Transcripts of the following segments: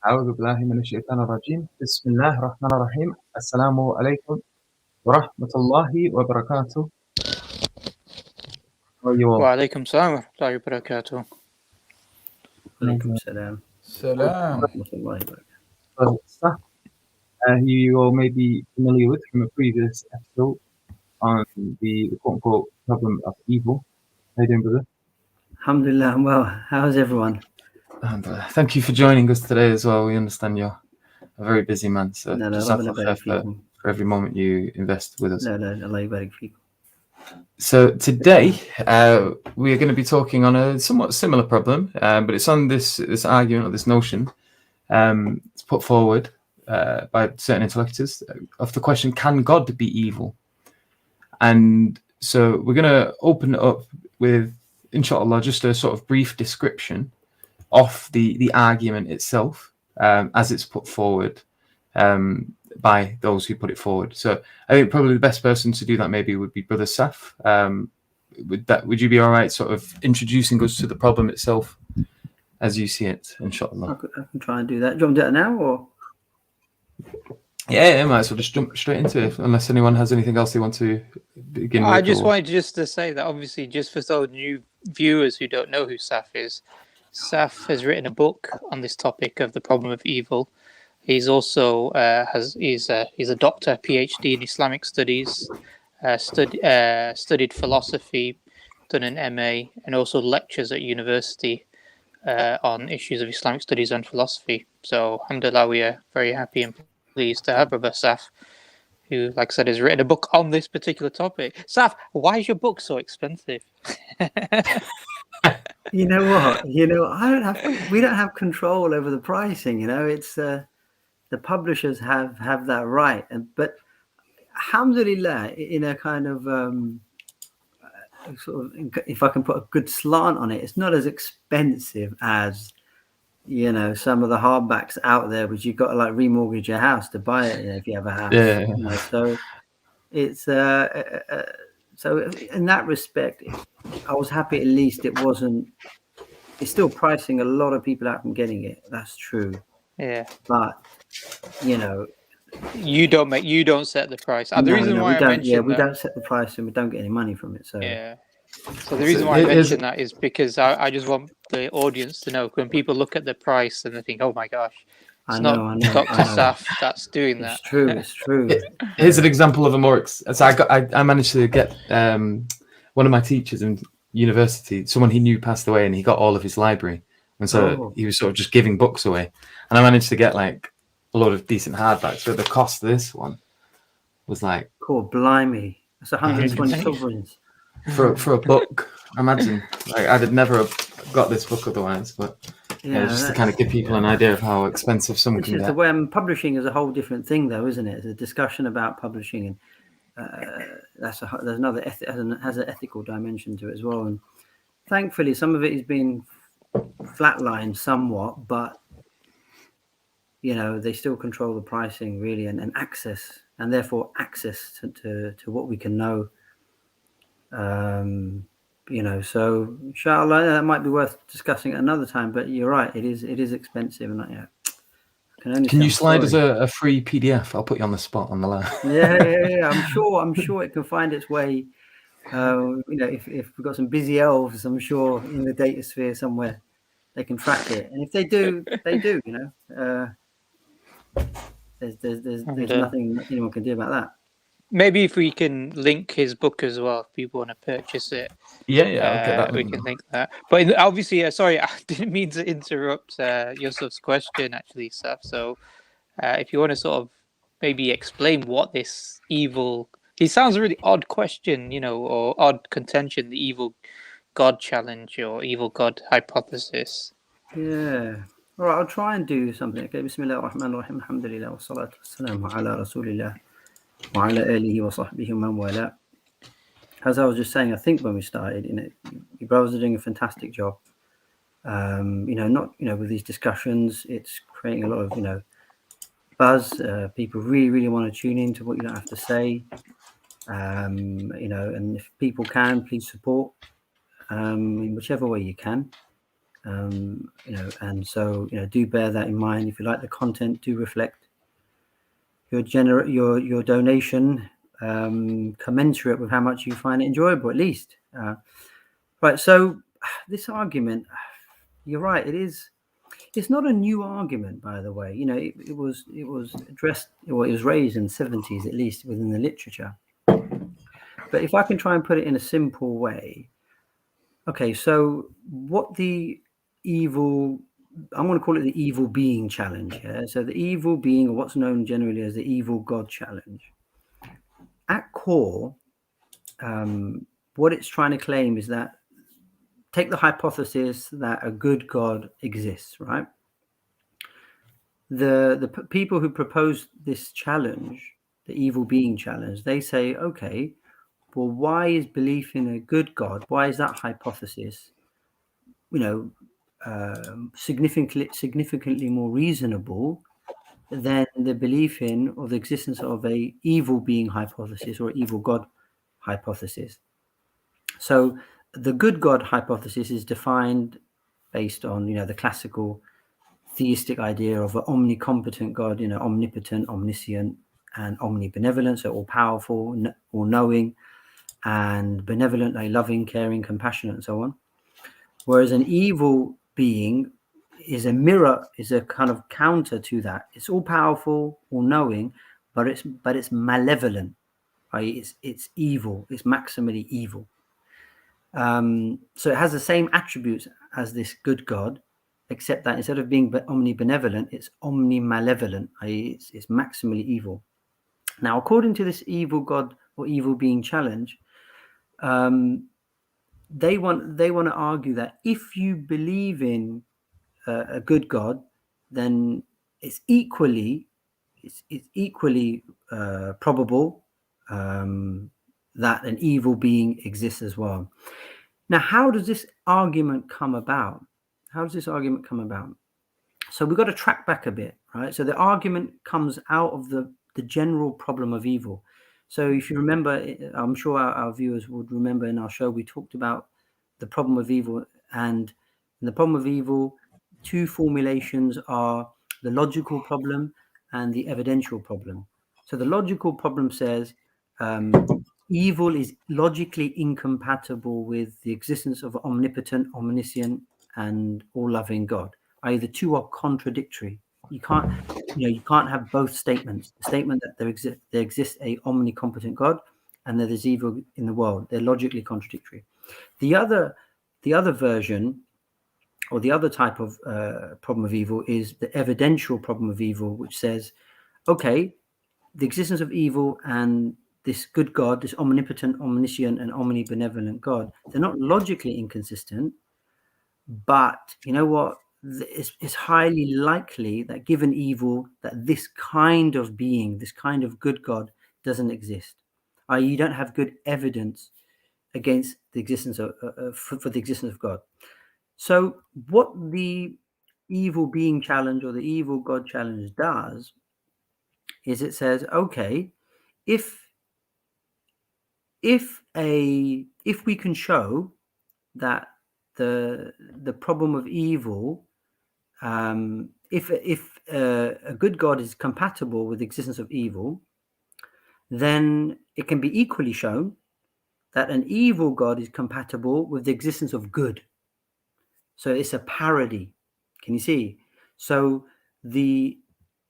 أعوذ بالله من الشيطان الرجيم بسم الله الرحمن الرحيم السلام عليكم ورحمة الله وبركاته. How are you all? وعليكم السلام ورحمة الله وبركاته. عليكم السلام. Salam. Stuff who you all may be familiar with from a previous episode on the quote-unquote problem of evil. How you doing, brother? Alhamdulillah, I'm well. How's everyone? And thank you for joining us today as well. We understand you're a very busy man, so No, just Allah have barik for every moment you invest with us. No, Allah barik feekum. So today we are going to be talking on a somewhat similar problem, but it's on this argument or this notion. It's put forward by certain intellectuals of the question: can God be evil? And so we're going to open it up with, inshallah, just a sort of brief description of the argument itself as it's put forward by those who put it forward. So I think probably the best person to do that maybe would be Brother Saf. Would you be all right sort of introducing us to the problem itself as you see it, inshallah? I can try and do that. Do you want to do that now or? Yeah, might as well just jump straight into it unless anyone has anything else they want to begin with. I just wanted to say that obviously just for those new viewers who don't know who Saf is, Saf has written a book on this topic of the problem of evil. He's also he's a doctor, PhD in Islamic studies, studied philosophy, done an MA, and also lectures at university on issues of Islamic studies and philosophy. So, alhamdulillah, we are very happy and pleased to have Brother Saf, who, like I said, has written a book on this particular topic. Saf, why is your book so expensive? You know what? We don't have control over the pricing. It's the publishers have that right, but alhamdulillah, in a kind of sort of, if I can put a good slant on it, it's not as expensive as some of the hardbacks out there, which you've got to like remortgage your house to buy it if you have a house. Yeah. So it's so in that respect, I was happy at least it wasn't. It's still pricing a lot of people out from getting it. That's true. Yeah. But you don't set the price. The reason why I mentioned we don't set the price and we don't get any money from it. So yeah. So the reason why I mention that is because I just want the audience to know when people look at the price and they think, oh my gosh, it's not Dr. Saf that's doing that. It's true. Here's an example of a more. So I managed to get one of my teachers in university, someone he knew passed away, and he got all of his library, and so he was sort of just giving books away, and I managed to get like a lot of decent hardbacks. But the cost of this one was like, cool, blimey, that's 120 sovereigns for a book. Imagine, like I'd never have got this book otherwise, but just to kind of give people an idea of how expensive some can get. The way publishing is a whole different thing, though, isn't it? It's a discussion about publishing, and there's another has an ethical dimension to it as well. And thankfully, some of it is being flatlined somewhat, but they still control the pricing really, and access, and therefore access to what we can know. So inshallah, that might be worth discussing at another time. But you're right, it is expensive, and Can you slide us a free PDF? I'll put you on the spot on the line. Yeah. I'm sure it can find its way. If we've got some busy elves, I'm sure in the data sphere somewhere they can track it, and if they do, they do. There's nothing anyone can do about that. Maybe if we can link his book as well, if people want to purchase it. Yeah, I'll get that. We can link that. But obviously, sorry, I didn't mean to interrupt Yusuf's question, actually, Saf. So if you want to sort of maybe explain what this evil... It sounds a really odd question, or odd contention, the evil God challenge or evil God hypothesis. Yeah. All right, I'll try and do something. Okay, Bismillah ar-Rahman ar-Rahim, alhamdulillah, wa salatu wa-salamu ala rasulillah. As I was just saying, I think when we started, you brothers are doing a fantastic job. With these discussions, it's creating a lot of buzz. People really, really want to tune into what you don't have to say. And if people can, please support in whichever way you can. And so do bear that in mind. If you like the content, do reflect your donation commensurate with how much you find it enjoyable, at least. Right. So this argument, you're right. It's not a new argument, by the way. It was addressed, or it was raised in the 70s, at least within the literature. But if I can try and put it in a simple way, okay. So what the evil, I'm going to call it the evil being challenge here. So the evil being, or what's known generally as the evil God challenge, at core, what it's trying to claim is that, take the hypothesis that a good God exists, right? The people who propose this challenge, the evil being challenge, they say, okay, well, why is belief in a good God, why is that hypothesis, significantly more reasonable than the belief in, or the existence of, a evil being hypothesis or evil God hypothesis? So the good God hypothesis is defined based on, the classical theistic idea of an omnicompetent God, omnipotent, omniscient, and omnibenevolent, so all powerful, all knowing, and benevolent, like loving, caring, compassionate, and so on. Whereas an evil being is a mirror, is a kind of counter to that. It's all powerful, all knowing, but it's malevolent, right? It's evil. It's maximally evil. So it has the same attributes as this good God, except that instead of being omnibenevolent, it's omnimalevolent, i.e. it's maximally evil. Now, according to this evil God or evil being challenge, they want to argue that if you believe in a good God, then it's equally probable that an evil being exists as well. Now, how does this argument come about? So we've got to track back a bit, right? So the argument comes out of the general problem of evil. So if you remember, I'm sure our viewers would remember in our show, we talked about the problem of evil. And in the problem of evil, two formulations are the logical problem and the evidential problem. So the logical problem says evil is logically incompatible with the existence of an omnipotent, omniscient, and all-loving God. I.e., the two are contradictory. You can't have both statements. The statement that there exists a omnicompetent God and that there's evil in the world. They're logically contradictory. The other version, or the other type of problem of evil, is the evidential problem of evil, which says, okay, the existence of evil and this good God, this omnipotent, omniscient, and omnibenevolent God, they're not logically inconsistent, but you know what? It's highly likely that given evil, that this kind of being, this kind of good God, doesn't exist. You don't have good evidence against the existence of for the existence of God. So what the evil being challenge or the evil God challenge does is it says, okay, if we can show that the problem of evil, if a good God is compatible with the existence of evil, then it can be equally shown that an evil God is compatible with the existence of good. So it's a parody. Can you see? So the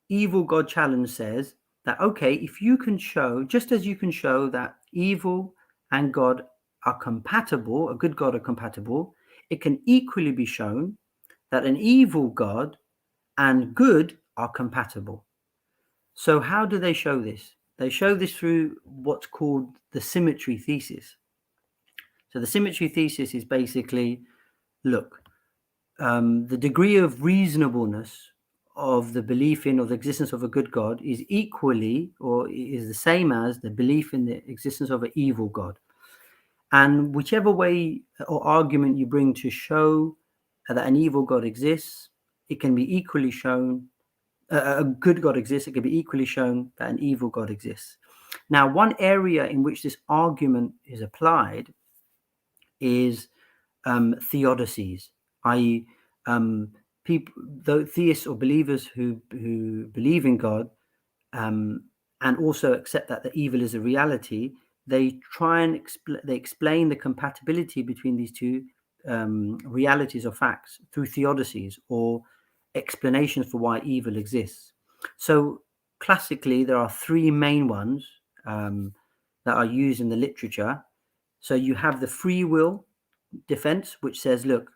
evil God challenge says that, okay, if you can show, just as you can show that evil and God are compatible, a good God are compatible, it can equally be shown that an evil God and good are compatible. So how do they show this? They show this through what's called the symmetry thesis. So the symmetry thesis is basically, look, the degree of reasonableness of the belief in or the existence of a good God is equally, or is the same as, the belief in the existence of an evil God. And whichever way or argument you bring to show that an evil God exists, it can be equally shown, a good God exists, it can be equally shown that an evil God exists. Now, one area in which this argument is applied is theodicies, i.e., people, though theists or believers who believe in God, and also accept that the evil is a reality, they try and explain the compatibility between these two realities or facts through theodicies or explanations for why evil exists. So classically, there are three main ones that are used in the literature. So you have the free will defense, which says, look,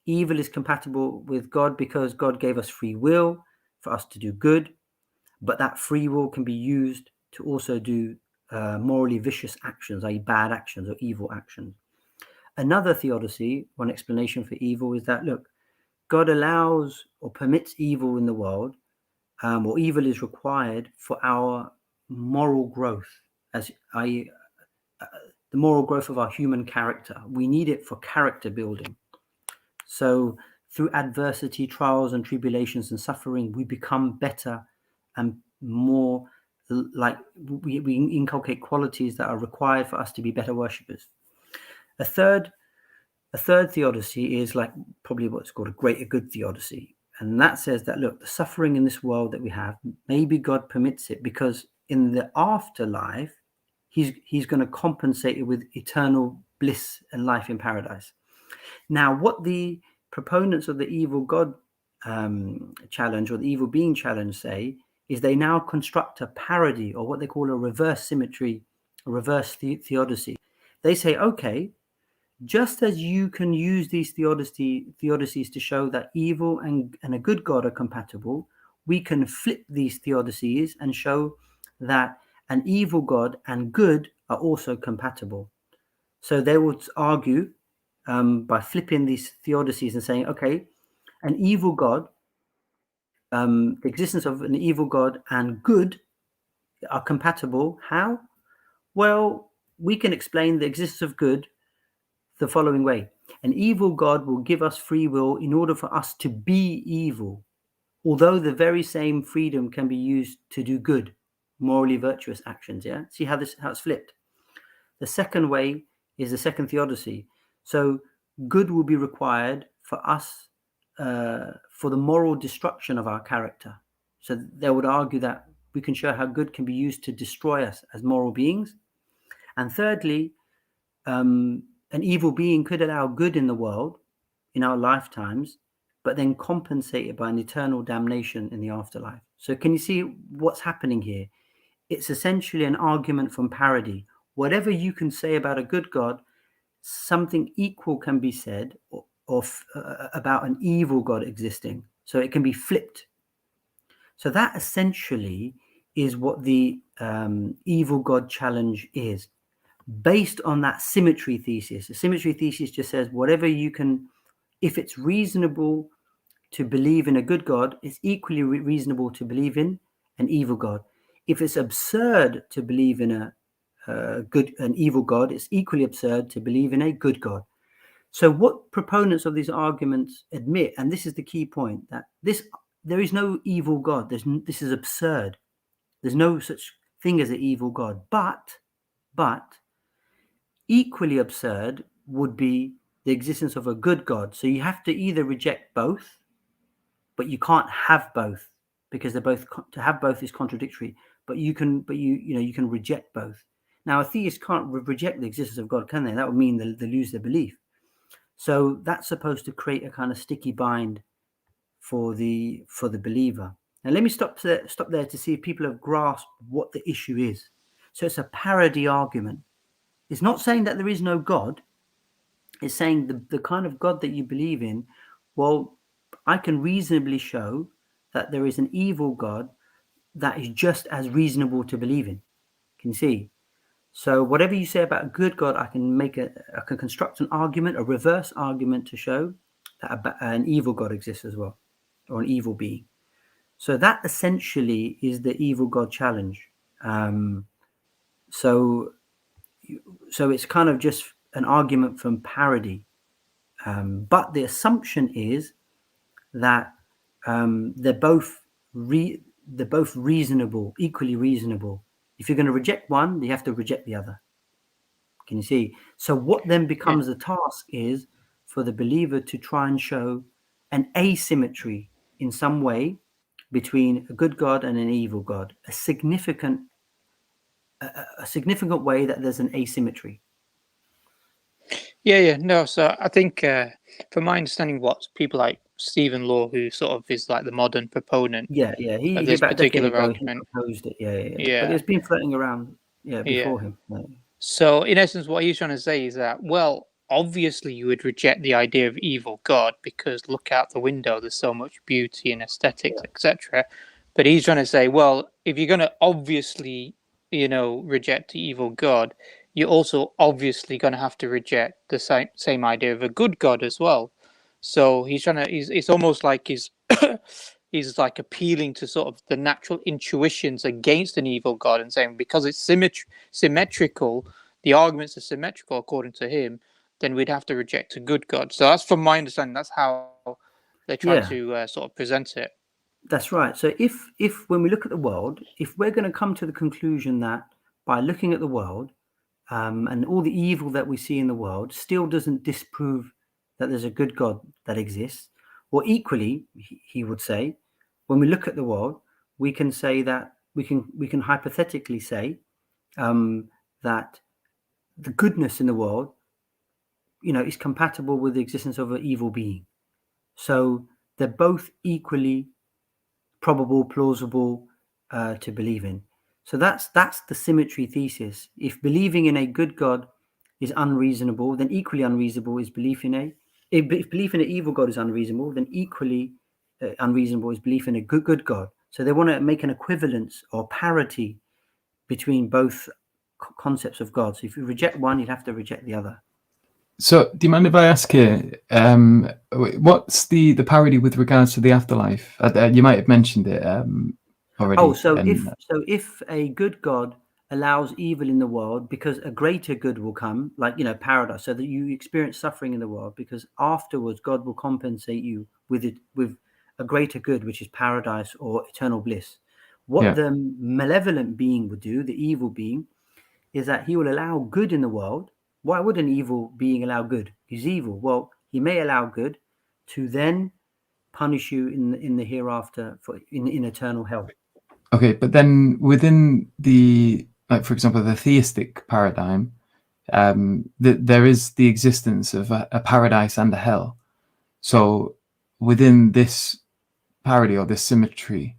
evil is compatible with God because God gave us free will for us to do good, but that free will can be used to also do morally vicious actions, i.e. bad actions or evil actions. Another theodicy, one explanation for evil, is that, look, God allows or permits evil in the world, or evil is required for our moral growth, i.e. The moral growth of our human character. We need it for character building. So through adversity, trials and tribulations and suffering, we become better and more like we inculcate qualities that are required for us to be better worshippers. A third theodicy is like probably what's called a greater good theodicy. And that says that, look, the suffering in this world that we have, maybe God permits it because in the afterlife, he's going to compensate it with eternal bliss and life in paradise. Now, what the proponents of the evil God challenge or the evil being challenge say is they now construct a parody or what they call a reverse symmetry, a reverse theodicy. They say, okay, just as you can use these theodicies to show that evil and a good God are compatible, we can flip these theodicies and show that an evil God and good are also compatible. So they would argue by flipping these theodicies and saying, okay, an evil God, the existence of an evil God and good are compatible. How? Well, we can explain the existence of good the following way. An evil God will give us free will in order for us to be evil, although the very same freedom can be used to do good, morally virtuous actions. Yeah, see how it's flipped. The second way is the second theodicy. So good will be required for us for the moral destruction of our character. So they would argue that we can show how good can be used to destroy us as moral beings. And thirdly, an evil being could allow good in the world in our lifetimes, but then compensate it by an eternal damnation in the afterlife. So can you see what's happening here? It's essentially an argument from parody. Whatever you can say about a good God, something equal can be said about an evil God existing. So it can be flipped. So that essentially is what the evil God challenge is. Based on that symmetry thesis. The symmetry thesis just says whatever you can, if it's reasonable to believe in a good God, it's equally reasonable to believe in an evil God. If it's absurd to believe in an evil God, it's equally absurd to believe in a good God. So what proponents of these arguments admit, and this is the key point, that there is no evil God. This is absurd. There's no such thing as an evil God. But equally absurd would be the existence of a good God. So you have to either reject both, but you can't have both because they're both, to have both is contradictory. But you can reject both. Now, a theist can't reject the existence of God, can they? That would mean they lose their belief. So that's supposed to create a kind of sticky bind for the believer. Now, let me stop there to see if people have grasped what the issue is. So it's a parody argument. It's not saying that there is no God. It's saying the kind of God that you believe in, well, I can reasonably show that there is an evil God that is just as reasonable to believe in. Can you see? So whatever you say about a good God, I can construct an argument, a reverse argument to show that an evil God exists as well, or an evil being. So that essentially is the evil God challenge. So it's kind of just an argument from parody. But the assumption is that they're both reasonable, equally reasonable. If you're going to reject one, you have to reject the other. Can you see? So what then becomes the task is for the believer to try and show an asymmetry in some way between a good God and an evil God, a significant way that there's an asymmetry. Yeah. No, so I think, from my understanding, what people like Stephen Law, who sort of is like the modern proponent He of this about a decade particular ago he argument. proposed it. But Yeah. it's been floating around before him. So, in essence, what he's trying to say is that, well, obviously you would reject the idea of evil God because look out the window, there's so much beauty and aesthetics, etc. But he's trying to say, well, if you're going to obviously, reject the evil God, you're also obviously going to have to reject the same idea of a good God as well. So he's trying to, it's almost like he's like appealing to sort of the natural intuitions against an evil God and saying because it's symmetrical, the arguments are symmetrical according to him, then we'd have to reject a good God. So that's from my understanding. That's how they try to sort of present it. That's right. So if when we look at the world, if we're going to come to the conclusion that by looking at the world and all the evil that we see in the world still doesn't disprove that there's a good God that exists, or equally, he would say, when we look at the world, we can say that we can hypothetically say that the goodness in the world, is compatible with the existence of an evil being. So they're both equally probable, plausible to believe in. So that's the symmetry thesis. If believing in a good God is unreasonable, then equally unreasonable is belief in if belief in an evil God is unreasonable, then equally unreasonable is belief in a good God. So they want to make an equivalence or parity between both concepts of God. So if you reject one, you'd have to reject the other. So, do you mind if I ask you, what's the parody with regards to the afterlife? You might have mentioned it already. Oh, so if a good God allows evil in the world because a greater good will come, like paradise, so that you experience suffering in the world, because afterwards God will compensate you with a greater good, which is paradise or eternal bliss. What the malevolent being would do, the evil being, is that he will allow good in the world. Why would an evil being allow good? He's evil. Well, he may allow good to then punish you in the hereafter in eternal hell. Okay, but then within for example, the theistic paradigm, there is the existence of a paradise and a hell. So within this parody or this symmetry,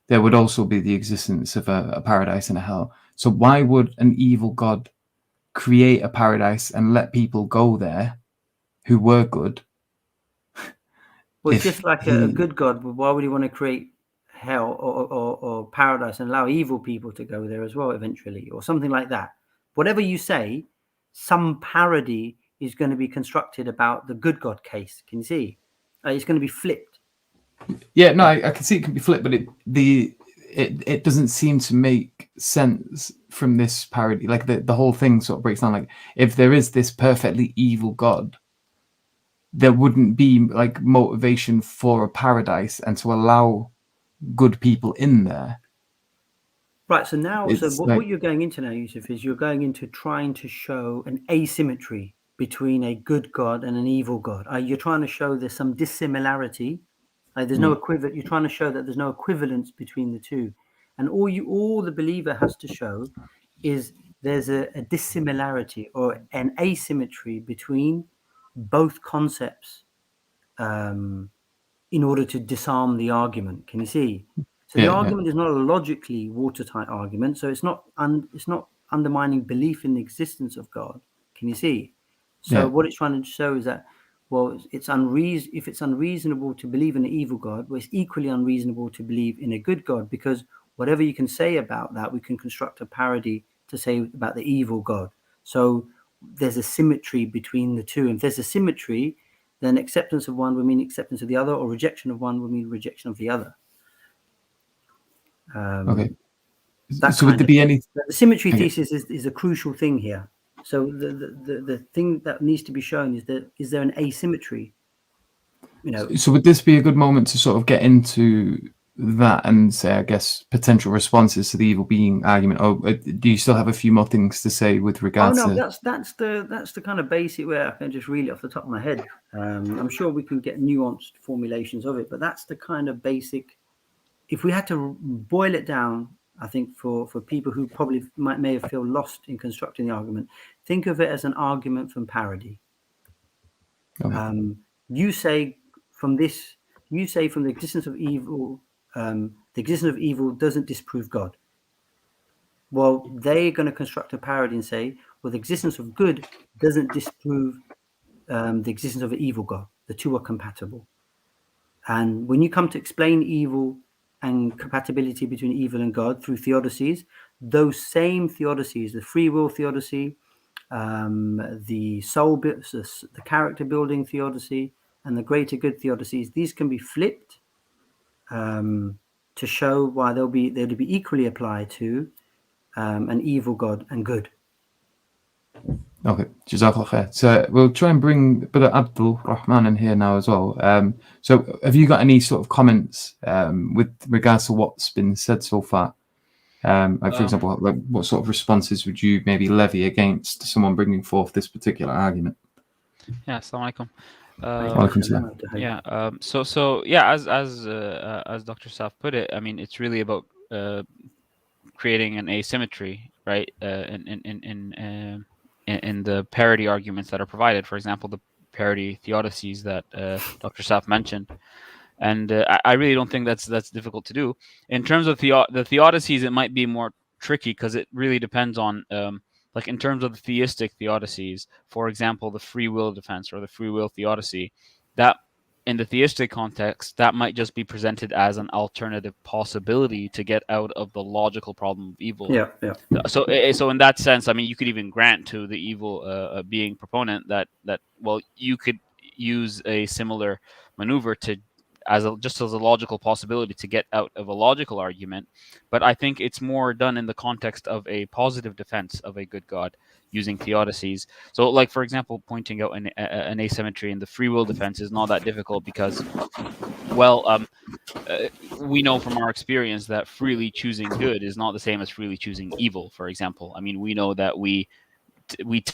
there would also be the existence of a paradise and a hell. So why would an evil God create a paradise and let people go there who were good? Well, it's just like a good God. Why would he want to create hell or paradise and allow evil people to go there as well eventually, or something like that? Whatever you say, some parody is going to be constructed about the good God case. Can you see? It's going to be flipped. Yeah, no, I can see it can be flipped, but it doesn't seem to make sense from this parody. Like the whole thing sort of breaks down. Like if there is this perfectly evil God, there wouldn't be like motivation for a paradise and to allow good people in there. Right. So now, what you're going into now, Yusuf, is you're going into trying to show an asymmetry between a good God and an evil God. You're trying to show there's some dissimilarity. There's no equivalent. You're trying to show that there's no equivalence between the two, and all the believer has to show is there's a dissimilarity or an asymmetry between both concepts in order to disarm the argument. Can you see? So the argument is not a logically watertight argument. So it's not undermining belief in the existence of God. Can you see? So what it's trying to show is that, well, if it's unreasonable to believe in an evil God, well, it's equally unreasonable to believe in a good God, because whatever you can say about that, we can construct a parody to say about the evil God. So there's a symmetry between the two. And if there's a symmetry, then acceptance of one would mean acceptance of the other, or rejection of one would mean rejection of the other. Okay. So would there be any? The symmetry thesis is a crucial thing here. So the thing that needs to be shown is there an asymmetry? So would this be a good moment to sort of get into that and say, I guess, potential responses to the evil being argument, or do you still have a few more things to say with Oh regards no, to? that's the kind of basic way I can just reel it off the top of my head. I'm sure we can get nuanced formulations of it, but that's the kind of basic. If we had to boil it down, I think for people who probably may have feel lost in constructing the argument, think of it as an argument from parody. Okay. You say from the existence of evil, the existence of evil doesn't disprove God. Well, they're going to construct a parody and say, well, the existence of good doesn't disprove the existence of an evil God. The two are compatible. And when you come to explain evil and compatibility between evil and God through theodicies, those same theodicies, the free will theodicy, the soul, the character building theodicy, and the greater good theodicies, these can be flipped to show why they'll be equally applied to an evil God and good. Okay, Jazakallah khair. So we'll try and bring Brother Abdul Rahman in here now as well. So have you got any sort of comments with regards to what's been said so far? Like for example, like what sort of responses would you maybe levy against someone bringing forth this particular argument? Yeah, assalamu Walaikum alaikum. So yeah, as Dr. Saf put it, I mean, it's really about creating an asymmetry, right? In the parity arguments that are provided. For example, the parity theodicies that Dr. Saf mentioned. And I really don't think that's difficult to do. In terms of the theodicies, it might be more tricky because it really depends on, like in terms of the theistic theodicies, for example, the free will defense or the free will theodicy, that in the theistic context, that might just be presented as an alternative possibility to get out of the logical problem of evil. Yeah. So in that sense, I mean, you could even grant to the evil being proponent that well, you could use a similar maneuver to just as a logical possibility to get out of a logical argument. But I think it's more done in the context of a positive defense of a good God using theodicies. So, like, for example, pointing out an asymmetry in the free will defense is not that difficult because, well, we know from our experience that freely choosing good is not the same as freely choosing evil, for example. I mean, we know that we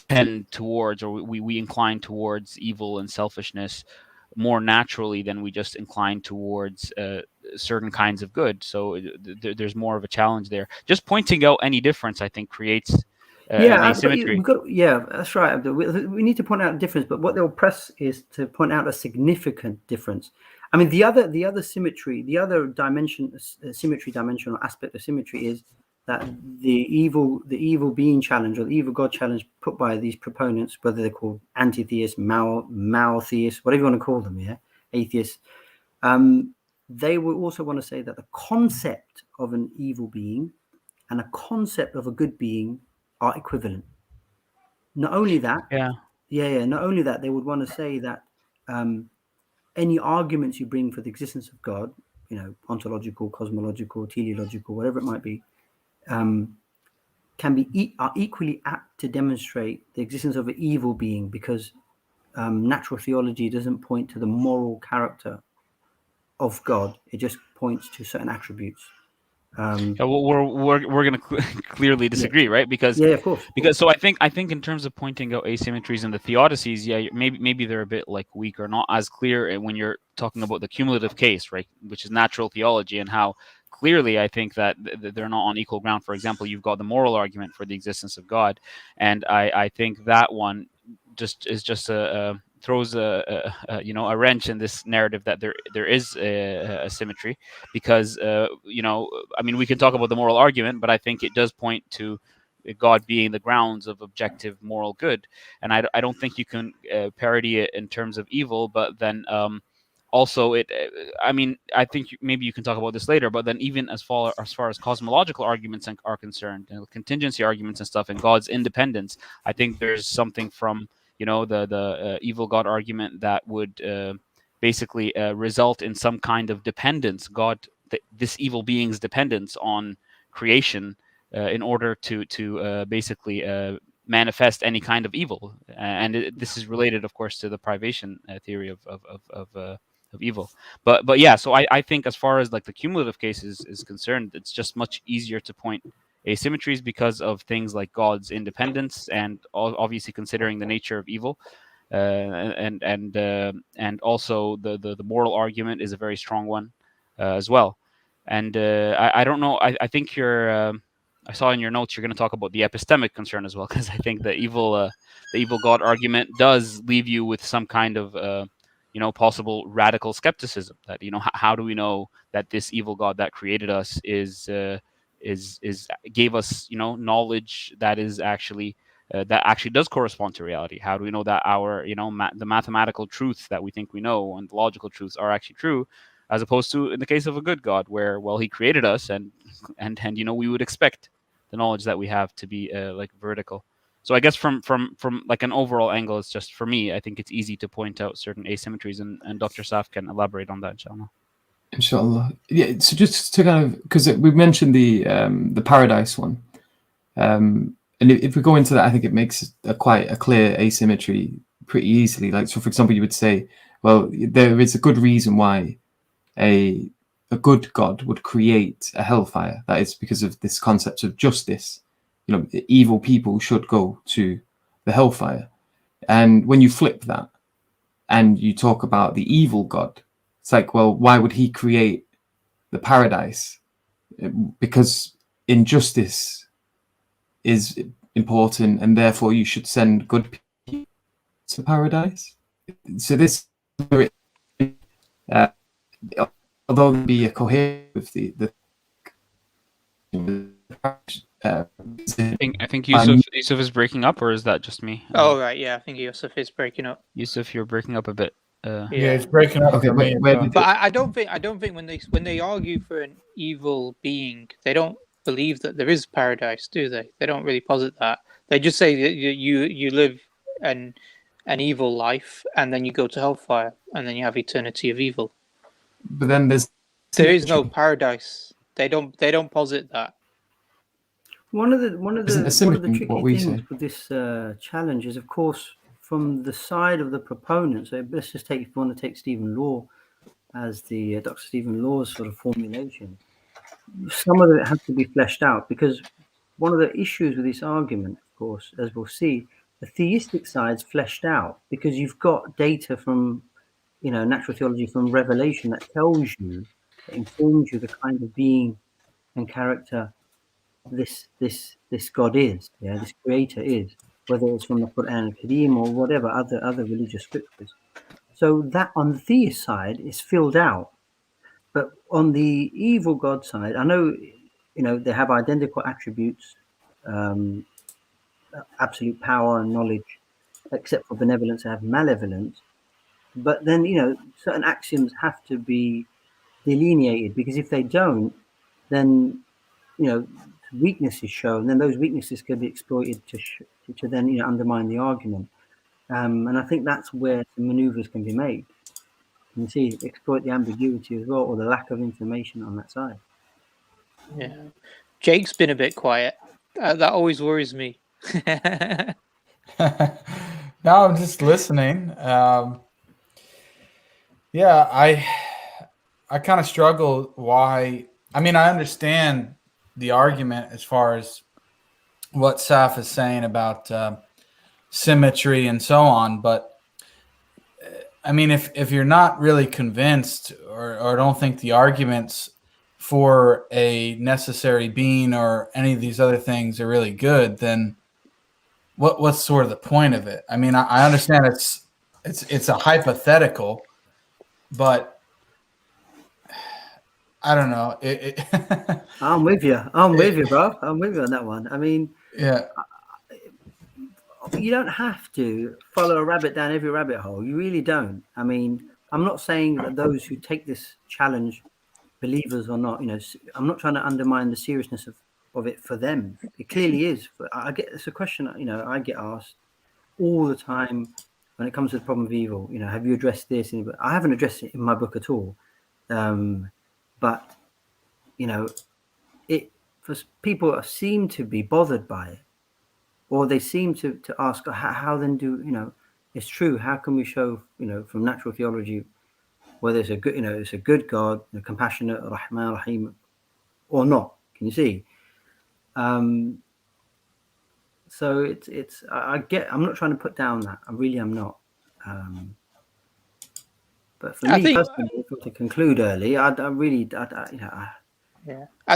tend towards, or we incline towards evil and selfishness more naturally than we just incline towards certain kinds of good. So there's more of a challenge there. Just pointing out any difference, I think, creates an asymmetry. That's right. We need to point out a difference, but what they'll press is to point out a significant difference. I mean, the other symmetry, the other dimension, symmetry dimensional aspect of symmetry is that the evil being challenge or the evil God challenge put by these proponents, whether they're called anti-theists, Mao-theists, whatever you want to call them, atheists, they will also want to say that the concept of an evil being and a concept of a good being are equivalent. Not only that, not only that, they would want to say that any arguments you bring for the existence of God, ontological, cosmological, teleological, whatever it might be, are equally apt to demonstrate the existence of an evil being, because natural theology doesn't point to the moral character of God; it just points to certain attributes. Well, we're going to clearly disagree, right? Because of course. So I think in terms of pointing out asymmetries in the theodicies, maybe they're a bit like weak or not as clear when you're talking about the cumulative case, right, which is natural theology, and how clearly I think that they're not on equal ground. For example, you've got the moral argument for the existence of God, and I think that one throws a wrench in this narrative that there is a symmetry, because I mean, we can talk about the moral argument, but I think it does point to God being the grounds of objective moral good, and I don't think you can parody it in terms of evil, but then also I mean, I think maybe you can talk about this later, but then even as far as cosmological arguments are concerned, contingency arguments and stuff, and God's independence, I think there's something from the evil God argument that would basically result in some kind of dependence, this evil being's dependence on creation in order to basically manifest any kind of evil. And this is related, of course, to the privation theory of evil. But yeah, so I think as far as like the cumulative case is concerned, it's just much easier to point asymmetries because of things like God's independence and obviously considering the nature of evil. And also the moral argument is a very strong one as well. And I don't know. I think you're. I saw in your notes you're going to talk about the epistemic concern as well, because I think the evil God argument does leave you with some kind of possible radical skepticism. That how do we know that this evil God that created us is gave us knowledge that is actually that actually does correspond to reality? How do we know that our the mathematical truths that we think we know and the logical truths are actually true, as opposed to in the case of a good God, where he created us and we would expect the knowledge that we have to be like vertical. So I guess from like an overall angle, it's just, for me, I think it's easy to point out certain asymmetries, and Dr. Saf can elaborate on that, inshallah. Inshallah. Yeah, so just to kind of, because we mentioned the paradise one, and if we go into that, I think it makes quite a clear asymmetry pretty easily. Like, so for example, you would say, well, there is a good reason why a good God would create a hellfire. That is because of this concept of justice. Evil people should go to the hellfire. And when you flip that and you talk about the evil God, it's like, well, why would he create the paradise? Because injustice is important, and therefore you should send good people to paradise. So this, although there be a coherence with the I think Yusuf is breaking up, or is that just me? Oh right, yeah, I think Yusuf is breaking up. Yusuf, you're breaking up a bit. Yeah, it's breaking up. Okay, for me. But I don't think when they argue for an evil being, they don't believe that there is paradise, do they? They don't really posit that. They just say that you live an evil life, and then you go to hellfire, and then you have eternity of evil. But then there is no paradise. They don't posit that. One of the tricky things with this challenge is, of course, from the side of the proponent. So let's just take, if you want to take Stephen Law as the Dr. Stephen Law's sort of formulation, some of it has to be fleshed out, because one of the issues with this argument, of course, as we'll see, the theistic side's fleshed out because you've got data from, natural theology, from revelation that tells you, that informs you the kind of being and character this God is, this creator is, whether it's from the Quran al-Kareem or whatever other religious scriptures. So that on the theist side is filled out. But on the evil God side, I know, they have identical attributes, absolute power and knowledge, except for benevolence, they have malevolence. But then, certain axioms have to be delineated, because if they don't, then, weaknesses show, and then those weaknesses can be exploited to then undermine the argument. And I think that's where the maneuvers can be made. You see, exploit the ambiguity as well, or the lack of information on that side. Yeah, Jake's been a bit quiet. That always worries me. No, I'm just listening. Yeah, I kind of struggle why. I mean, I understand the argument as far as what Saf is saying about symmetry and so on, but I mean, if you're not really convinced or don't think the arguments for a necessary being or any of these other things are really good, then what's sort of the point of it? I mean, I understand it's a hypothetical, but I don't know. I'm with you. With you, bro. I'm with you on that one. I mean, yeah, you don't have to follow a rabbit down every rabbit hole. You really don't. I mean, I'm not saying that those who take this challenge, believers or not, I'm not trying to undermine the seriousness of it for them. It clearly is. But it's a question, I get asked all the time when it comes to the problem of evil. Have you addressed this? I haven't addressed it in my book at all. But, for people seem to be bothered by it, or they seem to ask, how then do, it's true, how can we show, from natural theology, whether it's a good, it's a good God, a compassionate, Rahman, Rahim, or not. Can you see? So it's I'm not trying to put down that. I really am not. But for me personally, to conclude early, I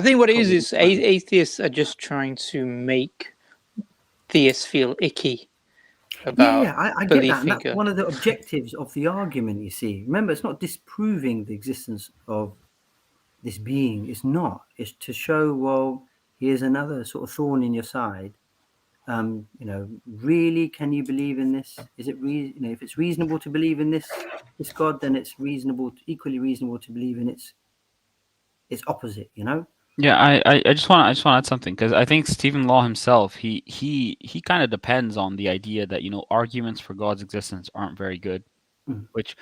think what it is atheists are just trying to make theists feel icky about I get that. And that's one of the objectives of the argument, you see. Remember, it's not disproving the existence of this being. It's not. It's to show, well, here's another sort of thorn in your side. Really, can you believe in this? Is it if it's reasonable to believe in this God, then it's equally reasonable to believe in its opposite. Yeah, I just want to add something, because I think Stephen Law himself, he kind of depends on the idea that arguments for God's existence aren't very good, which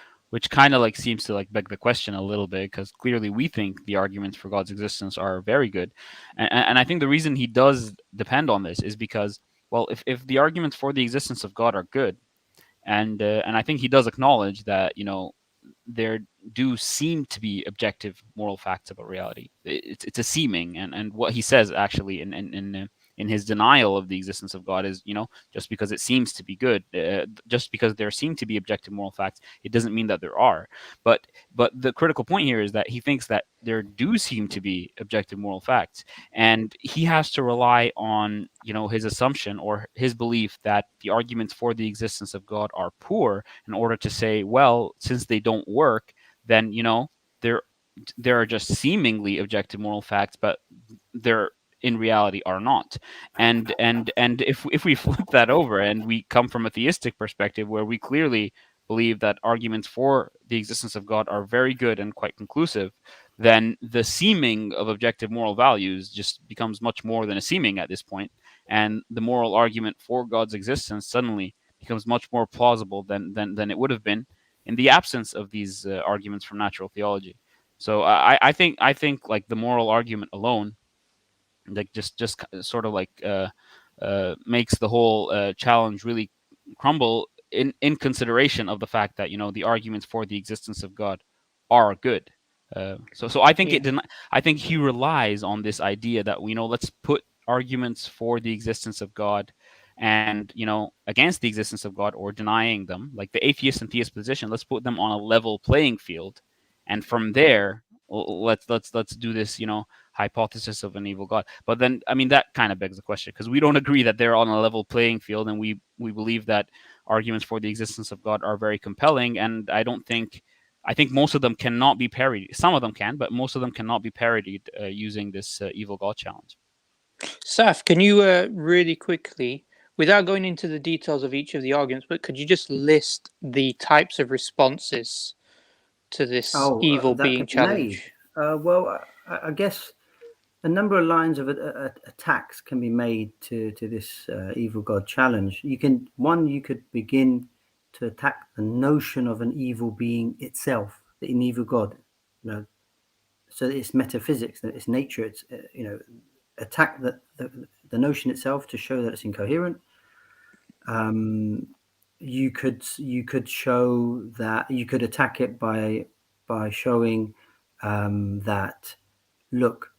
kind of seems to beg the question a little bit, because clearly we think the arguments for God's existence are very good, and I think the reason he does depend on this is because, well, if the arguments for the existence of God are good, and I think he does acknowledge that there do seem to be objective moral facts about reality. It's a seeming, and what he says actually in his denial of the existence of God is, just because it seems to be good, just because there seem to be objective moral facts, it doesn't mean that there are. But the critical point here is that he thinks that there do seem to be objective moral facts, and he has to rely on his assumption or his belief that the arguments for the existence of God are poor in order to say, well, since they don't work, then there are just seemingly objective moral facts, but they're in reality are not. And if we flip that over and we come from a theistic perspective, where we clearly believe that arguments for the existence of God are very good and quite conclusive, then the seeming of objective moral values just becomes much more than a seeming at this point, and the moral argument for God's existence suddenly becomes much more plausible than it would have been in the absence of these arguments from natural theology. So I think the moral argument alone, just sort of makes the whole challenge really crumble in consideration of the fact that the arguments for the existence of God are good. So I think I think he relies on this idea that let's put arguments for the existence of God and against the existence of God or denying them, like the atheist and theist position, let's put them on a level playing field, and from there let's do this hypothesis of an evil God. But then that kind of begs the question, because we don't agree that they're on a level playing field, and we believe that arguments for the existence of God are very compelling, and I think most of them cannot be parodied. Some of them can, but most of them cannot be parodied using this evil God challenge. Saf, can you really quickly, without going into the details of each of the arguments, but could you just list the types of responses to this evil being challenge? Well, I guess a number of lines of attacks can be made to this evil God challenge. You could begin to attack the notion of an evil being itself, an evil God. So it's metaphysics, that it's nature. It's attack the notion itself to show that it's incoherent. You could show that, you could attack it by showing that, look,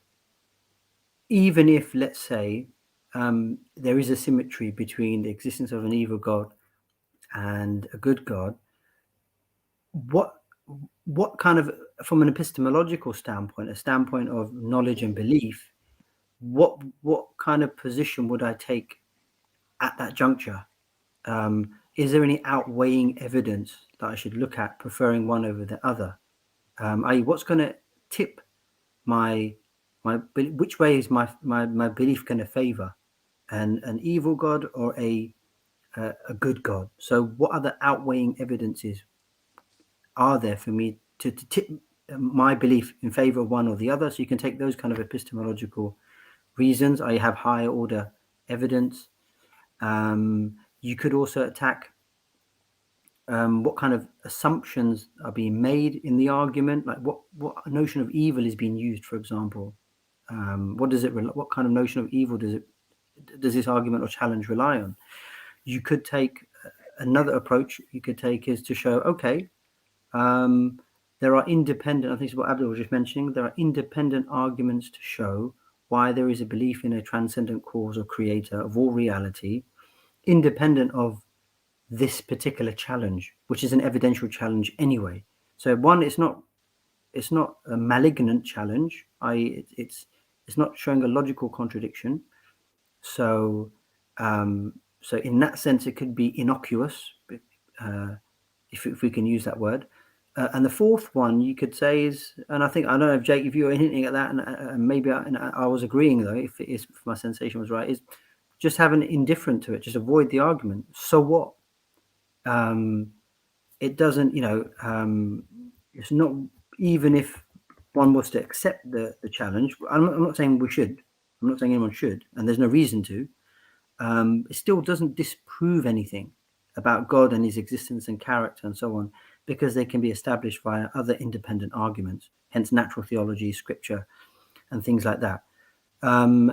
even if, let's say, there is a symmetry between the existence of an evil God and a good God, what kind of, from an epistemological standpoint, a standpoint of knowledge and belief, what kind of position would I take at that juncture? Is there any outweighing evidence that I should look at, preferring one over the other? What's going to tip my which way is my belief going to favor, an evil God or a good God? So what other outweighing evidences are there for me to tip my belief in favor of one or the other? So you can take those kind of epistemological reasons. I have higher order evidence. You could also attack what kind of assumptions are being made in the argument, like what notion of evil is being used, for example. What kind of notion of evil does this argument or challenge rely on? You could take another approach. You could take is to show, okay, there are independent, I think it's what Abdul was just mentioning, there are independent arguments to show why there is a belief in a transcendent cause or creator of all reality, independent of this particular challenge, which is an evidential challenge anyway. So one, it's not a malignant challenge, i.e. it's not showing a logical contradiction. So so in that sense, it could be innocuous, if we can use that word. And the fourth one you could say is, and I don't know if Jake, if you were hinting at that, and maybe I was agreeing though, if my sensation was right, is just have an indifferent to it, just avoid the argument. So what? It doesn't, it's not, even if one was to accept the challenge. I'm not saying we should. I'm not saying anyone should, and there's no reason to. It still doesn't disprove anything about God and his existence and character and so on, because they can be established via other independent arguments, hence natural theology, scripture, and things like that.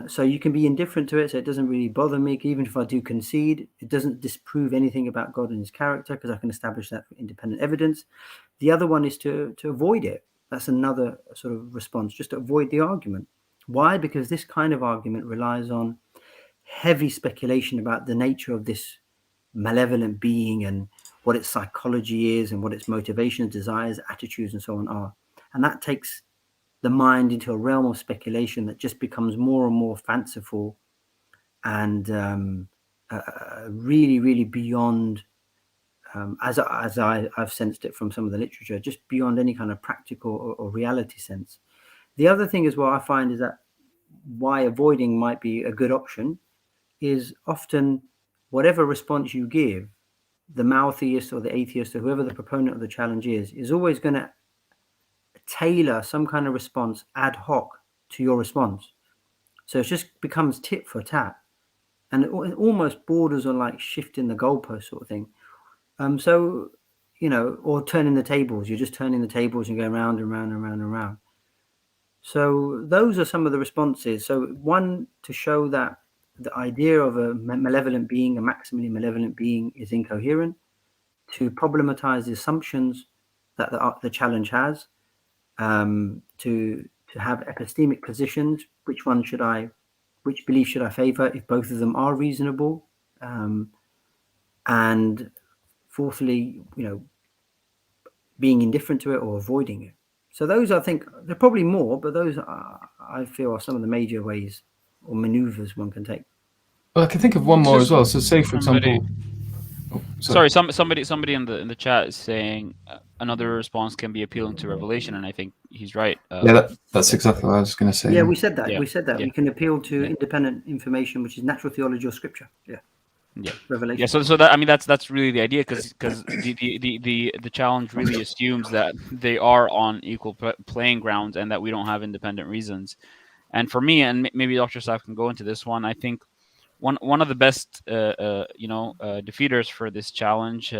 So you can be indifferent to it, so it doesn't really bother me. Even if I do concede, it doesn't disprove anything about God and his character, because I can establish that for independent evidence. The other one is to avoid it. That's another sort of response, just to avoid the argument. Why? Because this kind of argument relies on heavy speculation about the nature of this malevolent being and what its psychology is and what its motivations, desires, attitudes, and so on are. And that takes the mind into a realm of speculation that just becomes more and more fanciful and really, really beyond, as I've sensed it from some of the literature, just beyond any kind of practical or reality sense. The other thing as well I find is that why avoiding might be a good option is often whatever response you give, the Maltheist or the atheist or whoever the proponent of the challenge is always going to tailor some kind of response ad hoc to your response. So it just becomes tit for tat, and it almost borders on like shifting the goalpost sort of thing. So, or turning the tables. You're just turning the tables and going round and round and round and round. So those are some of the responses. So one, to show that the idea of a malevolent being, a maximally malevolent being, is incoherent. To problematize the assumptions that the challenge has. To have epistemic positions. Which belief should I favor if both of them are reasonable? And fourthly, being indifferent to it or avoiding it. So those, I think, there are probably more, but those I feel are some of the major ways or maneuvers one can take. Well, I can think of one more as well. So, say for example, sorry, somebody in the chat is saying another response can be appealing to revelation, and I think he's right. Yeah, that's exactly what I was going to say. Yeah, we said that. Yeah. We said that we can appeal to independent information, which is natural theology or scripture. Yeah. Revelation. Yeah, so that, I mean, that's really the idea, because the challenge really assumes that they are on equal playing grounds and that we don't have independent reasons. And for me, and maybe Dr. Saf can go into this one, I think one of the best defeaters for this challenge,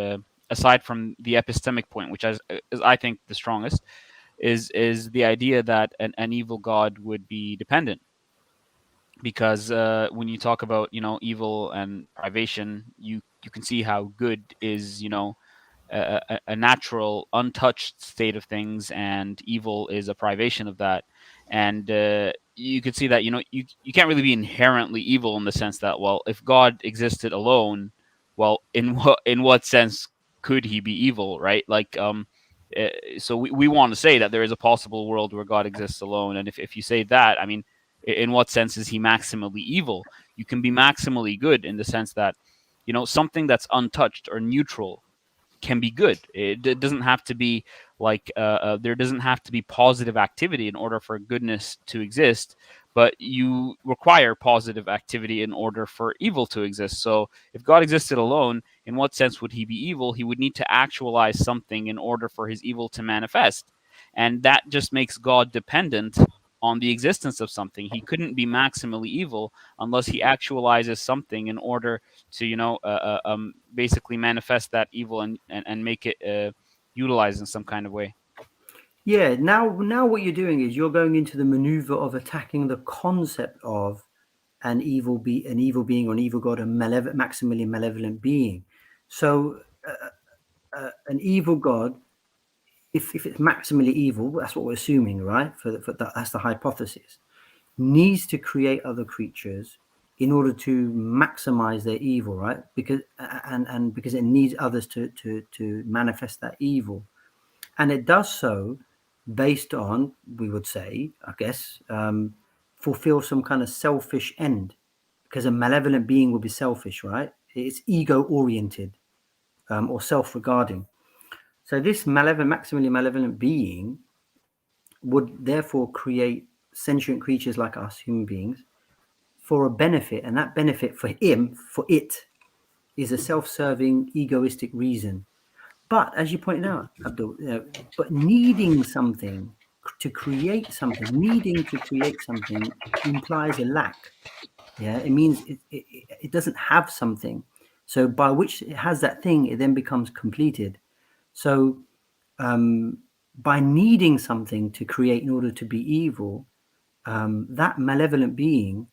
aside from the epistemic point, which is I think the strongest, is the idea that an evil God would be dependent. Because when you talk about evil and privation, you can see how good is a natural untouched state of things, and evil is a privation of that. And you could see that you can't really be inherently evil, in the sense that, well, if God existed alone, well, in what sense could he be evil, right? Like so we want to say that there is a possible world where God exists alone, and if you say that, I mean, in what sense is he maximally evil? You can be maximally good in the sense that, something that's untouched or neutral can be good. It doesn't have to be like there doesn't have to be positive activity in order for goodness to exist, but you require positive activity in order for evil to exist. So if God existed alone, in what sense would he be evil? He would need to actualize something in order for his evil to manifest. And that just makes God dependent on the existence of something. He couldn't be maximally evil unless he actualizes something in order to basically manifest that evil and make it utilized in some kind of way. Yeah, now what you're doing is you're going into the maneuver of attacking the concept of an evil being or an evil God, a maximally malevolent being. So an evil God if it's maximally evil, that's what we're assuming, right? That's the hypothesis. Needs to create other creatures in order to maximize their evil, right? Because and because it needs others to manifest that evil, and it does so based on, we would say, I guess, fulfill some kind of selfish end, because a malevolent being would be selfish, right? It's ego oriented, or self-regarding. So this maximally malevolent being would therefore create sentient creatures like us, human beings, for a benefit, and that benefit for it, is a self-serving, egoistic reason. But as you pointed out, Abdul, but needing something to create something, implies a lack. Yeah, it means it doesn't have something. So by which it has that thing, it then becomes completed. So by needing something to create in order to be evil, that malevolent being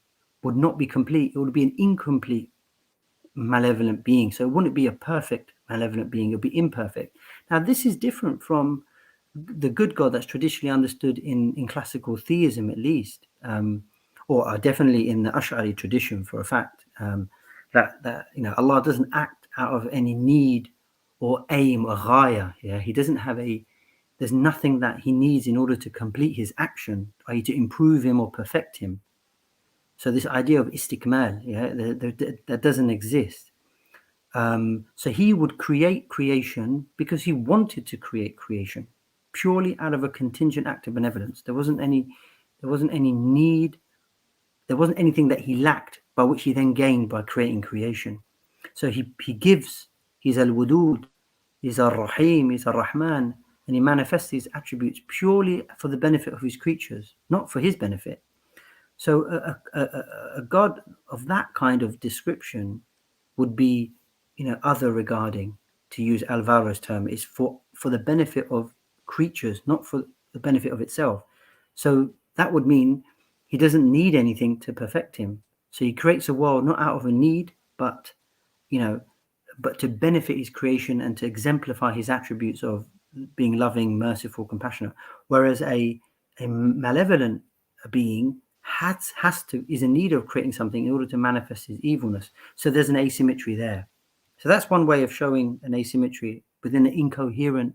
would not be complete. It would be an incomplete malevolent being. So it wouldn't be a perfect malevolent being. It would be imperfect. Now, this is different from the good God that's traditionally understood in classical theism, at least, or definitely in the Ash'ari tradition for a fact, that Allah doesn't act out of any need or aim or ghaya. Yeah, He doesn't have there's nothing that He needs in order to complete His action, i.e. to improve Him or perfect Him. So this idea of istikmal, that doesn't exist. So He would create creation because He wanted to create creation, purely out of a contingent act of benevolence. There wasn't any need. There wasn't anything that He lacked by which He then gained by creating creation. So He gives. He's al-Wudud, He's al-Rahim, He's al-Rahman, and He manifests His attributes purely for the benefit of His creatures, not for His benefit. So a God of that kind of description would be, other regarding, to use Alvaro's term, is for the benefit of creatures, not for the benefit of itself. So that would mean He doesn't need anything to perfect Him. So He creates a world not out of a need, but to benefit His creation and to exemplify His attributes of being loving, merciful, compassionate. Whereas a malevolent being is in need of creating something in order to manifest his evilness. So there's an asymmetry there. So that's one way of showing an asymmetry within an incoherent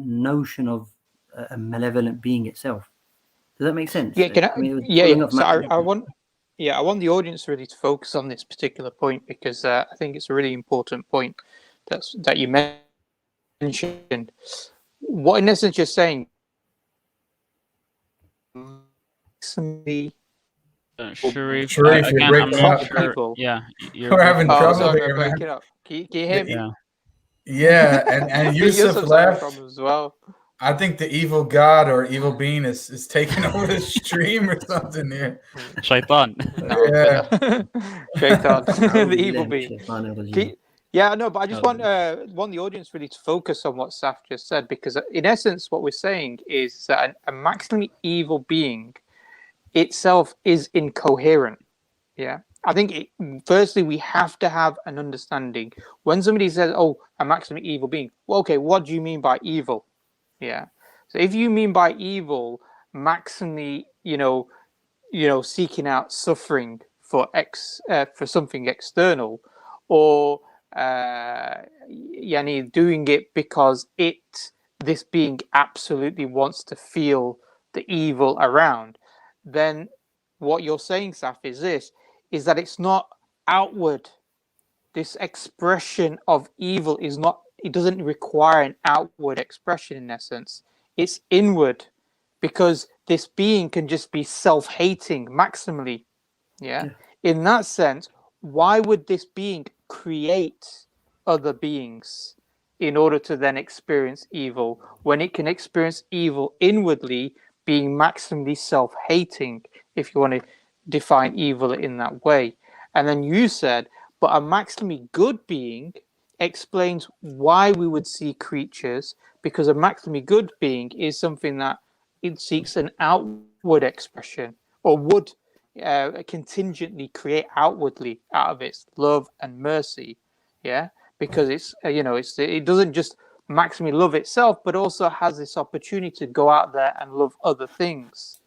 notion of a malevolent being itself. Does that make sense? Yeah, I want the audience really to focus on this particular point, because I think it's a really important point that you mentioned. What in essence you're saying, Sharif, Sharif, you're breaking up. People. Yeah, we're having trouble sorry, there, break man. it up. Can you hear me? Yeah, and Yusuf left. As well. I think the evil God or evil being is taking over the stream or something here. Shaitan. Yeah. Shaitan, the evil being. Yeah, no, but I just want the audience really to focus on what Saf just said, because in essence, what we're saying is that a maximally evil being itself is incoherent. Yeah, I think firstly we have to have an understanding when somebody says, "Oh, a maximally evil being." Well, okay, what do you mean by evil? Yeah, so if you mean by evil maximally, seeking out suffering for something external, or doing it because this being absolutely wants to feel the evil around, then what you're saying, Saf, is that it's not outward. This expression of evil it doesn't require an outward expression in essence. It's inward, because this being can just be self-hating maximally. Yeah. In that sense, why would this being create other beings in order to then experience evil when it can experience evil inwardly, being maximally self-hating, if you want to define evil in that way? And then you said, but a maximally good being explains why we would see creatures, because a maximally good being is something that it seeks an outward expression, or would contingently create outwardly out of its love and mercy. Yeah, because it doesn't just maximally love itself, but also has this opportunity to go out there and love other things.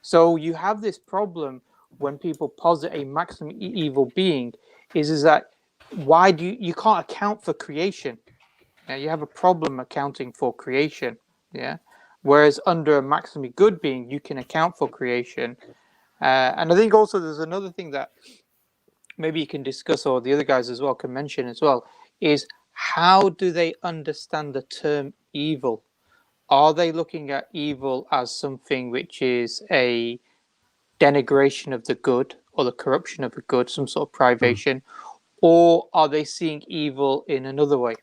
So you have this problem when people posit a maximum evil being, is that why do you can't account for creation? Now you have a problem accounting for creation, yeah. Whereas under a maximally good being, you can account for creation. And I think also there's another thing that maybe you can discuss, or the other guys as well can mention as well, is how do they understand the term evil? Are they looking at evil as something which is a denigration of the good or the corruption of the good, some sort of privation, or are they seeing evil in another way?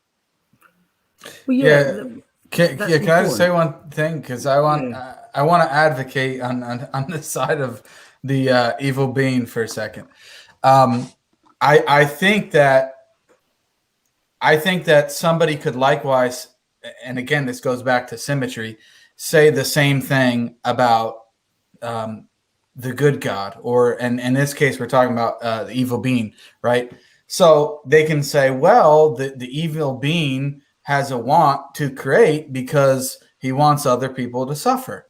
Well, Can I just say one thing? Because I want to advocate on the side of the evil being for a second. I think that somebody could likewise, and again, this goes back to symmetry, say the same thing about the good God, or and in this case, we're talking about the evil being, right? So they can say, well, the evil being has a want to create because he wants other people to suffer.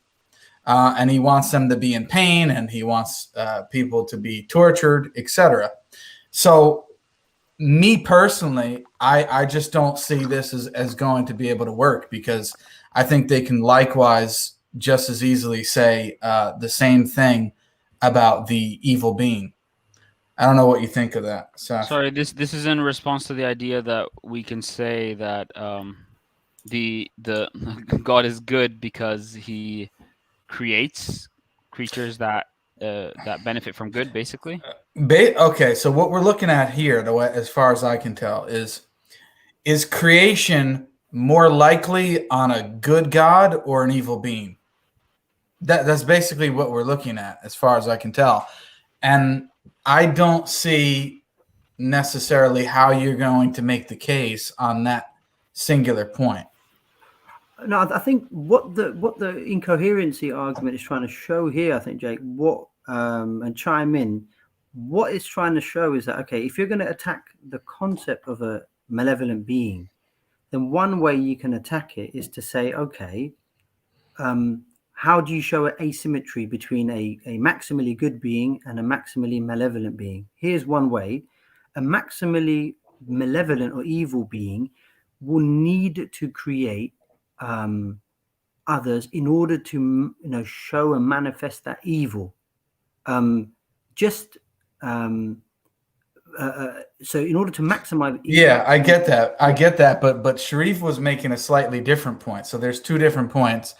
And he wants them to be in pain, and he wants people to be tortured, etc. So me personally, I just don't see this as going to be able to work, because I think they can likewise just as easily say the same thing about the evil being. I don't know what you think of that, Saf. Sorry, this is in response to the idea that we can say that the God is good because he creates creatures that benefit from good, basically. Okay, so what we're looking at here, as far as I can tell, is creation more likely on a good God or an evil being? That's basically what we're looking at, as far as I can tell. And I don't see necessarily how you're going to make the case on that singular point. No, I think what the incoherency argument is trying to show here, I think, Jake, and chime in, what it's trying to show is that, okay, if you're going to attack the concept of a malevolent being, then one way you can attack it is to say, okay, how do you show an asymmetry between a maximally good being and a maximally malevolent being? Here's one way. A maximally malevolent or evil being will need to create others in order to show and manifest that evil. So in order to maximize evil, I get that, but Sharif was making a slightly different point. So there's two different points.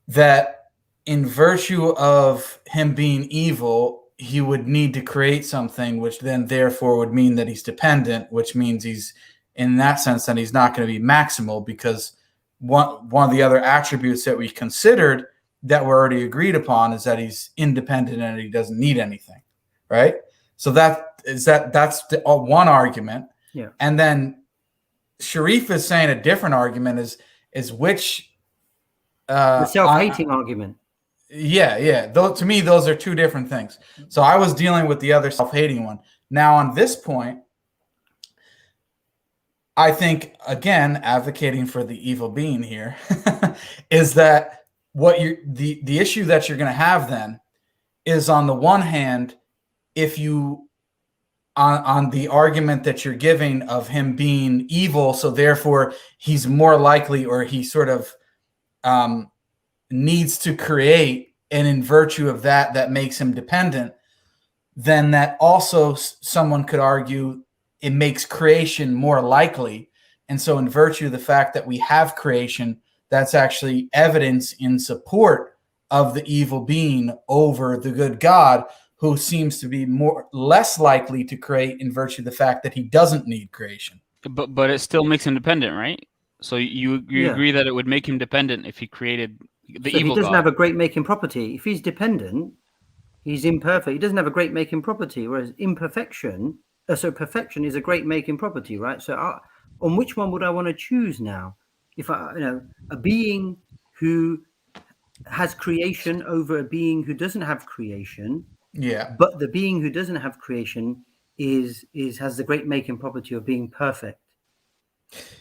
That in virtue of him being evil, he would need to create something, which then therefore would mean that he's dependent, which means he's, in that sense, then he's not going to be maximal, because one of the other attributes that we considered that were already agreed upon is that he's independent and he doesn't need anything, right? So that's the one argument. Yeah. And then Sharif is saying a different argument is which the self-hating argument. Yeah. Though to me, those are two different things. So I was dealing with the other self-hating one. Now on this point, I think, again, advocating for the evil being here is that the issue that you're going to have then is, on the one hand, if you on the argument that you're giving of him being evil, so therefore he's more likely, or he sort of needs to create, and in virtue of that makes him dependent, then that also someone could argue it makes creation more likely. And so in virtue of the fact that we have creation, that's actually evidence in support of the evil being over the good God, who seems to be less likely to create in virtue of the fact that he doesn't need creation. But it still makes him dependent, right? So you agree that it would make him dependent if he created the evil God. He doesn't have a great making property. If he's dependent, he's imperfect. He doesn't have a great making property, whereas perfection is a great making property, right? So on which one would I want to choose now? If a being who has creation over a being who doesn't have creation, but the being who doesn't have creation has the great making property of being perfect.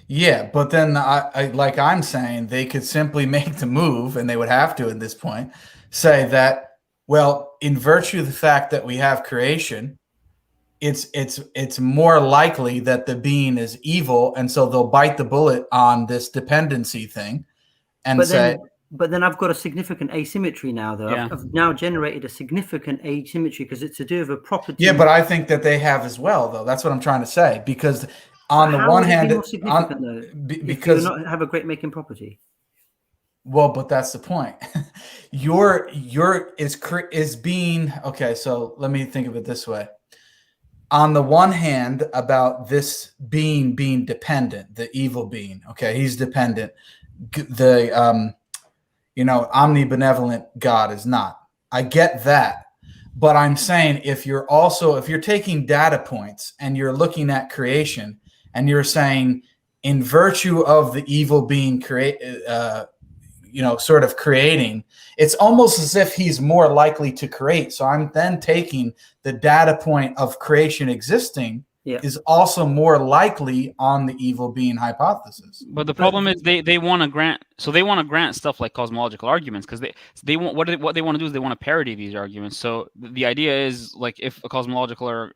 Yeah, but then like I'm saying, they could simply make the move, and they would have to at this point say that, well, in virtue of the fact that we have creation, it's more likely that the being is evil, and so they'll bite the bullet on this dependency thing and but then I've got a significant asymmetry now, though. Yeah. I've now generated a significant asymmetry because it's to do with a property. Yeah, but I think that they have as well, though. That's what I'm trying to say. Because on the How one would it hand, be more significant, though, because if you not have a great making property. Well, but that's the point. your is being okay. So let me think of it this way. On the one hand, about this being dependent, the evil being. Okay, he's dependent. The omnibenevolent God is not. I get that. But I'm saying if you're taking data points and you're looking at creation and you're saying in virtue of the evil being sort of creating, it's almost as if he's more likely to create. So I'm then taking the data point of creation existing is also more likely on the evil being hypothesis. But the problem is they want to grant stuff like cosmological arguments because they want what they want to do is they want to parody these arguments. So the idea is like if a cosmological or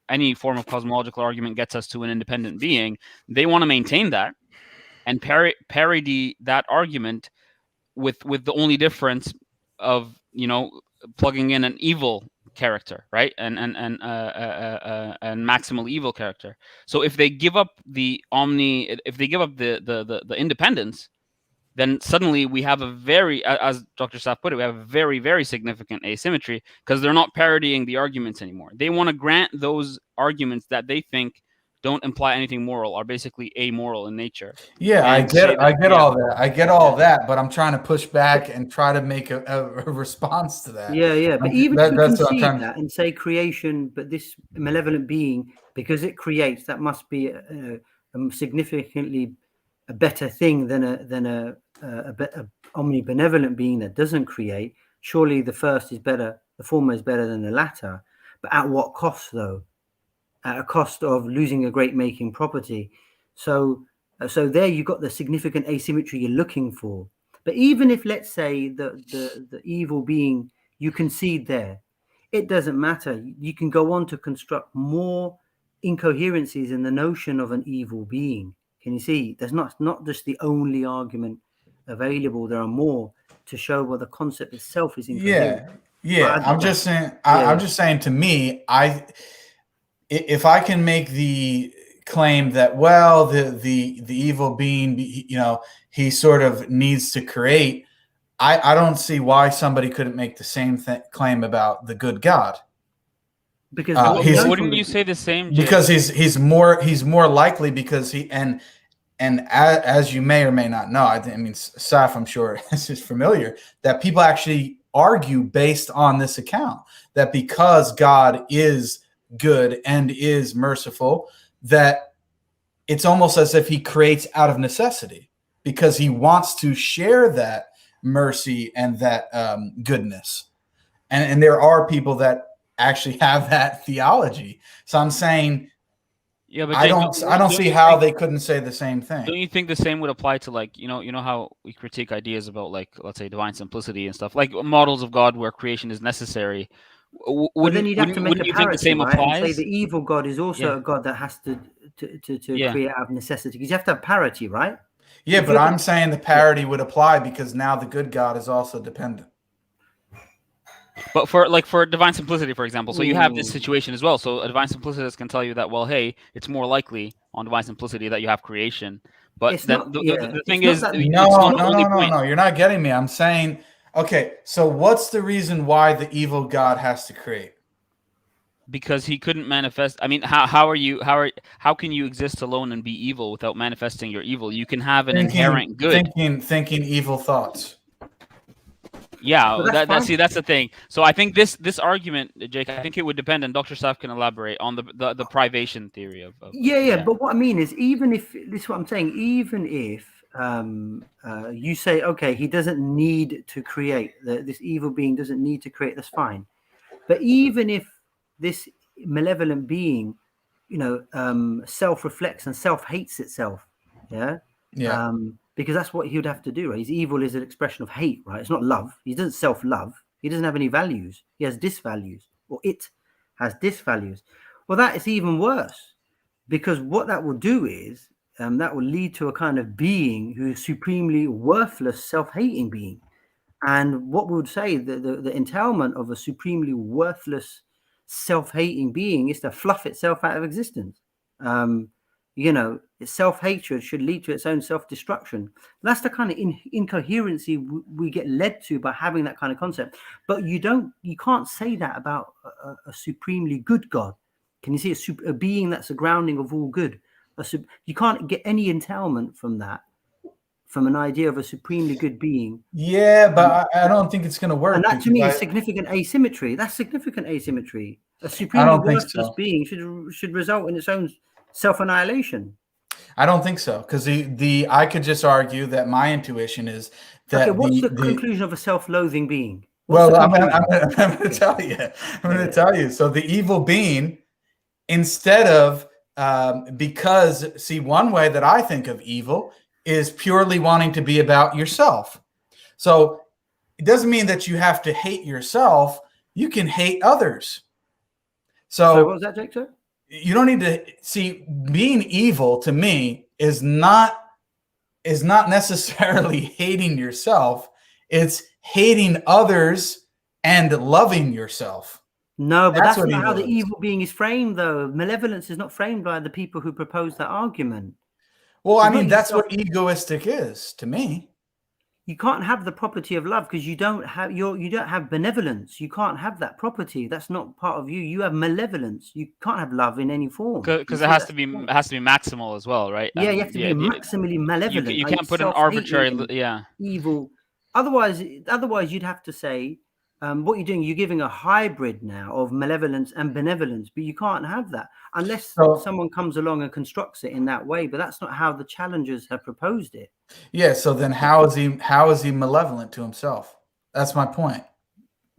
any form of cosmological argument gets us to an independent being, they want to maintain that and parody that argument with the only difference of plugging in an evil character, right, and maximal evil character. So if they give up the independence, then suddenly we have a very, as Dr. Saf put it, we have a very, very significant asymmetry because they're not parodying the arguments anymore. They want to grant those arguments that they think don't imply anything moral, are basically amoral in nature. Yeah, I get all that. I get all that, but I'm trying to push back and try to make a response to that. Yeah. But even if you concede that and say creation, but this malevolent being, because it creates, that must be a significantly a better thing than a omnibenevolent being that doesn't create. Surely the first is better, the former is better than the latter. But at what cost, though? At a cost of losing a great making property. So there you got the significant asymmetry you're looking for. But even if, let's say, the evil being, you concede there, it doesn't matter. You can go on to construct more incoherencies in the notion of an evil being. Can you see? There's not just the only argument available. There are more to show what the concept itself is incoherent. Yeah. I'm just saying. I'm just saying. To me, if I can make the claim that, well, the evil being, he sort of needs to create, I don't see why somebody couldn't make the same claim about the good God. Because wouldn't you say the same? Jay? Because he's more likely because and as you may or may not know, I mean, Saf, I'm sure this is familiar, that people actually argue based on this account that because God is good and is merciful, that it's almost as if he creates out of necessity because he wants to share that mercy and that goodness. And there are people that actually have that theology. So I'm saying, but I don't see how they couldn't say the same thing. Don't you think the same would apply to, like, you know how we critique ideas about, like, let's say divine simplicity and stuff, like models of God where creation is necessary? But then you'd have to make a parity, right? And say the evil God is also a God that has to create out of necessity, because you have to have parity, right? Yeah, but I'm saying the parity would apply because now the good God is also dependent. But for divine simplicity, for example, so you have this situation as well. So a divine simplicitist can tell you that, well, hey, it's more likely on divine simplicity that you have creation. But the thing is, no, you're not getting me. I'm saying, okay, so what's the reason why the evil God has to create? Because he couldn't manifest. I mean, how can you exist alone and be evil without manifesting your evil? You can have an inherent good. Thinking evil thoughts. Yeah, that's the thing. So I think this argument, Jake, I think it would depend, and Dr. Saf can elaborate on the privation theory of But what I mean is, even if this is what I'm saying, even if you say, okay, he doesn't need to create, this evil being doesn't need to create, that's fine. But even if this malevolent being, self-reflects and self-hates itself, Yeah. Yeah. Because that's what he would have to do, right? His evil is an expression of hate, right? It's not love. He doesn't self-love. He doesn't have any values. He has disvalues, or it has disvalues. Well, that is even worse, because what that will do is that will lead to a kind of being who is supremely worthless, self-hating being. And what we would say, the entailment of a supremely worthless, self-hating being is to fluff itself out of existence. Self-hatred should lead to its own self-destruction. That's the kind of incoherency we get led to by having that kind of concept. But you can't say that about a supremely good God. Can you see a being that's a grounding of all good? You can't get any entailment from that, from an idea of a supremely good being. Yeah, but I don't think it's going to work. And that to me is significant asymmetry. That's significant asymmetry. A supremely worthless being should result in its own self-annihilation. I don't think so, because I could just argue that my intuition is that. Okay, what's the conclusion of a self-loathing being? I'm going to tell you. I'm going to tell you. So the evil being, instead of because one way that I think of evil is purely wanting to be about yourself. So it doesn't mean that you have to hate yourself. You can hate others. So what was that, Jake? You don't need to see being evil to me is not necessarily hating yourself. It's hating others and loving yourself. No, but that's not how the evil being is framed, though. Malevolence is not framed by the people who propose that argument. Well, I mean, that's what egoistic is to me. You can't have the property of love because you don't have benevolence. You can't have that property. That's not part of you. You have malevolence. You can't have love in any form. Because it has to be maximal as well, right? Yeah, you have to be maximally malevolent. You can't put an arbitrary evil. Otherwise you'd have to say what you're doing. You're giving a hybrid now of malevolence and benevolence, but you can't have that unless someone comes along and constructs it in that way. But that's not how the challengers have proposed it. Yeah. So then, how is he malevolent to himself? That's my point.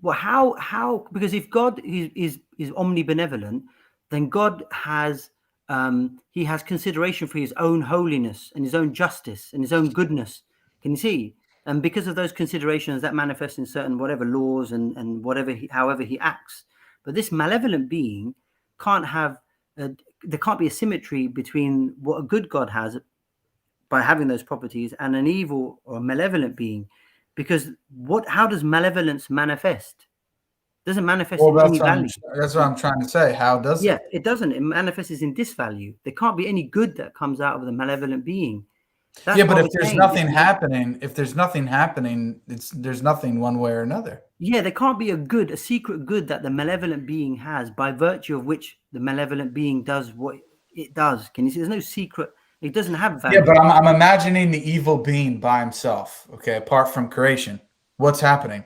Well, how? Because if God is omnibenevolent, then God has he has consideration for his own holiness and his own justice and his own goodness. Can you see? And because of those considerations, that manifests in certain whatever laws and however he acts. But this malevolent being can't have. There can't be a symmetry between what a good God has by having those properties and an evil or malevolent being, because how does malevolence manifest? It doesn't manifest in any value. That's what I'm trying to say. How does it? Yeah, it doesn't. It manifests in disvalue. There can't be any good that comes out of the malevolent being. But if there's nothing happening, there's nothing one way or another. Yeah, there can't be a secret good that the malevolent being has, by virtue of which the malevolent being does what it does. Can you see? There's no secret. It doesn't have value. Yeah, but I'm imagining the evil being by himself. Okay, apart from creation, what's happening?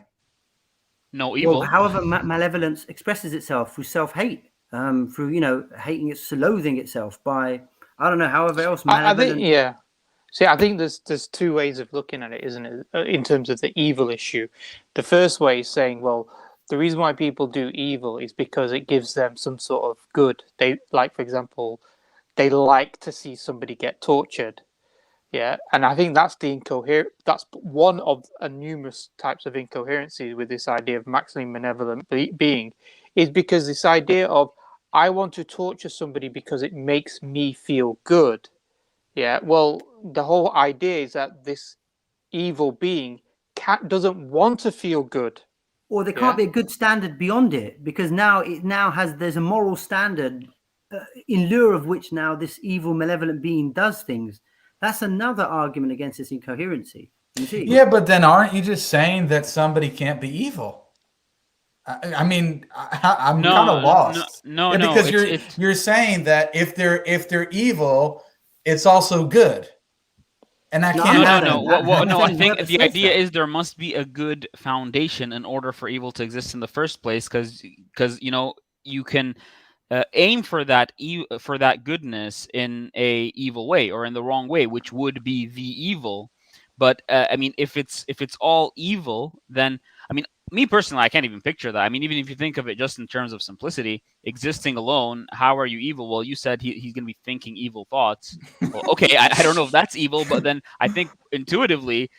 No evil. Well, however, malevolence expresses itself through self-hate, through hating loathing itself by however else. I think there's two ways of looking at it, isn't it? In terms of the evil issue, the first way is saying, well, the reason why people do evil is because it gives them some sort of good. They for example, they like to see somebody get tortured. Yeah, and I think that's that's one of numerous types of incoherencies with this idea of maximally benevolent being, is because this idea of I want to torture somebody because it makes me feel good. Yeah, well, the whole idea is that this evil being doesn't want to feel good. Or there can't be a good standard beyond it, because there's a moral standard in lieu of which now this evil malevolent being does things. That's another argument against this incoherency. You see? Yeah, but then aren't you just saying that somebody can't be evil? I'm kind of lost. Because you're saying that if they're evil, it's also good, and that can't happen. No. I think the idea is there must be a good foundation in order for evil to exist in the first place, because you can aim for that goodness in a evil way or in the wrong way, which would be the evil. But if it's all evil, then me personally, I can't even picture that. I mean, even if you think of it just in terms of simplicity, existing alone, how are you evil? Well, you said he's going to be thinking evil thoughts. Well, okay, I don't know if that's evil, but then I think intuitively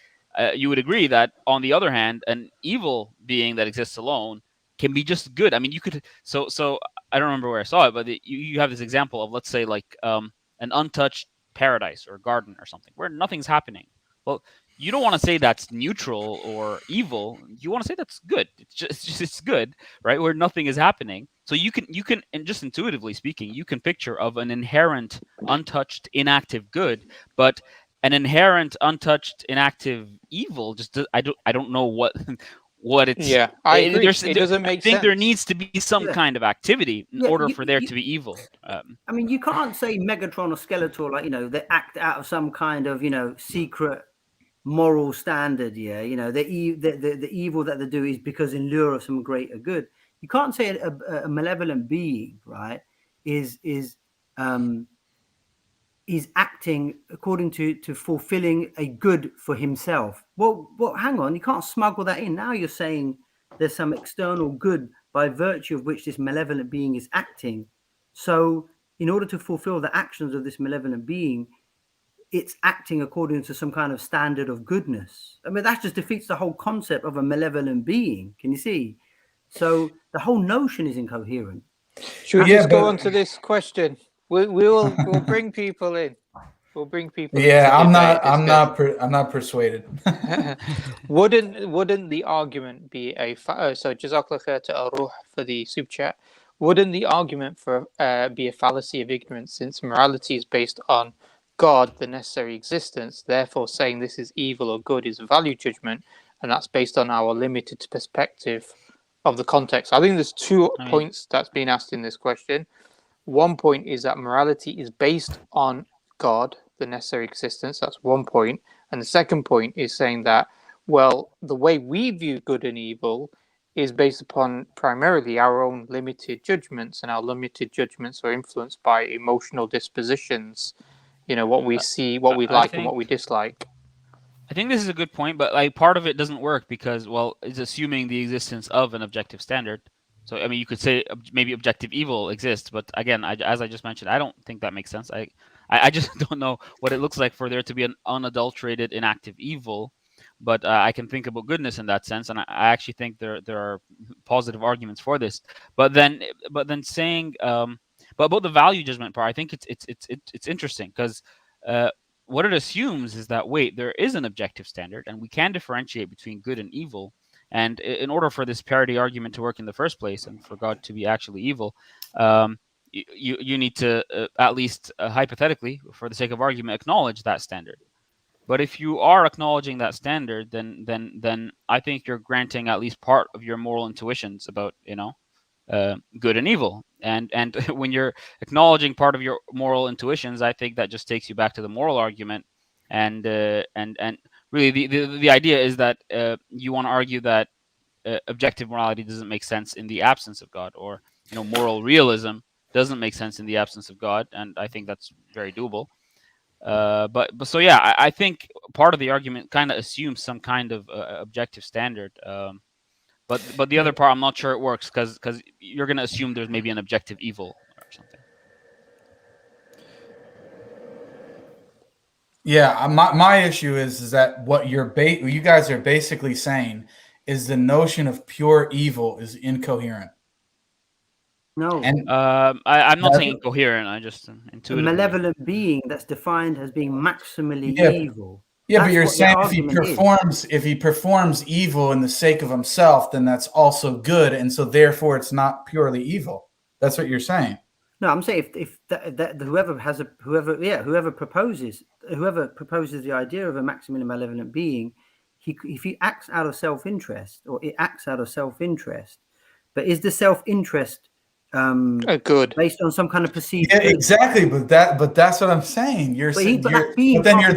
you would agree that, on the other hand, an evil being that exists alone can be just good. I mean, you could, so I don't remember where I saw it, but you have this example of, let's say, like an untouched paradise or garden or something where nothing's happening. Well, you don't want to say that's neutral or evil. You want to say that's good. It's good, right? Where nothing is happening. So you can, and just intuitively speaking, you can picture of an inherent, untouched, inactive good, but an inherent, untouched, inactive evil. Just I don't know what it's. Yeah, I agree. It doesn't make sense. I think there needs to be some kind of activity in order for there to be evil. I mean, you can't say Megatron or Skeletor, like, they act out of some kind of, secret moral standard. Yeah, the evil that they do is because in lieu of some greater good. You can't say a malevolent being, right, is acting according to fulfilling a good for himself. Well, hang on, you can't smuggle that in. Now you're saying there's some external good by virtue of which this malevolent being is acting. So in order to fulfill the actions of this malevolent being, it's acting according to some kind of standard of goodness. I mean, that just defeats the whole concept of a malevolent being. Can you see? So the whole notion is incoherent. Should we just go on to this question? We'll bring people in. We'll bring people. Yeah, I'm not persuaded. Wouldn't the argument be so Jazakallah khair to Aruh for the super chat? Wouldn't the argument for be a fallacy of ignorance, since morality is based on God, the necessary existence? Therefore, saying this is evil or good is a value judgment, and that's based on our limited perspective of the context. I think there's two points that's been asked in this question. One point is that morality is based on God, the necessary existence. That's one point. And the second point is saying that, well, the way we view good and evil is based upon primarily our own limited judgments, and our limited judgments are influenced by emotional dispositions. What we see, what we like, and what we dislike. I think this is a good point, but like part of it doesn't work because, well, it's assuming the existence of an objective standard. So, I mean, you could say maybe objective evil exists, but again, as I just mentioned, I don't think that makes sense. I just don't know what it looks like for there to be an unadulterated, inactive evil. But I can think about goodness in that sense, and I actually think there are positive arguments for this. But then saying, but about the value judgment part, I think it's interesting because what it assumes is that, wait, there is an objective standard, and we can differentiate between good and evil. And in order for this parity argument to work in the first place, and for God to be actually evil, you need to at least hypothetically, for the sake of argument, acknowledge that standard. But if you are acknowledging that standard, then I think you're granting at least part of your moral intuitions about good and evil. And when you're acknowledging part of your moral intuitions, I think that just takes you back to the moral argument. And really, the idea is that you want to argue that objective morality doesn't make sense in the absence of God, or moral realism doesn't make sense in the absence of God, and I think that's very doable. But so yeah, I think part of the argument kind of assumes some kind of objective standard. But the other part, I'm not sure it works because you're going to assume there's maybe an objective evil or something. Yeah, my issue is that what you guys are basically saying is the notion of pure evil is incoherent. No, and I'm not saying incoherent. I just intuitively. A malevolent being that's defined as being maximally evil. Yeah, but you're saying if he performs evil in the sake of himself, then that's also good, and so therefore it's not purely evil. That's what you're saying. No, I'm saying if whoever proposes the idea of a maximally malevolent being, if he acts out of self-interest, or it acts out of self-interest, but is the self-interest good based on some kind of perceived good? Exactly, but that's what I'm saying. You're saying then you're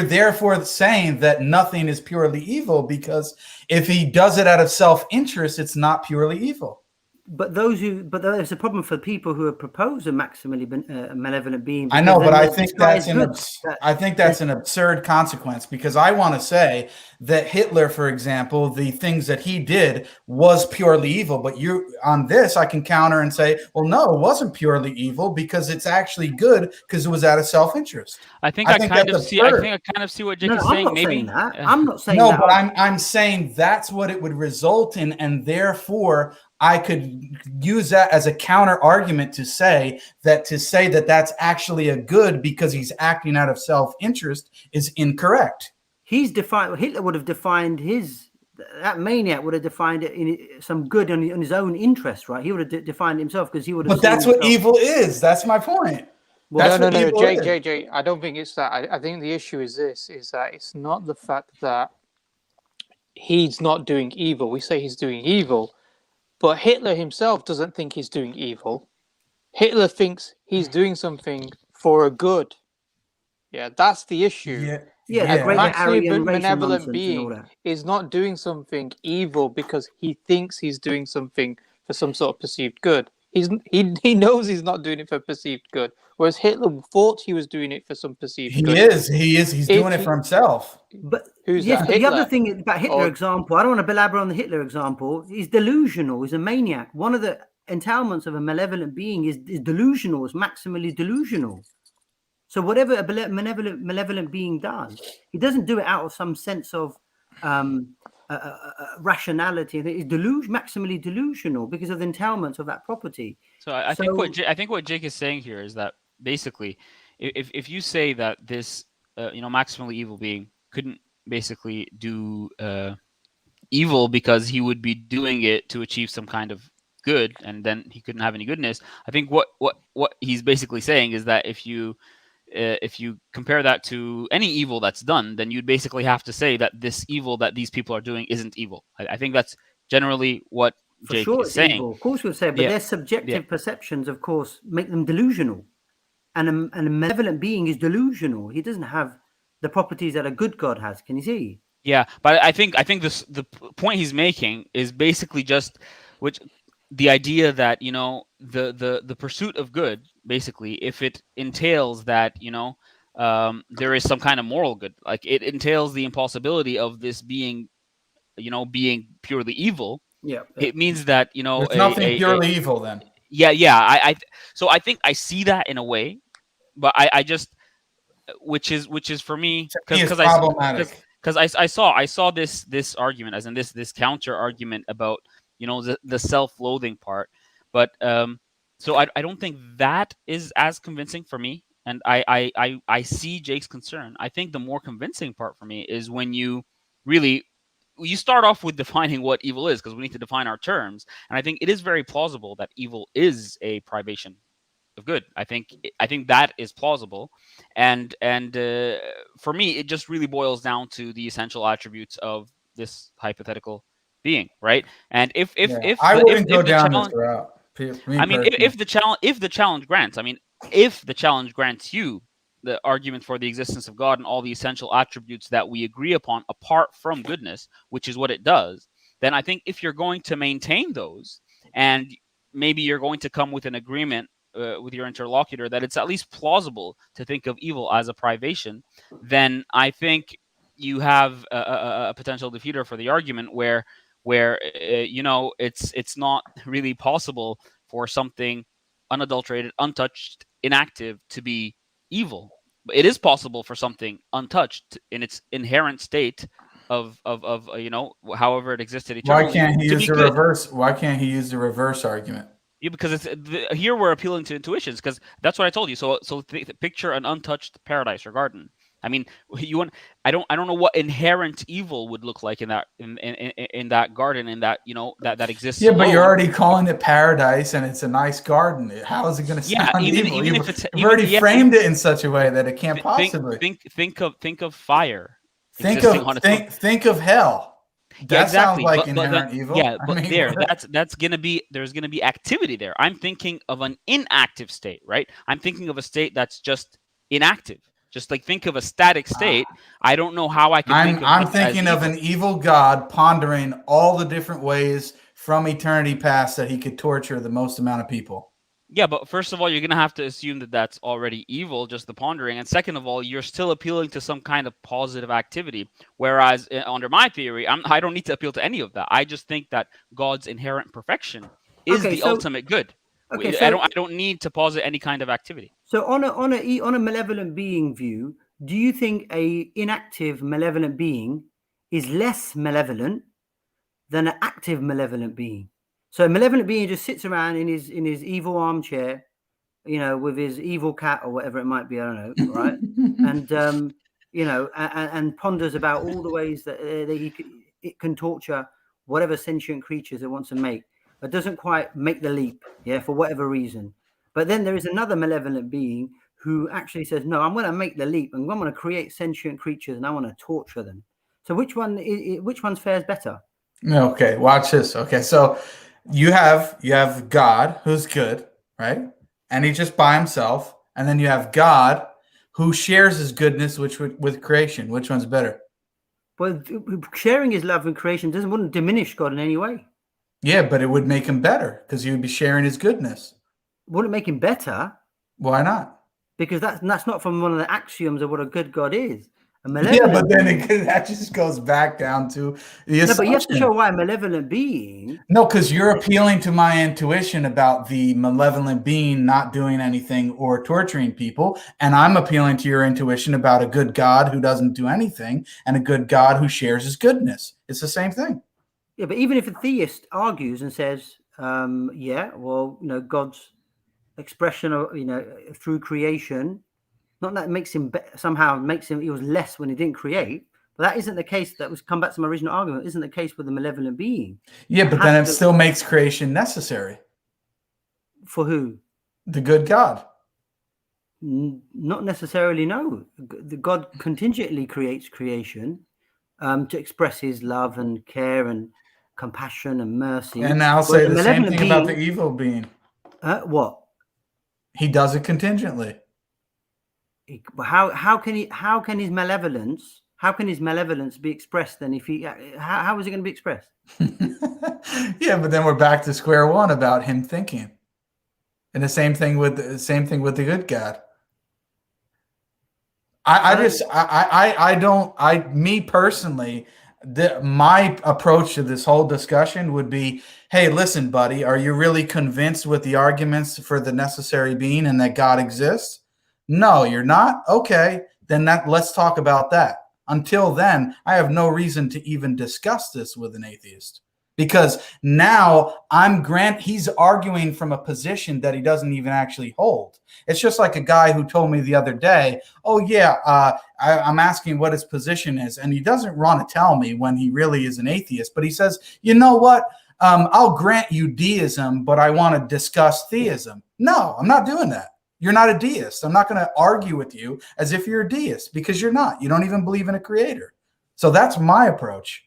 therefore saying that nothing is purely evil, because if he does it out of self-interest, it's not purely evil. But there's a problem for people who have proposed a maximally malevolent being. I know, but I the think sky that's is good. I think that's an absurd consequence, because I want to say that Hitler, for example, the things that he did was purely evil. But you on this, I can counter and say, well, no, it wasn't purely evil because it's actually good because it was out of self-interest. I think I kind of see what Jake is saying. Maybe I'm not saying no, that. but I'm saying that's what it would result in, and therefore I could use that as a counter argument to say that that's actually a good because he's acting out of self-interest is incorrect. Hitler would have defined that maniac would have defined it in some good on his own interest, right? He would have defined himself because he would have. But that's what evil is. That's my point. Well, no, Jake, I don't think it's that. I think the issue is that it's not the fact that he's not doing evil. We say he's doing evil. But Hitler himself doesn't think he's doing evil. Hitler thinks he's doing something for a good. Yeah, that's the issue. A maximally benevolent being is not doing something evil because he thinks he's doing something for some sort of perceived good. He knows he's not doing it for perceived good. Whereas Hitler thought he was doing it for some perceived good. He's doing it for himself. But the other thing about Hitler example, I don't want to belabor on the Hitler example, he's delusional, he's a maniac. One of the entailments of a malevolent being is delusional, is maximally delusional. So whatever a malevolent being does, he doesn't do it out of some sense of rationality. He's maximally delusional because of the entailments of that property. So I think what Jake is saying here is that basically, if you say that this maximally evil being couldn't basically do evil because he would be doing it to achieve some kind of good, and then he couldn't have any goodness. I think what he's basically saying is that if you compare that to any evil that's done, then you'd basically have to say that this evil that these people are doing isn't evil. I think that's generally what Jake is saying. Evil. Of course, we'll say, but their subjective perceptions, of course, make them delusional. And a malevolent being is delusional. He doesn't have the properties that a good God has. Can you see? Yeah, but I think the point he's making is basically just the idea that the pursuit of good, basically, if it entails that there is some kind of moral good, like it entails the impossibility of this being being purely evil. Yeah. It means that there's nothing purely evil then. Yeah. So I think I see that in a way, but I just which is for me because I saw this argument, as in this counter argument about the self-loathing part, but so I don't think that is as convincing for me, and I see Jake's concern. I think the more convincing part for me is when you start off with defining what evil is, because we need to define our terms, and I think it is very plausible that evil is a privation of good. I think that is plausible, and for me it just really boils down to the essential attributes of this hypothetical being, right? And if I wouldn't go down this route. I mean, if the challenge grants you the argument for the existence of God and all the essential attributes that we agree upon apart from goodness, which is what it does, then I think if you're going to maintain those, and maybe you're going to come with an agreement with your interlocutor that it's at least plausible to think of evil as a privation, then I think you have a potential defeater for the argument where it's not really possible for something unadulterated, untouched, inactive to be evil. But it is possible for something untouched in its inherent state of however it existed eternally. Why can't he use the reverse? Why can't he use the reverse argument? Yeah, because here we're appealing to intuitions, because that's what I told you. So picture an untouched paradise or garden. I mean, I don't know what inherent evil would look like in that garden, in that that exists. Yeah, but you're already calling it paradise, and it's a nice garden. How is it going to sound evil? You've already framed it in such a way that it can't possibly. Think of fire. Think of hell. That sounds like inherent evil. Yeah, but there's gonna be activity there. I'm thinking of an inactive state, right? I'm thinking of a state that's just inactive. Just like think of a static state. I don't know how I can. I'm thinking of an evil God pondering all the different ways from eternity past that he could torture the most amount of people. Yeah, but first of all, you're going to have to assume that that's already evil, just the pondering. And second of all, you're still appealing to some kind of positive activity. Whereas under my theory, I don't need to appeal to any of that. I just think that God's inherent perfection is the ultimate good. Okay, so, I don't need to posit any kind of activity. So on a malevolent being view, do you think a inactive malevolent being is less malevolent than an active malevolent being? So a malevolent being just sits around in his evil armchair, with his evil cat or whatever it might be, I don't know, right? And and ponders about all the ways that it can torture whatever sentient creatures it wants to make, but doesn't quite make the leap, for whatever reason. But then there is another malevolent being who actually says, no, I'm going to make the leap and I'm going to create sentient creatures and I want to torture them. So which one fares better? Okay, watch this. Okay, so you have God who's good, right? And he's just by himself. And then you have God who shares his goodness with creation. Which one's better? Well, sharing his love and creation wouldn't diminish God in any way. Yeah, but it would make him better because he would be sharing his goodness. Wouldn't make him better. Why not? Because that's not from one of the axioms of what a good God is. Yeah, but then that just goes back down to the assumption. No, but you have to show why a malevolent being. No, because you're appealing to my intuition about the malevolent being not doing anything or torturing people, and I'm appealing to your intuition about a good God who doesn't do anything and a good God who shares his goodness. It's the same thing. Yeah, but even if a theist argues and says, God's expression of through creation, not that makes him he was less when he didn't create, but that isn't the case. That was come back to my original argument. Isn't the case with the malevolent being? Yeah, but then it still makes creation necessary. For who? The good God. Not necessarily. No, the God contingently creates creation to express his love and care and compassion and mercy. And I'll say the same thing about the evil being. What? He does it contingently. How can his malevolence be expressed then? If how is it going to be expressed? Yeah, but then we're back to square one about him thinking, and the same thing with the good God. Me personally, my approach to this whole discussion would be, hey, listen, buddy, are you really convinced with the arguments for the necessary being and that God exists? No, you're not? Okay, then let's talk about that. Until then, I have no reason to even discuss this with an atheist. Because now he's arguing from a position that he doesn't even actually hold. It's just like a guy who told me the other day, I'm asking what his position is. And he doesn't want to tell me when he really is an atheist. But he says, you know what? I'll grant you deism, but I want to discuss theism. No, I'm not doing that. You're not a deist. I'm not going to argue with you as if you're a deist because you're not. You don't even believe in a creator. So that's my approach.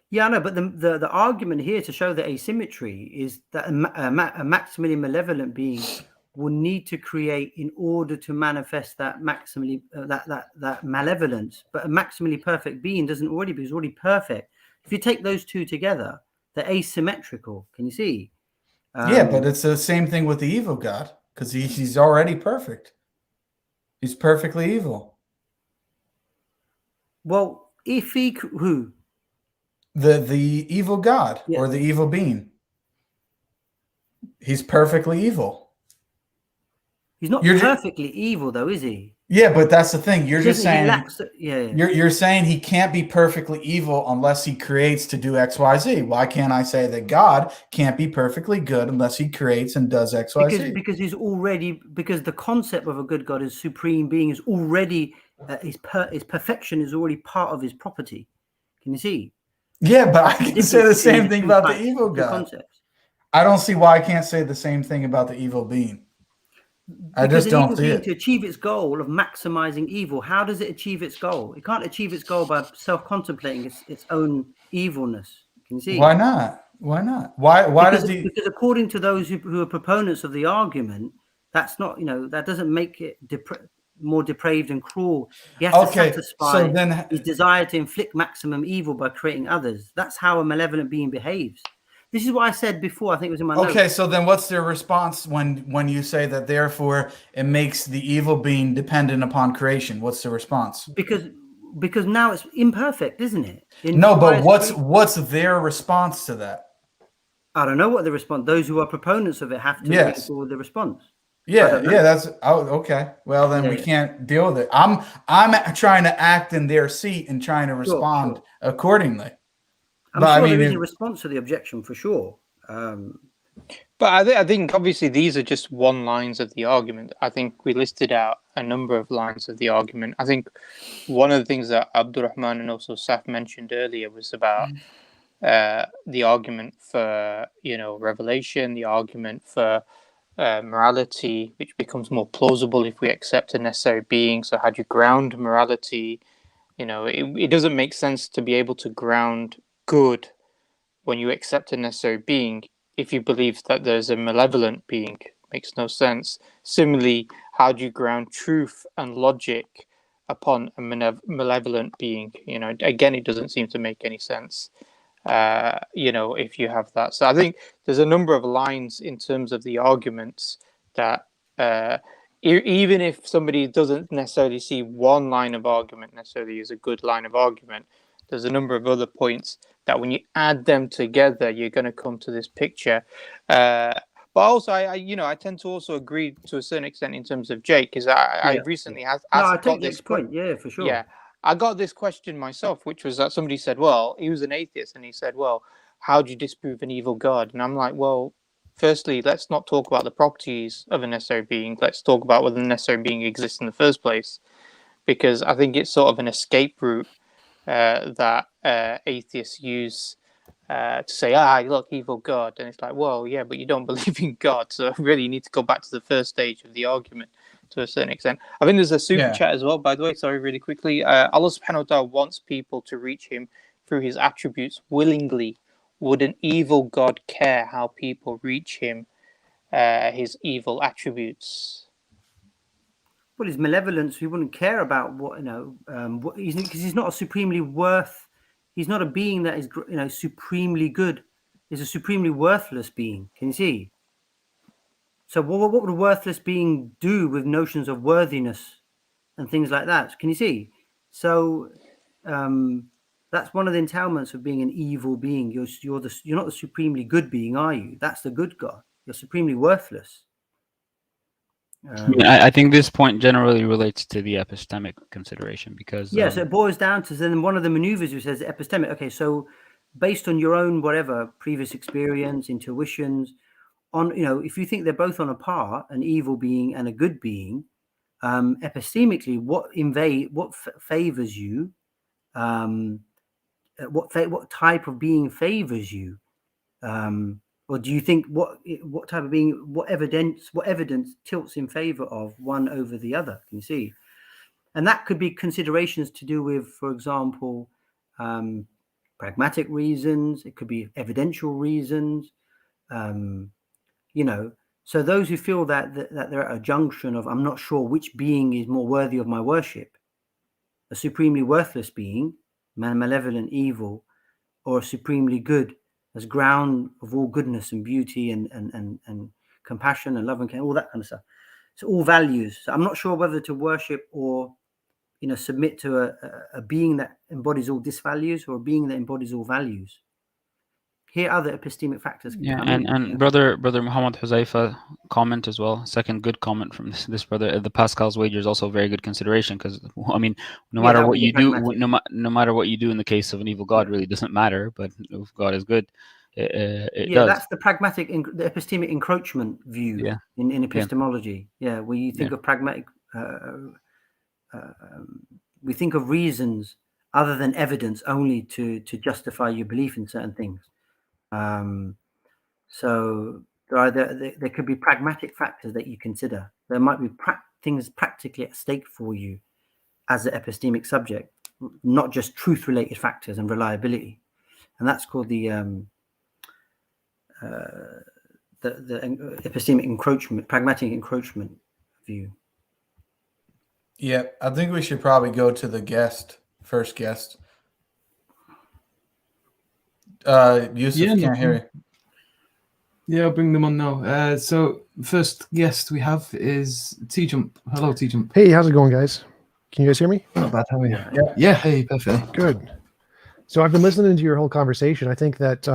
Yeah, I know, but the argument here to show the asymmetry is that a maximally malevolent being will need to create in order to manifest that maximally that malevolence. But a maximally perfect being is already perfect. If you take those two together, they're asymmetrical. Can you see? Yeah, but it's the same thing with the evil God because he's already perfect. He's perfectly evil. Well, if who? The evil God or the evil being. He's perfectly evil. He's not perfectly evil, though, is he? Yeah, but that's the thing. You're just saying. You're saying he can't be perfectly evil unless he creates to do X, Y, Z. Why can't I say that God can't be perfectly good unless he creates and does X, Y, Z? Because the concept of a good God as supreme being is already his perfection is already part of his property. Can you see? Yeah, but I can say the same thing about the evil God. Concepts. I don't see why I can't say the same thing about the evil being. I just don't see it. To achieve its goal of maximizing evil, how does it achieve its goal? It can't achieve its goal by self-contemplating its own evilness. Can you see? Why not? Why not? Because according to those who are proponents of the argument, that's not, that doesn't make it more depraved and cruel. He has to satisfy so then his desire to inflict maximum evil by creating others. That's how a malevolent being behaves. This is what I said before. I think it was in my notes. So then what's their response when you say that therefore it makes the evil being dependent upon creation? What's the response? Because now it's imperfect, isn't it? No, but what's their response to that? I don't know what the response. Those who are proponents of it have to bring forward the response. That's okay. Well, then we can't deal with it. I'm trying to act in their seat and trying to respond accordingly. I'm sure there is a response to the objection for sure. But I think obviously these are just one lines of the argument. I think we listed out a number of lines of the argument. I think one of the things that Abdurrahman and also Saf mentioned earlier was about the argument for, revelation, the argument for morality, which becomes more plausible if we accept a necessary being. So how do you ground morality? It doesn't make sense to be able to ground good when you accept a necessary being if you believe that there's a malevolent being. Makes no sense. Similarly, how do you ground truth and logic upon a malevolent being? Again, it doesn't seem to make any sense. If you have that. So I think there's a number of lines in terms of the arguments that even if somebody doesn't necessarily see one line of argument necessarily as a good line of argument, there's a number of other points that when you add them together, you're going to come to this picture. But also, I tend to also agree to a certain extent in terms of Jake, because I recently asked. No, I take Jake's point. Yeah, for sure. Yeah, I got this question myself, which was that somebody said, well, he was an atheist, and he said, well, how do you disprove an evil God? And I'm like, well, firstly, let's not talk about the properties of a necessary being. Let's talk about whether the necessary being exists in the first place, because I think it's sort of an escape route that atheists use to say, look, evil God. And it's like, well, yeah, but you don't believe in God. So really you need to go back to the first stage of the argument to a certain extent. I think there's a super chat as well, by the way. Sorry, really quickly. Allah subhanahu wa ta'ala wants people to reach him through his attributes willingly. Would an evil God care how people reach him, his evil attributes? Well, his malevolence, he wouldn't care about because he's not a supremely he's not a being that is, supremely good. He's a supremely worthless being. Can you see? So what would a worthless being do with notions of worthiness and things like that? Can you see? So that's one of the entailments of being an evil being. You're not the supremely good being, are you? That's the good God. You're supremely worthless. I think this point generally relates to the epistemic consideration because so it boils down to then one of the maneuvers who says epistemic. Okay, so based on your own whatever previous experience, intuitions, on if you think they're both on a par, an evil being and a good being, epistemically, what favors you, what type of being favors you, or do you think what type of being, what evidence tilts in favor of one over the other? Can you see? And that could be considerations to do with, for example, pragmatic reasons. It could be evidential reasons. So those who feel that they're at a junction of, I'm not sure which being is more worthy of my worship, a supremely worthless being, malevolent evil, or a supremely good, as ground of all goodness and beauty and compassion and love and care, all that kind of stuff. So all values. So I'm not sure whether to worship or submit to a being that embodies all disvalues or a being that embodies all values. Here are other epistemic factors. And brother Muhammad Huzaifa comment as well. Second good comment from this brother. The Pascal's wager is also a very good consideration because no matter what you do, no matter what you do in the case of an evil God, really doesn't matter. But if God is good, it does. That's the pragmatic, the epistemic encroachment view in epistemology. Where you think of pragmatic, we think of reasons other than evidence only to justify your belief in certain things. So there could be pragmatic factors that you consider. There might be things practically at stake for you as an epistemic subject, not just truth-related factors and reliability. And that's called the epistemic encroachment, pragmatic encroachment view. Yeah, I think we should probably go to the first guest. Yusuf, Yeah, no can't hear you. Yeah, I'll bring them on now. So first guest we have is TJump. Hello, TJump. Hey, how's it going, guys? Can you guys hear me? Not bad. How are you? Yeah. Hey, perfectly. Good. So I've been listening to your whole conversation. I think that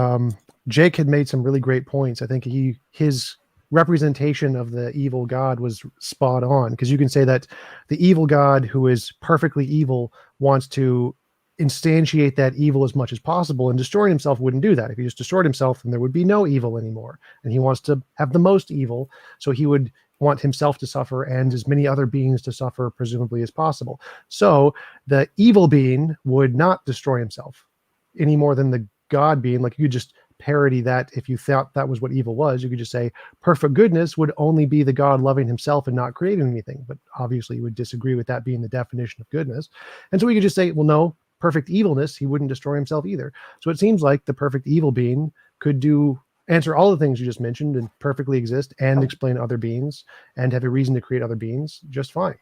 Jake had made some really great points. I think his representation of the evil God was spot on, because you can say that the evil God, who is perfectly evil, wants to instantiate that evil as much as possible, and destroying himself wouldn't do that. If he just destroyed himself, then there would be no evil anymore. And he wants to have the most evil, so he would want himself to suffer and as many other beings to suffer, presumably, as possible. So the evil being would not destroy himself any more than the God being. Like, you just parody that. If you thought that was what evil was, you could just say perfect goodness would only be the God loving himself and not creating anything. But obviously you would disagree with that being the definition of goodness. And so we could just say, well, no, perfect evilness, he wouldn't destroy himself either. So it seems like the perfect evil being could answer all the things you just mentioned and perfectly exist and explain other beings and have a reason to create other beings just fine.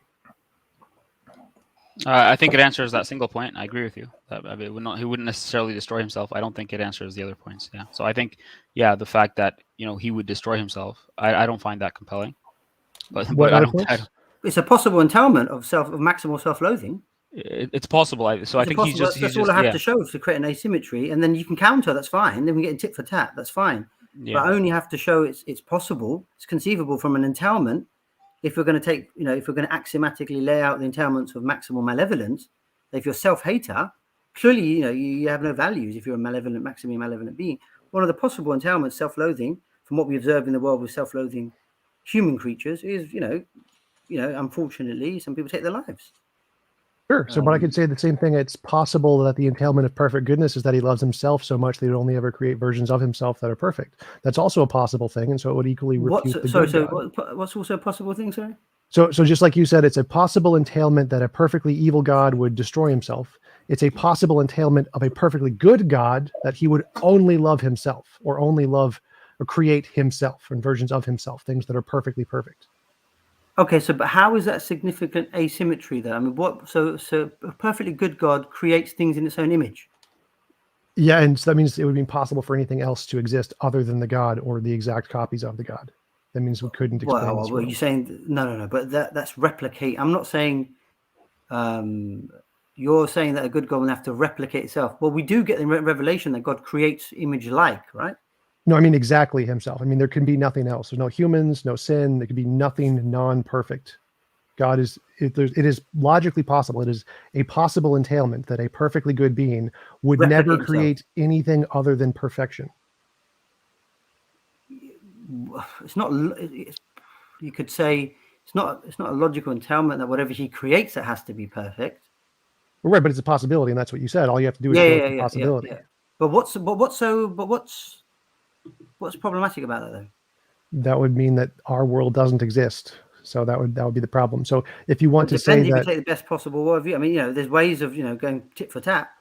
I think it answers that single point. I agree with you. He wouldn't necessarily destroy himself. I don't think it answers the other points. Yeah. So I think, the fact that he would destroy himself, I don't find that compelling. But I don't. It's a possible entailment of maximal self-loathing. It's possible. That's all I have to show to create an asymmetry, and then you can counter. That's fine. Then we get tit for tat. That's fine. Yeah. But I only have to show it's possible. It's conceivable from an entailment. If we're going to take, if we're going to axiomatically lay out the entailments of maximal malevolence, if you're self-hater, clearly, you have no values if you're a maximally malevolent being. One of the possible entailments, self-loathing, from what we observe in the world with self-loathing human creatures, is, unfortunately, some people take their lives. Sure. So, but I could say the same thing. It's possible that the entailment of perfect goodness is that he loves himself so much that he'd only ever create versions of himself that are perfect. That's also a possible thing, and so it would equally refute the good God. What's also a possible thing, sorry? So just like you said, it's a possible entailment that a perfectly evil God would destroy himself. It's a possible entailment of a perfectly good God that he would only love himself, or only love or create himself and versions of himself, things that are perfectly perfect. Okay, but how is that significant asymmetry there? I mean, so a perfectly good God creates things in its own image? Yeah, and so that means it would be impossible for anything else to exist other than the God or the exact copies of the God. That means we couldn't explain this world. You're saying no, but that's replicate. I'm not saying you're saying that a good God will have to replicate itself. Well, we do get the revelation that God creates image-like, right? No, I mean exactly himself. I mean, there can be nothing else. There's no humans, no sin. There could be nothing non-perfect. God is, it is logically possible. It is a possible entailment that a perfectly good being would never create anything other than perfection. It's not. You could say it's not a logical entailment that whatever he creates, it has to be perfect. Right, but it's a possibility, and that's what you said. All you have to do is go with the possibility. Yeah. But what's problematic about that, though? That would mean that our world doesn't exist. So that would be the problem. So if you want to say that, you take the best possible worldview. I mean, there's ways of going tit for tat.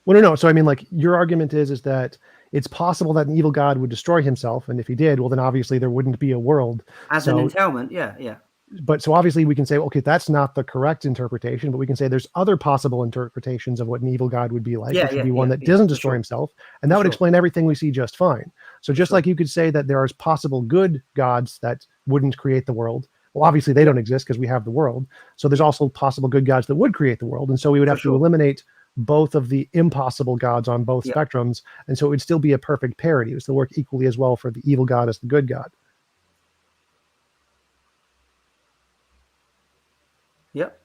Well, no. So I mean, like, your argument is that it's possible that an evil God would destroy himself, and if he did, well, then obviously there wouldn't be a world as an entailment. Yeah. But so obviously we can say, okay, that's not the correct interpretation, but we can say there's other possible interpretations of what an evil God would be like, which would be one that doesn't destroy himself. And that would explain everything we see just fine. So just like you could say that there are possible good gods that wouldn't create the world. Well, obviously they don't exist because we have the world. So there's also possible good gods that would create the world. And so we would have to eliminate both of the impossible gods on both spectrums. And so it would still be a perfect parity. It would still work equally as well for the evil God as the good God. Yep.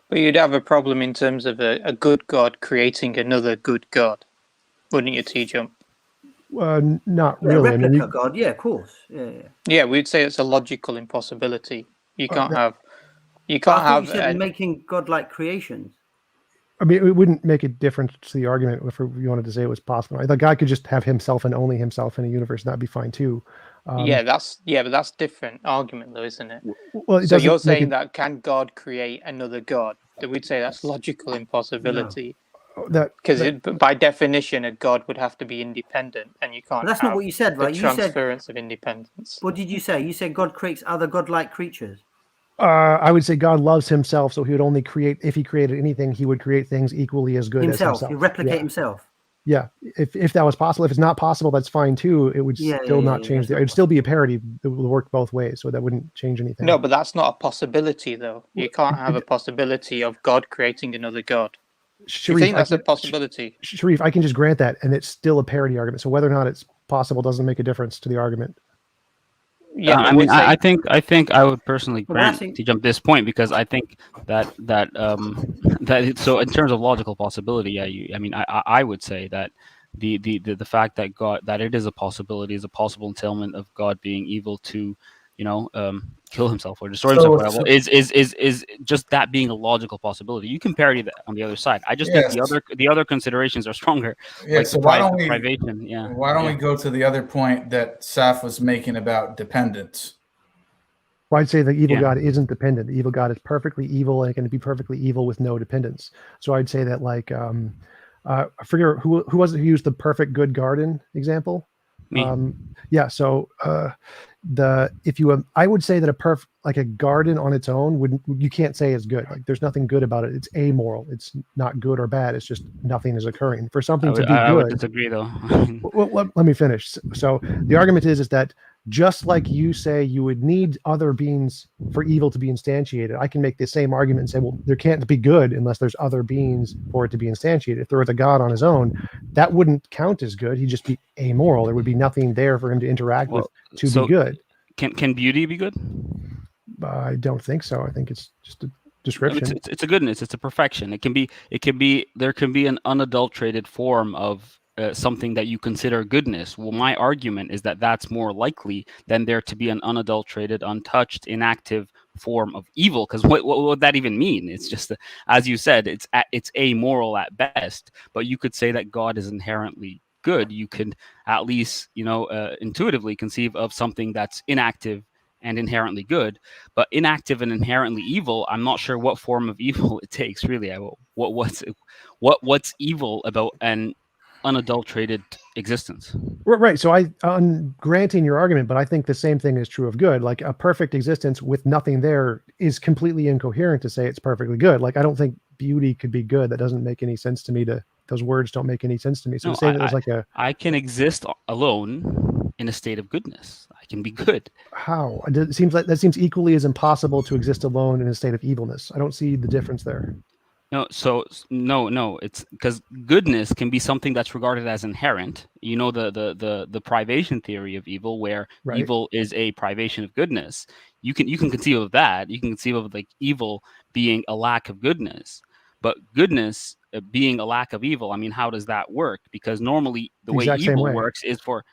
But you'd have a problem in terms of a good God creating another good God, wouldn't you, TJump? Not really. Replica God, yeah, of course. Yeah, we'd say it's a logical impossibility. You can't have. You can't have. Making godlike creations. I mean, it wouldn't make a difference to the argument if you wanted to say it was possible. The guy could just have himself and only himself in a universe, and that'd be fine too. But that's different argument, though, isn't it? Well, so you're saying that can God create another God? That we'd say that's logical impossibility. No. Because by definition, a God would have to be independent, and you can't. But that's not what you said, right? The transference of independence. What did you say? You said God creates other godlike creatures. I would say God loves himself, so he would only create, if he created anything, he would create things equally as good himself. as himself. He replicate Yeah. himself. Yeah, if that was possible. If it's not possible, that's fine too. It would still not change. It would still be a parody. It would work both ways, so that wouldn't change anything. No, but that's not a possibility, though. You can't have a possibility of God creating another God. Sharif, You think that's a possibility? Sharif, I can just grant that, and it's still a parody argument. So whether or not it's possible doesn't make a difference to the argument. Yeah, I mean, I think I would personally grant TJump this point, because I think that so in terms of logical possibility, yeah, I mean, I would say that the fact that God, that it is a possibility, is a possible entailment of God being evil to, kill himself or destroy himself, whatever, is just that being a logical possibility. You can parody that on the other side. I just think the other considerations are stronger. Yeah. Like So why don't we privation? Yeah. Why don't we go to the other point that Saf was making about dependence? Well, I'd say the evil God isn't dependent. The evil God is perfectly evil and can be perfectly evil with no dependence. So I'd say that, like, I forget who was it who used the perfect good garden example. Me. Yeah. So I would say that like a garden on its own you can't say is good. Like, there's nothing good about it. It's amoral. It's not good or bad. It's just nothing is occurring. For something to be good, I would disagree, though. well, let me finish. So the argument is that just like you say you would need other beings for evil to be instantiated, I can make the same argument and say, well, there can't be good unless there's other beings for it to be instantiated. If there was a God on his own, that wouldn't count as good. He'd just be amoral. There would be nothing there for him to interact with to be good. Can beauty be good? I don't think so. I think it's just a description. It's a goodness. It's a perfection. There can be an unadulterated form of something that you consider goodness. Well, my argument is that that's more likely than there to be an unadulterated, untouched, inactive form of evil. Because what would that even mean? It's just, as you said, it's amoral at best. But you could say that God is inherently good. You could at least, intuitively conceive of something that's inactive and inherently good, but inactive and inherently evil. I'm not sure what form of evil it takes, really. What's evil about an unadulterated existence? Right. So I'm granting your argument, but I think the same thing is true of good. Like, a perfect existence with nothing there is completely incoherent to say it's perfectly good. Like, I don't think beauty could be good. That doesn't make any sense to me. Those words don't make any sense to me. So to say that there's like I can exist alone in a state of goodness. I can be good. How? It seems like that seems equally as impossible to exist alone in a state of evilness. I don't see the difference there. No, it's because goodness can be something that's regarded as inherent. The privation theory of evil, where evil is a privation of goodness. You can conceive of that. You can conceive of, like, evil being a lack of goodness, but goodness being a lack of evil. I mean, how does that work? Because normally the way evil works is for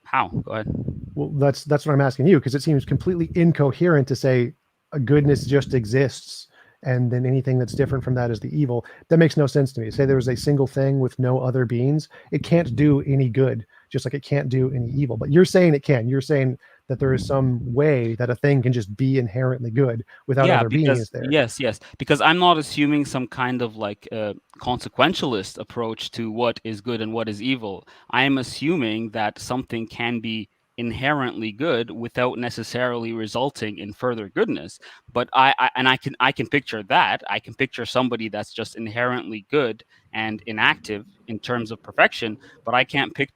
how? Go ahead. Well, that's what I'm asking you, because it seems completely incoherent to say a goodness just exists, and then anything that's different from that is the evil. That makes no sense to me. Say there was a single thing with no other beings, it can't do any good, just like it can't do any evil. But you're saying it can. You're saying that there is some way that a thing can just be inherently good without other beings there. Yes, because I'm not assuming some kind of like consequentialist approach to what is good and what is evil. I am assuming that something can be inherently good without necessarily resulting in further goodness. But I can picture that. I can picture somebody that's just inherently good and inactive in terms of perfection, but I can't picture.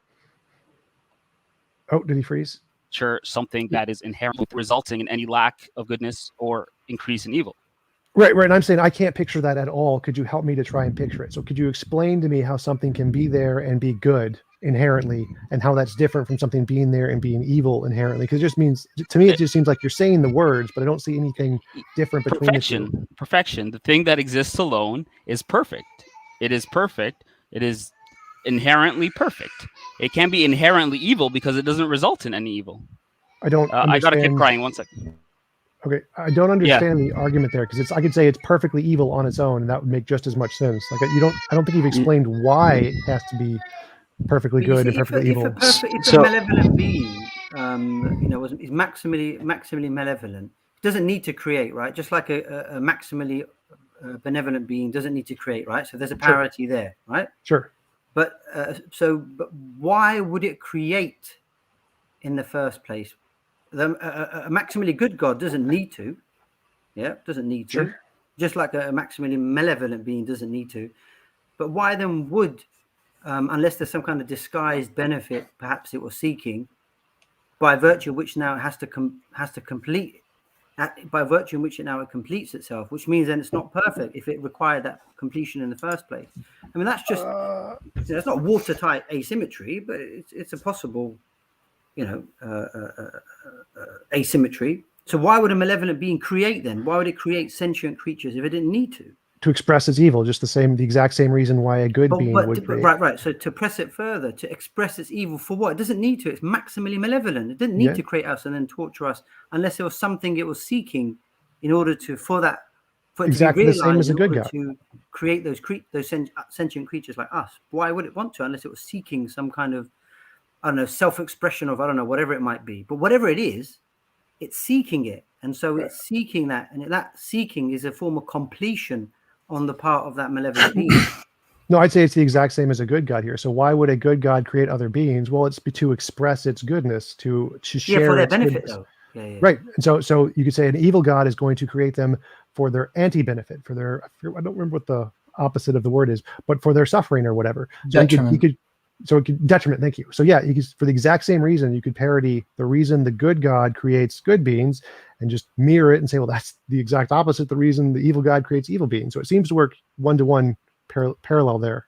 Oh, did he freeze? Something that is inherently resulting in any lack of goodness or increase in evil. Right. And I'm saying I can't picture that at all. Could you help me to try and picture it? So could you explain to me how something can be there and be good inherently, and how that's different from something being there and being evil inherently? Because it just means, to me, it just seems like you're saying the words, but I don't see anything different between the two. Perfection. The thing that exists alone is perfect. It is perfect. It is inherently perfect. It can be inherently evil because it doesn't result in any evil. I don't. I gotta keep crying 1 second. Okay, I don't understand the argument there, because I could say it's perfectly evil on its own, and that would make just as much sense. Like, I don't think you've explained why it has to be perfectly good and perfectly evil. If a malevolent being, is maximally malevolent, it doesn't need to create, right? Just like a maximally benevolent being doesn't need to create, right? So there's a parity there, right? Sure. But why would it create in the first place? A maximally good God doesn't need to. Yeah, doesn't need to. Sure. Just like a maximally malevolent being doesn't need to. But why then would, unless there's some kind of disguised benefit, perhaps it was seeking, by virtue of which now it has to complete, by virtue in which it now completes itself, which means then it's not perfect if it required that completion in the first place. I mean, that's just, it's not watertight asymmetry, but it's a possible, asymmetry. So why would a malevolent being create then? Why would it create sentient creatures if it didn't need to? To express its evil, just the exact same reason why a good being would create. Right. So to press it further, to express its evil for what? It doesn't need to. It's maximally malevolent. It didn't need to create us and then torture us unless there was something it was seeking in order to, for it exactly to be the same as a good God. God. To create those sentient creatures like us. Why would it want to unless it was seeking some kind of, I don't know, self-expression of, I don't know, whatever it might be. But whatever it is, it's seeking it. And so it's seeking that. And that seeking is a form of completion on the part of that malevolent being. No, I'd say it's the exact same as a good God here. So why would a good God create other beings? Well, it's to express its goodness, to share for their its benefit, goodness. though. Yeah. Right. And so you could say an evil God is going to create them for their anti-benefit, for their, I don't remember what the opposite of the word is, but for their suffering or whatever. So Detriment. Detriment. Thank you. So yeah, for the exact same reason, you could parody the reason the good God creates good beings and just mirror it and say, well, that's the exact opposite. The reason the evil God creates evil beings. So it seems to work one-to-one parallel there.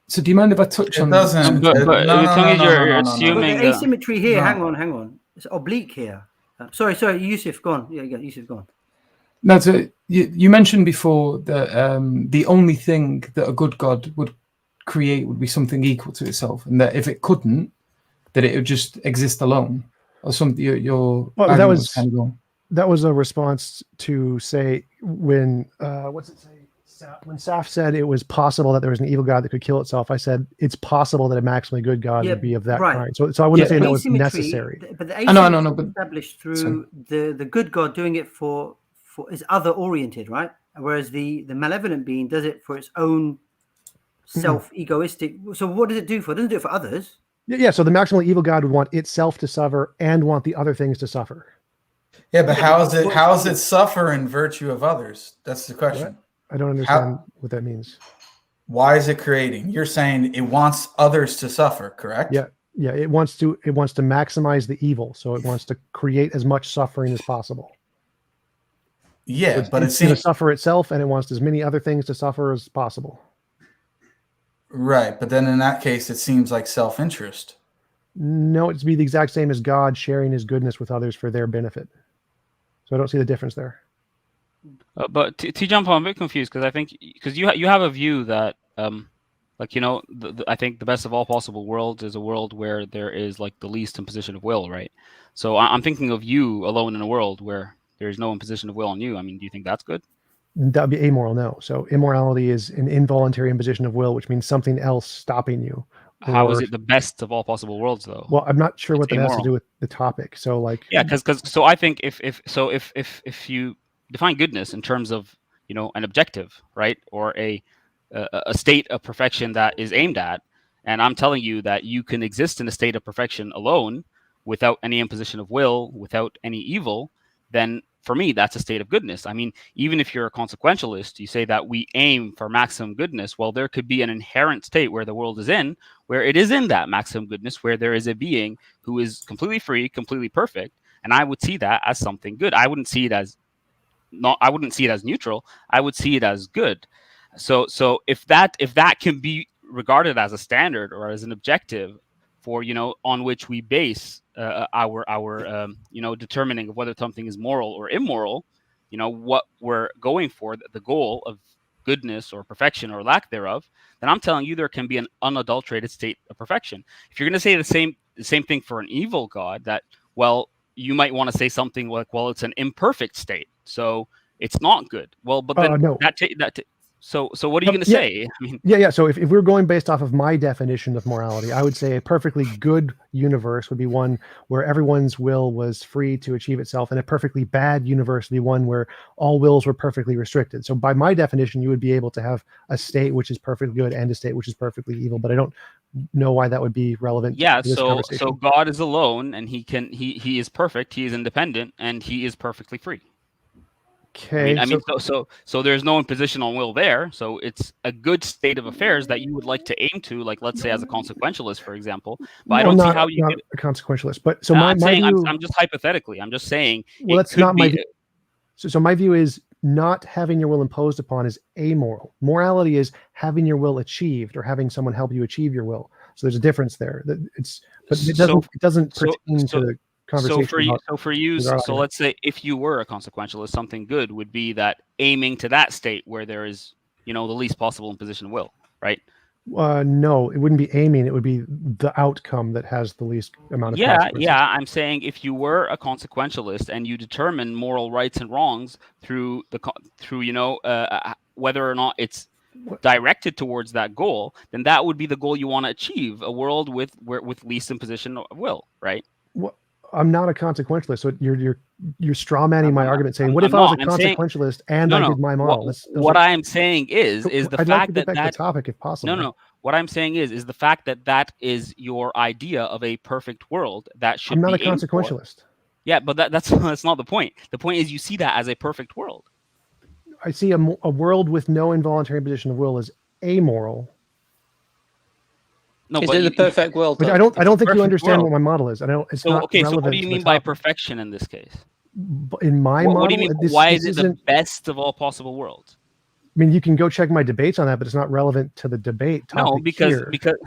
So do you mind if I touch on? Doesn't. But the thing is, you're assuming But the asymmetry here. No. Hang on. It's oblique here. Sorry, Yusuf, go on. Yeah, Yusuf, go on. No, so you mentioned before that the only thing that a good God would create would be something equal to itself, and that if it couldn't, that it would just exist alone, or something. That was a response to say when what's it say? When Saf said it was possible that there was an evil God that could kill itself, I said it's possible that a maximally good God would be of that kind. So I wouldn't say that was necessary. But the asymmetry but established through the good God doing it for is other oriented, right? Whereas the malevolent being does it for its own self-egoistic. So what does it do for? It doesn't do it for others. Yeah. So the maximal evil God would want itself to suffer and want the other things to suffer. Yeah, but how is it suffer in virtue of others? That's the question. What? I don't understand what that means. Why is it creating? You're saying it wants others to suffer, correct? Yeah. It wants to maximize the evil, so it wants to create as much suffering as possible. Yeah, so but it's going to suffer itself, and it wants as many other things to suffer as possible. Right, but then in that case, it seems like self-interest. No, it'd be the exact same as God sharing his goodness with others for their benefit. So I don't see the difference there. But TJump, I'm a bit confused because you have a view that I think the best of all possible worlds is a world where there is like the least imposition of will, right? So I'm thinking of you alone in a world where there is no imposition of will on you. I mean, do you think that's good? That would be amoral, no. So immorality is an involuntary imposition of will, which means something else stopping you. How is it the best of all possible worlds, though? Well, I'm not sure what that has to do with the topic. So because I think if you define goodness in terms of an objective, right, or a state of perfection that is aimed at, and I'm telling you that you can exist in a state of perfection alone without any imposition of will, without any evil, then for me that's a state of goodness. I mean, even if you're a consequentialist, you say that we aim for maximum goodness. Well, there could be an inherent state where the world is in, where it is in that maximum goodness, where there is a being who is completely free, completely perfect, and I would see that as something good. I wouldn't see it as neutral. I would see it as good. So if that can be regarded as a standard or as an objective for on which we base our determining of whether something is moral or immoral, what we're going for, the goal of goodness or perfection or lack thereof, then I'm telling you there can be an unadulterated state of perfection. If you're going to say the same thing for an evil God, that, well, you might want to say something like, well, it's an imperfect state, so it's not good. Well, but then no. So what are you going to say? I mean, yeah. So if we're going based off of my definition of morality, I would say a perfectly good universe would be one where everyone's will was free to achieve itself, and a perfectly bad universe would be one where all wills were perfectly restricted. So by my definition, you would be able to have a state which is perfectly good and a state which is perfectly evil. But I don't know why that would be relevant. Yeah. To this conversation. So God is alone, and he is perfect. He is independent, and he is perfectly free. Okay. So there's no imposition on will there. So it's a good state of affairs that you would like to aim to, like let's say as a consequentialist, for example. But I don't see how you not could, a consequentialist. But so I'm saying, view, I'm just hypothetically. I'm just saying. Well, that's not my view. So my view is not having your will imposed upon is amoral. Morality is having your will achieved or having someone help you achieve your will. So there's a difference there. But it doesn't pertain to the conversation. So let's say if you were a consequentialist, something good would be that aiming to that state where there is, the least possible imposition of will, right? No, it wouldn't be aiming. It would be the outcome that has the least amount of consequences. Yeah. I'm saying if you were a consequentialist and you determine moral rights and wrongs through whether or not it's directed towards that goal, then that would be the goal you want to achieve: a world with least imposition of will, right? I'm not a consequentialist, so you're straw manning my argument, saying, "What if I was a consequentialist and I did my model?" What I am saying is the I'd fact like to get that back to the topic if possible. No. What I'm saying is the fact that is your idea of a perfect world that should. I'm not be a consequentialist. Yeah, but that's not the point. The point is you see that as a perfect world. I see a world with no involuntary imposition of will as amoral. No, is it the perfect world? But I don't think you understand what my model is. It's not okay. So what do you mean by perfection in this case? In my model, what do you mean? Why is it the best of all possible worlds? I mean, you can go check my debates on that, but it's not relevant to the debate topic. No,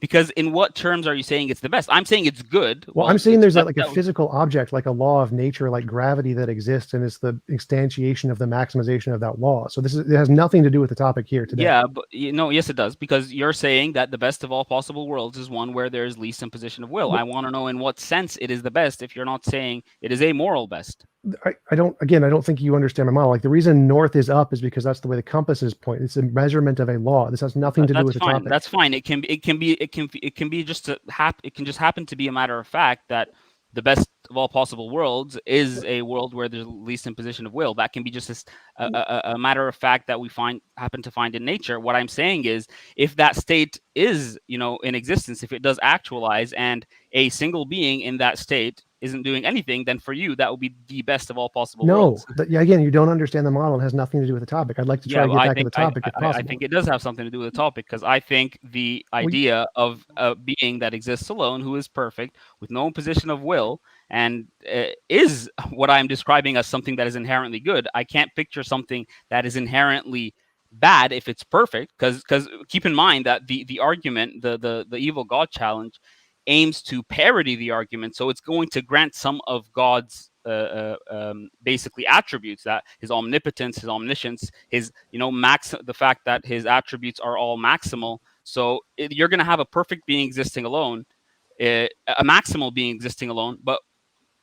because in what terms are you saying it's the best? I'm saying it's good. Well, I'm saying there's like a physical object, like a law of nature, like gravity that exists, and it's the instantiation of the maximization of that law. So it has nothing to do with the topic here today. Yeah, but yes, it does, because you're saying that the best of all possible worlds is one where there's least imposition of will. I want to know in what sense it is the best if you're not saying it is a moral best. I don't think you understand my model. Like the reason north is up is because that's the way the compass is pointing. It's a measurement of a law. This has nothing to do with the topic. That's fine. It can just happen to be a matter of fact that the best of all possible worlds is a world where there's least imposition of will. That can be just a matter of fact that we happen to find in nature. What I'm saying is, if that state is, in existence, if it does actualize, and a single being in that state isn't doing anything, then for you that would be the best of all possible worlds. Again, you don't understand the model. It has nothing to do with the topic. I'd like to try to get back to the topic if possible. I think it does have something to do with the topic, because I think the idea of a being that exists alone, who is perfect, with no imposition of will, and is what I'm describing as something that is inherently good. I can't picture something that is inherently bad if it's perfect, because keep in mind that the argument, the evil God challenge, aims to parody the argument, so it's going to grant some of God's basically attributes, that his omnipotence, his omniscience, his the fact that his attributes are all maximal. So you're going to have a perfect being existing alone, a maximal being existing alone, but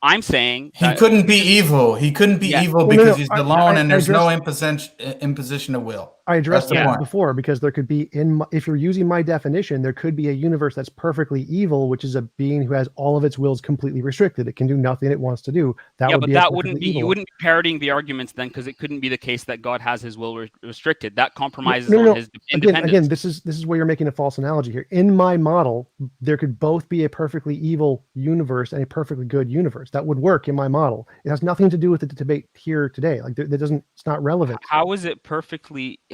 I'm saying he couldn't be evil. He couldn't be evil because he's alone, and there's no imposition of will. I addressed that before, because there could be, if you're using my definition, there could be a universe that's perfectly evil, which is a being who has all of its wills completely restricted. It can do nothing it wants to do. That wouldn't be. You wouldn't be parodying the arguments then, because it couldn't be the case that God has his will restricted. That compromises on his independence. Again, this is where you're making a false analogy here. In my model, there could both be a perfectly evil universe and a perfectly good universe. That would work in my model. It has nothing to do with the debate here today. Like that doesn't. It's not relevant.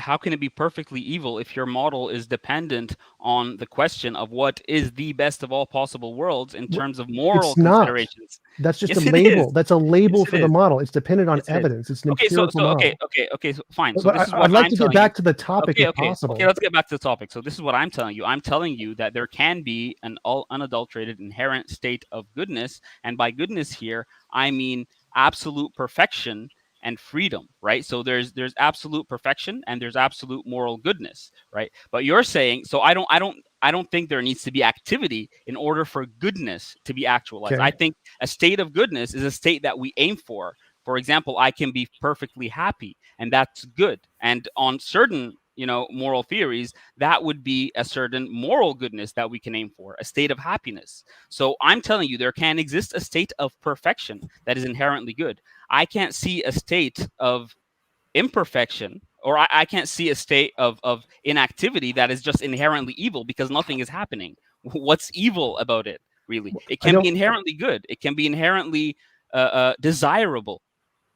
How can it be perfectly evil if your model is dependent on the question of what is the best of all possible worlds in terms of moral considerations? That's just a label. That's a label for the model. It's dependent on evidence. It's an empirical model. Okay, fine. So this is what I'd like to get back to the topic if possible. Okay, let's get back to the topic. So this is what I'm telling you. I'm telling you that there can be an unadulterated inherent state of goodness, and by goodness here, I mean absolute perfection and freedom, right? So there's absolute perfection and there's absolute moral goodness, right? But you're saying, so I don't think there needs to be activity in order for goodness to be actualized. Okay. I think a state of goodness is a state that we aim for. For example, I can be perfectly happy, and that's good. And on certain moral theories, that would be a certain moral goodness that we can aim for, a state of happiness. So I'm telling you, there can exist a state of perfection that is inherently good. I can't see a state of imperfection, or I can't see a state of inactivity that is just inherently evil because nothing is happening. What's evil about it, really? It can be inherently good. It can be inherently desirable.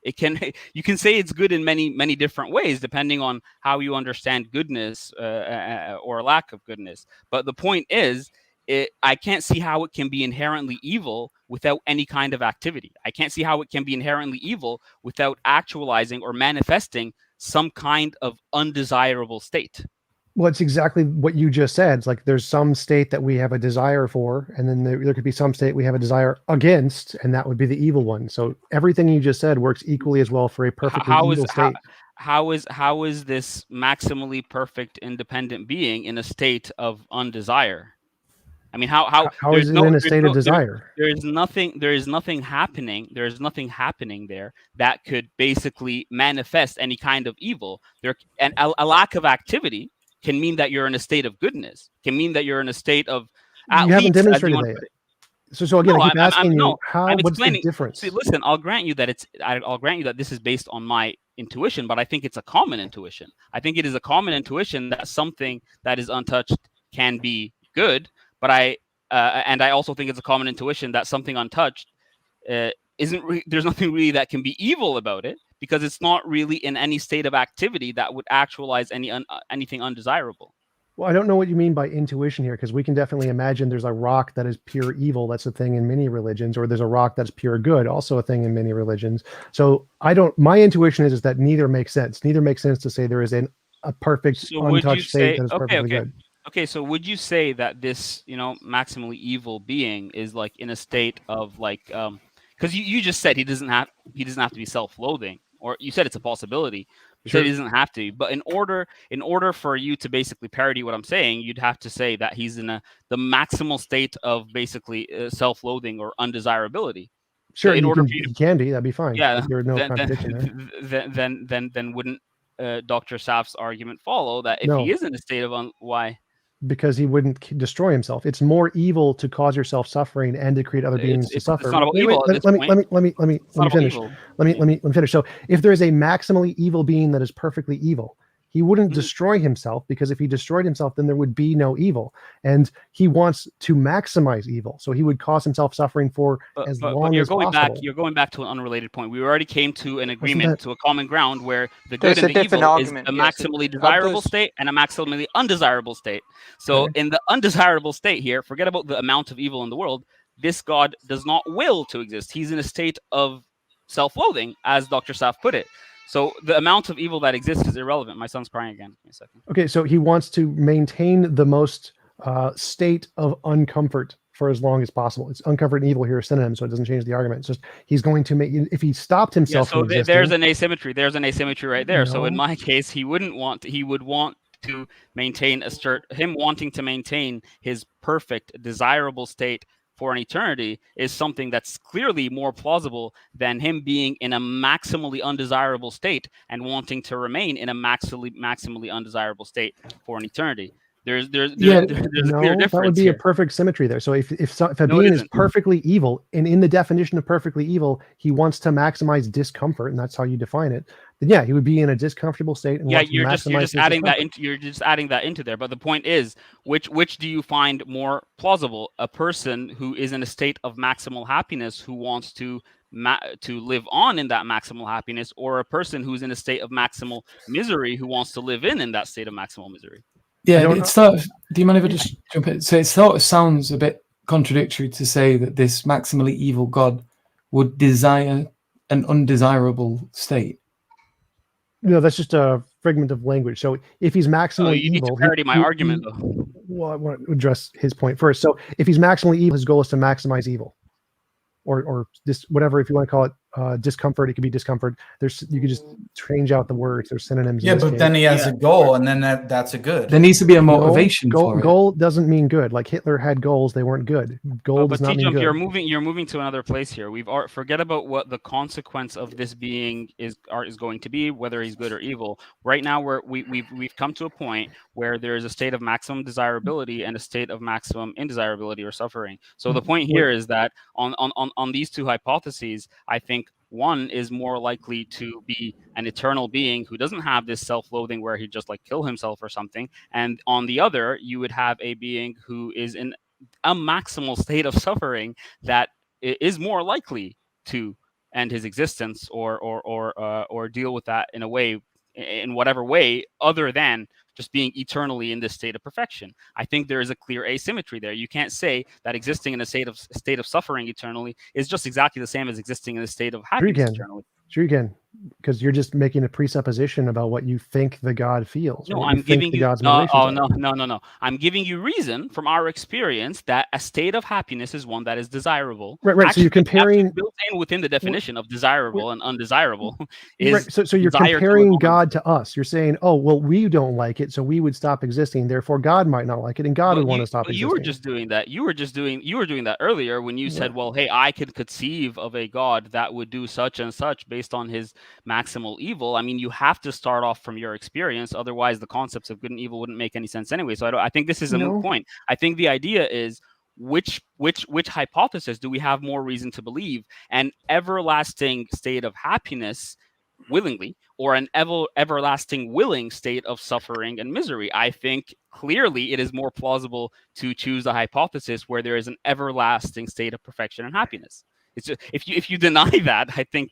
It can you can say it's good in many different ways depending on how you understand goodness or lack of goodness. But the point is, I can't see how it can be inherently evil without any kind of activity. I can't see how it can be inherently evil without actualizing or manifesting some kind of undesirable state. Well, it's exactly what you just said. It's like there's some state that we have a desire for, and then there could be some state we have a desire against, and that would be the evil one. So everything you just said works equally as well for a perfectly evil state. How is this maximally perfect independent being in a state of undesire? I mean, how is it in a state of desire? There is nothing happening. There is nothing happening there that could basically manifest any kind of evil. And a lack of activity can mean that you're in a state of goodness. Can mean that you're in a state of. You haven't demonstrated that. So again, I keep asking you, what's the difference? See, listen, I'll grant you that this is based on my intuition, but I think it's a common intuition. I think it is a common intuition that something that is untouched can be good, but I also think it's a common intuition that something untouched there's nothing really that can be evil about it, because it's not really in any state of activity that would actualize anything undesirable. Well, I don't know what you mean by intuition here, because we can definitely imagine there's a rock that is pure evil. That's a thing in many religions, or there's a rock that's pure good, also a thing in many religions. So my intuition is that neither makes sense. Neither makes sense to say there is a perfect untouched state that is perfectly good. Okay, so would you say that this, maximally evil being is like in a state of like, because you just said he doesn't have to be self-loathing, or you said it's a possibility. You said he doesn't have to, but in order for you to basically parody what I'm saying, you'd have to say that he's in the maximal state of basically self-loathing or undesirability. Sure, so he can be. That'd be fine. Yeah, there's no contradiction there. Then wouldn't Dr. Saf's argument follow that if he is in a state of why? Because he wouldn't destroy himself. It's more evil to cause yourself suffering and to create other beings to suffer. It's not about evil. Let me finish. Let me finish. So if there is a maximally evil being that is perfectly evil, he wouldn't destroy himself, because if he destroyed himself, then there would be no evil. And he wants to maximize evil, so he would cause himself suffering for as long as possible. You're going back to an unrelated point. We already came to an agreement, to a common ground, where the good and the evil is a maximally desirable state and a maximally undesirable state. So in the undesirable state here, forget about the amount of evil in the world. This God does not will to exist. He's in a state of self-loathing, as Dr. Saf put it. So the amount of evil that exists is irrelevant. My son's crying again. Give me a second. Okay, so he wants to maintain the most state of uncomfort for as long as possible. It's uncomfort and evil here are synonyms, so it doesn't change the argument. It's just he's going to make, if he stopped himself. Yeah, so there's an asymmetry. There's an asymmetry right there. No. So in my case, he would want to maintain him wanting to maintain his perfect, desirable state for an eternity is something that's clearly more plausible than him being in a maximally undesirable state and wanting to remain in a maximally undesirable state for an eternity. There's a clear difference. That would be a perfect symmetry there. So if a being is perfectly evil, and in the definition of perfectly evil, he wants to maximize discomfort, and that's how you define it, then yeah, he would be in a discomfortable state. And you're just adding that into there. But the point is, which do you find more plausible? A person who is in a state of maximal happiness who wants to live on in that maximal happiness, or a person who's in a state of maximal misery who wants to live in that state of maximal misery? Yeah, do you mind if I just jump in? So it sort of sounds a bit contradictory to say that this maximally evil God would desire an undesirable state. No, that's just a fragment of language. So if he's maximally you evil, need to parody my argument, though. Well, I want to address his point first. So if he's maximally evil, his goal is to maximize evil, or this, whatever, if you want to call it discomfort, it could be discomfort. You could just change out the words. There's synonyms. Yeah, but then he has a goal, and then that's a good. There needs to be a motivation for it. Goal doesn't mean good. Like Hitler had goals, they weren't good. Goal does not mean good. You're moving to another place here. Forget about what the consequence of this being is going to be, whether he's good or evil. Right now, we've come to a point where there is a state of maximum desirability and a state of maximum indesirability or suffering. So the point here is that on these two hypotheses, I think one is more likely to be an eternal being who doesn't have this self-loathing where he'd just like kill himself or something. And on the other, you would have a being who is in a maximal state of suffering that is more likely to end his existence or deal with that in a way, in whatever way, other than just being eternally in this state of perfection. I think there is a clear asymmetry there. You can't say that existing in a state of suffering eternally is just exactly the same as existing in a state of happiness eternally. Sure you can, because you're just making a presupposition about what you think the God feels. No, I'm giving you no. I'm giving you reason from our experience that a state of happiness is one that is desirable. Right. Actually, so you're comparing built in within the definition of desirable and undesirable. Is right. So you're comparing God to us. You're saying, oh well, we don't like it, so we would stop existing. Therefore, God might not like it, and God would want to stop existing. You were just doing that. You were doing that earlier when you said, well, hey, I could conceive of a God that would do such and such based on his maximal evil. I mean, you have to start off from your experience, otherwise the concepts of good and evil wouldn't make any sense anyway. So I think this is a moot point. I think the idea is which hypothesis do we have more reason to believe? An everlasting state of happiness willingly, or an everlasting willing state of suffering and misery? I think clearly it is more plausible to choose the hypothesis where there is an everlasting state of perfection and happiness. It's just, if you deny that, I think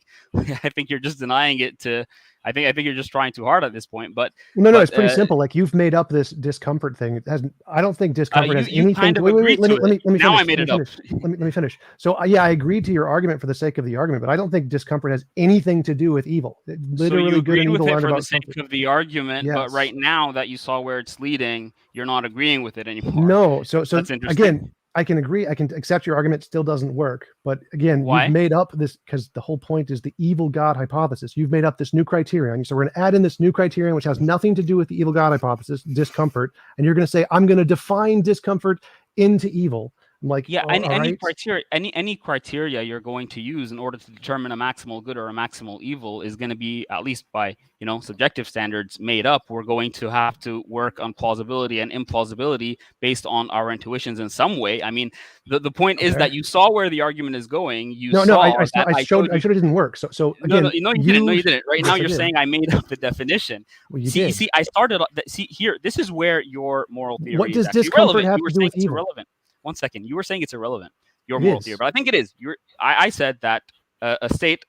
you're just denying it to. I think you're just trying too hard at this point. But no, it's pretty simple. Like, you've made up this discomfort thing. It has, I don't think discomfort has anything. Kind of wait, let me finish. Now I made it up. Let me finish. So I agreed to your argument for the sake of the argument, but I don't think discomfort has anything to do with evil. Literally, so you good and evil aren't for about the sake comfort. of the argument, Yes. but right now that you saw where it's leading, you're not agreeing with it anymore. No, so that's interesting. Again, I can agree. I can accept your argument. Still doesn't work. But again, Why? You've made up this, because the whole point is the evil God hypothesis. You've made up this new criterion. So we're going to add in this new criterion, which has nothing to do with the evil God hypothesis, discomfort. And you're going to say, I'm going to define discomfort into evil. I'm like, yeah, any criteria you're going to use in order to determine a maximal good or a maximal evil is going to be, at least by subjective standards, made up. We're going to have to work on plausibility and implausibility based on our intuitions in some way. I mean, the point is that you saw where the argument is going. I showed it didn't work. So again, no, you didn't. Right now, you're saying I made up the definition. Well, you did. See, I started. See here. This is where your moral theory. What does is discomfort have to do with evil? Irrelevant. 1 second. You were saying it's irrelevant, your moral theory, but I think it is. I said that a state,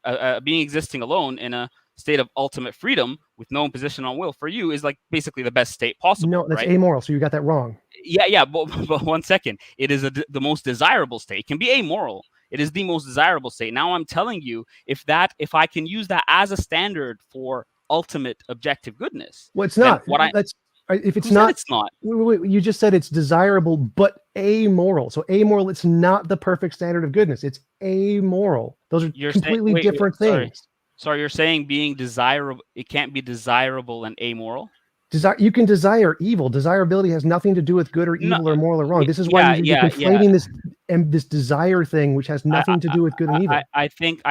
being existing alone in a state of ultimate freedom with no imposition on will for you is like basically the best state possible. No, that's right? amoral. So you got that wrong. Yeah, but 1 second. It is the most desirable state. It can be amoral. It is the most desirable state. Now I'm telling you, if I can use that as a standard for ultimate objective goodness. Well, it's not. If it's not, it's not. Wait, you just said it's desirable but amoral. So amoral, it's not the perfect standard of goodness. It's amoral. Those are completely different things. Sorry, you're saying being desirable, it can't be desirable and amoral? You can desire evil. Desirability has nothing to do with good or evil or moral or wrong. This is why you're conflating this desire thing, which has nothing to do with good and evil. I think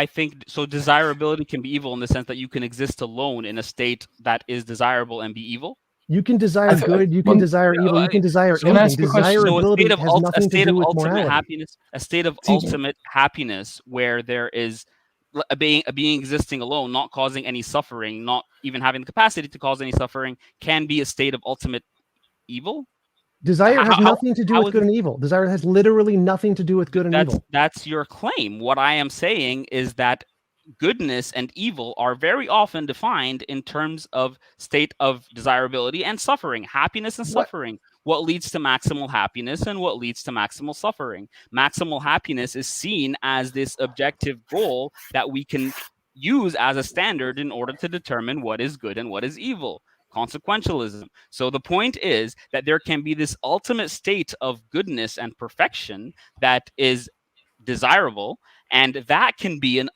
so. Desirability can be evil in the sense that you can exist alone in a state that is desirable and be evil. You can desire good, you can desire evil, you can desire anything. Desirability has nothing to do with morality. A state of ultimate happiness where there is a being existing alone, not causing any suffering, not even having the capacity to cause any suffering, can be a state of ultimate evil. Desire has nothing to do with good and evil. Desire has literally nothing to do with good and evil. That's your claim. What I am saying is that goodness and evil are very often defined in terms of state of desirability and suffering, happiness and suffering. What leads to maximal happiness and what leads to maximal suffering? Maximal happiness is seen as this objective goal that we can use as a standard in order to determine what is good and what is evil. Consequentialism. So the point is that there can be this ultimate state of goodness and perfection that is desirable, and that can be an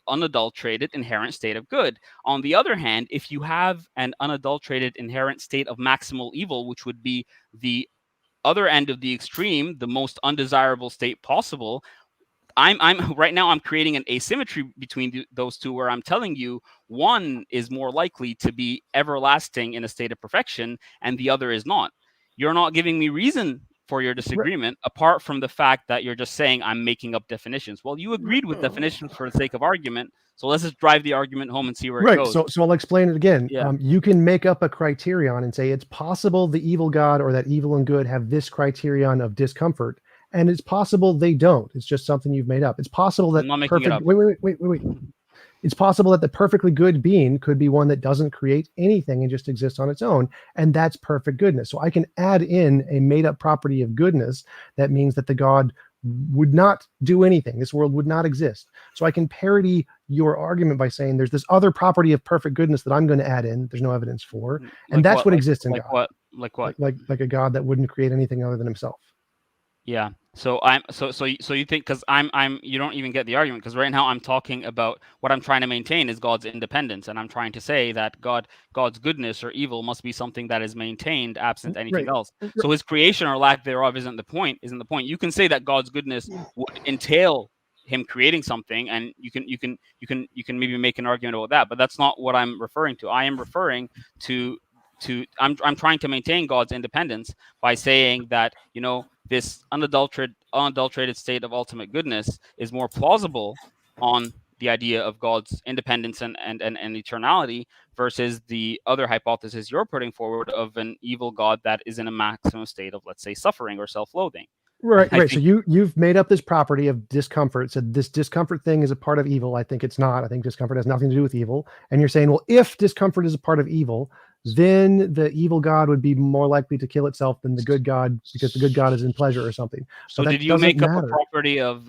unadulterated inherent state of good. On the other hand, if you have an unadulterated inherent state of maximal evil, which would be the other end of the extreme, the most undesirable state possible, I'm right now I'm creating an asymmetry between those two, where I'm telling you one is more likely to be everlasting in a state of perfection and the other is not. You're not giving me reason for your disagreement, apart from the fact that you're just saying I'm making up definitions. Well, you agreed with definitions for the sake of argument, so let's just drive the argument home and see where it goes. So I'll explain it again. Yeah. You can make up a criterion and say it's possible the evil God or that evil and good have this criterion of discomfort, and it's possible they don't. It's just something you've made up. It's possible that I'm not making it up. Wait. It's possible that the perfectly good being could be one that doesn't create anything and just exists on its own, and that's perfect goodness. So I can add in a made-up property of goodness that means that the God would not do anything. This world would not exist. So I can parody your argument by saying there's this other property of perfect goodness that I'm going to add in. There's no evidence for, and that's what exists in God. Like what? Like a God that wouldn't create anything other than himself. Yeah. So you think, because you don't even get the argument, because right now I'm talking about what I'm trying to maintain is God's independence, and I'm trying to say that God's goodness or evil must be something that is maintained absent anything else. So his creation or lack thereof isn't the point. You can say that God's goodness would entail him creating something, and you can maybe make an argument about that, but that's not what I'm referring to. I am referring to I'm trying to maintain God's independence by saying that, this unadulterated state of ultimate goodness is more plausible on the idea of God's independence and eternality versus the other hypothesis you're putting forward of an evil God that is in a maximum state of, let's say, suffering or self-loathing. Right. So you've made up this property of discomfort. So this discomfort thing is a part of evil. I think it's not. I think discomfort has nothing to do with evil. And you're saying, well, if discomfort is a part of evil, then the evil God would be more likely to kill itself than the good God, because the good God is in pleasure or something. So did you make up a property of,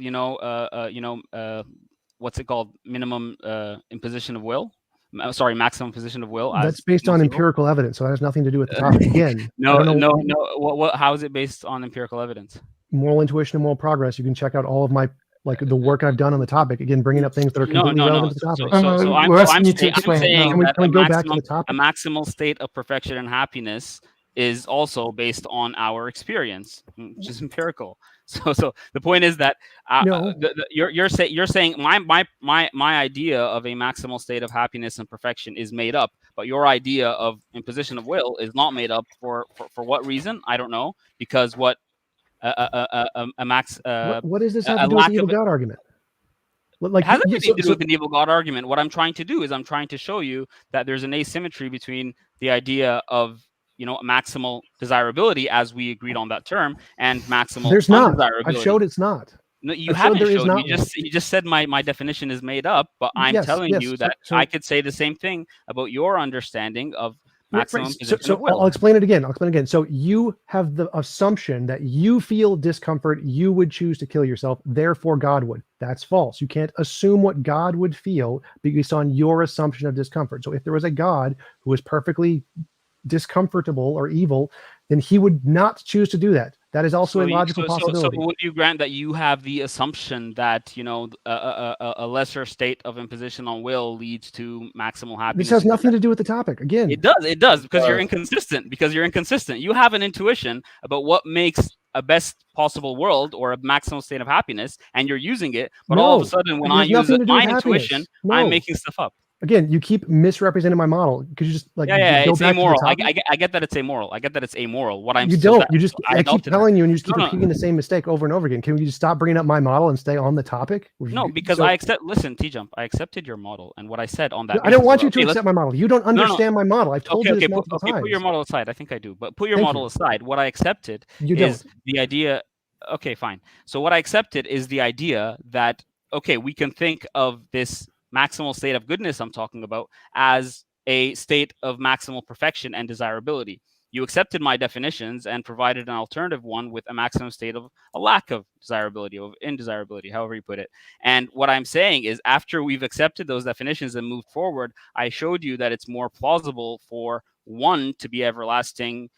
what's it called? Minimum imposition of will? Sorry, maximum position of will. That's based on empirical evidence, so that has nothing to do with the topic. Again, no. How is it based on empirical evidence? Moral intuition and moral progress. You can check out all of my the work I've done on the topic. Again, bringing up things that are completely relevant to the topic. I'm saying that can we go back to the topic? A maximal state of perfection and happiness is also based on our experience, which is empirical. So the point is that you're saying my idea of a maximal state of happiness and perfection is made up, but your idea of imposition of will is not made up. For what reason? I don't know, because what does this have to do with the evil God argument? It has everything to do with an evil God argument. What I'm trying to do is I'm trying to show you that there's an asymmetry between the idea of maximal desirability, as we agreed on that term, and maximal there's not. Undesirability. I've showed it's not. No, you haven't showed. You just said my definition is made up, but I'm telling you that I could say the same thing about your understanding of maximum position of will. I'll explain it again. So you have the assumption that you feel discomfort, you would choose to kill yourself, therefore God would. That's false. You can't assume what God would feel based on your assumption of discomfort. So if there was a God who was perfectly discomfortable or evil, then he would not choose to do that. That is also a logical possibility. So would you grant that you have the assumption that a lesser state of imposition on will leads to maximal happiness? This has nothing to do with the topic. Again, it does because you're inconsistent. You have an intuition about what makes a best possible world or a maximal state of happiness, and you're using it. But all of a sudden, when I use my intuition, I'm making stuff up. Again, you keep misrepresenting my model. Could you just it's amoral. I get that it's amoral. What I'm I keep telling you, and you just keep repeating the same mistake over and over again. Can we just stop bringing up my model and stay on the topic? No, because listen, TJump, I accepted your model and what I said on that. I don't want you to accept my model. You don't understand my model. I've told you this multiple times. Put your model aside. I think I do, but put your model aside. What I accepted is the idea. Okay, fine. So what I accepted is the idea that we can think of this maximal state of goodness I'm talking about as a state of maximal perfection and desirability. You accepted my definitions and provided an alternative one with a maximum state of a lack of desirability, of indesirability, however you put it. And what I'm saying is, after we've accepted those definitions and moved forward, I showed you that it's more plausible for one to be everlasting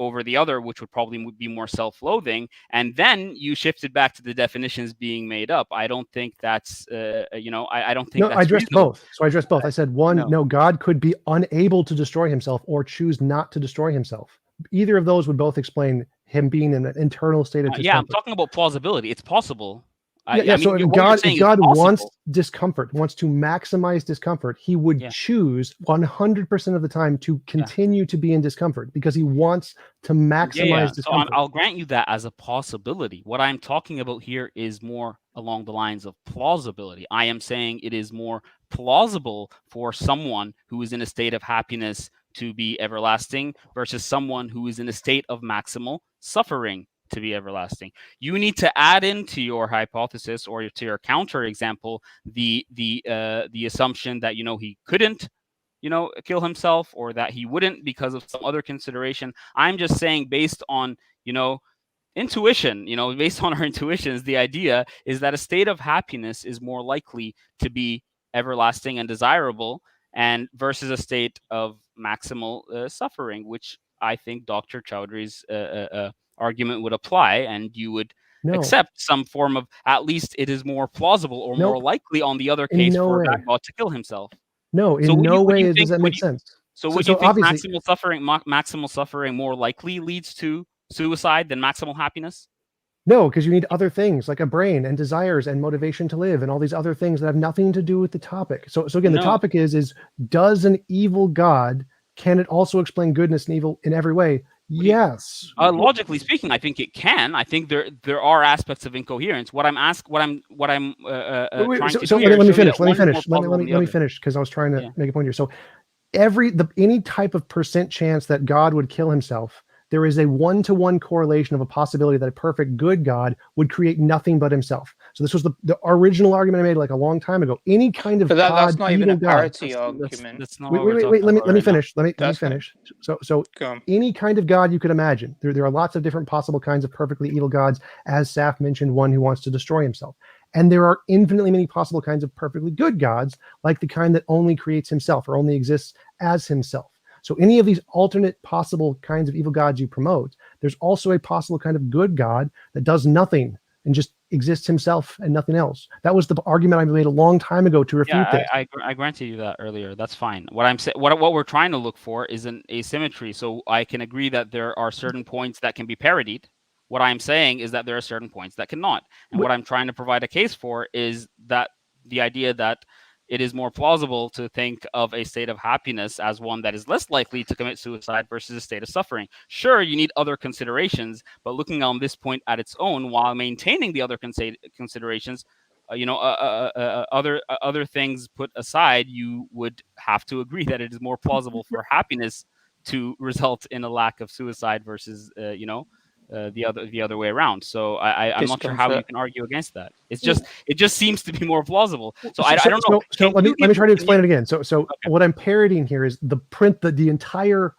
over the other, which would probably be more self-loathing, and then you shifted back to the definitions being made up. I don't think that's, I don't think. No, I addressed both. So I addressed both. I said God could be unable to destroy himself or choose not to destroy himself. Either of those would both explain him being in an internal state of discomfort. I'm talking about plausibility. It's possible. So if God wants discomfort, wants to maximize discomfort, he would choose 100% of the time to continue to be in discomfort because he wants to maximize discomfort. So I'll grant you that as a possibility. What I'm talking about here is more along the lines of plausibility. I am saying it is more plausible for someone who is in a state of happiness to be everlasting versus someone who is in a state of maximal suffering to be everlasting. You need to add into your hypothesis or to your counter example the assumption that he couldn't kill himself, or that he wouldn't because of some other consideration. I'm just saying, based on intuition, based on our intuitions, the idea is that a state of happiness is more likely to be everlasting and desirable, and versus a state of maximal suffering, which I think Dr. Chowdhury's argument would apply, and you would accept some form of, at least it is more plausible or more likely on the other case for that God to kill himself. No, in no way does that make sense. So would you think maximal suffering more likely leads to suicide than maximal happiness? No, because you need other things like a brain and desires and motivation to live and all these other things that have nothing to do with the topic. So again, the topic is does an evil God, can it also explain goodness and evil in every way? Yes. Logically speaking, I think it can. I think there are aspects of incoherence. Let me finish because I was trying to make a point here. So any type of percent chance that God would kill himself, there is a 1-to-1 correlation of a possibility that a perfect good God would create nothing but himself. So this was the original argument I made like a long time ago. Any kind of that's not even a parity argument. That's not wait. Let me finish. Let me finish. So any kind of God you could imagine. There are lots of different possible kinds of perfectly evil gods. As Saf mentioned, one who wants to destroy himself. And there are infinitely many possible kinds of perfectly good gods, like the kind that only creates himself or only exists as himself. So any of these alternate possible kinds of evil gods you promote, there's also a possible kind of good God that does nothing and just exists himself and nothing else. That was the argument I made a long time ago to refute this. I granted you that earlier. That's fine. What we're trying to look for is an asymmetry. So I can agree that there are certain points that can be parodied. What I'm saying is that there are certain points that cannot. And what I'm trying to provide a case for is that the idea that it is more plausible to think of a state of happiness as one that is less likely to commit suicide versus a state of suffering. Sure, you need other considerations, but looking on this point at its own while maintaining the other considerations, other things put aside, you would have to agree that it is more plausible for happiness to result in a lack of suicide versus, the other way around. So I'm not sure how you can argue against that. It just seems to be more plausible. So I don't know. So let me try to explain it again. So okay. What I'm parodying here is the entire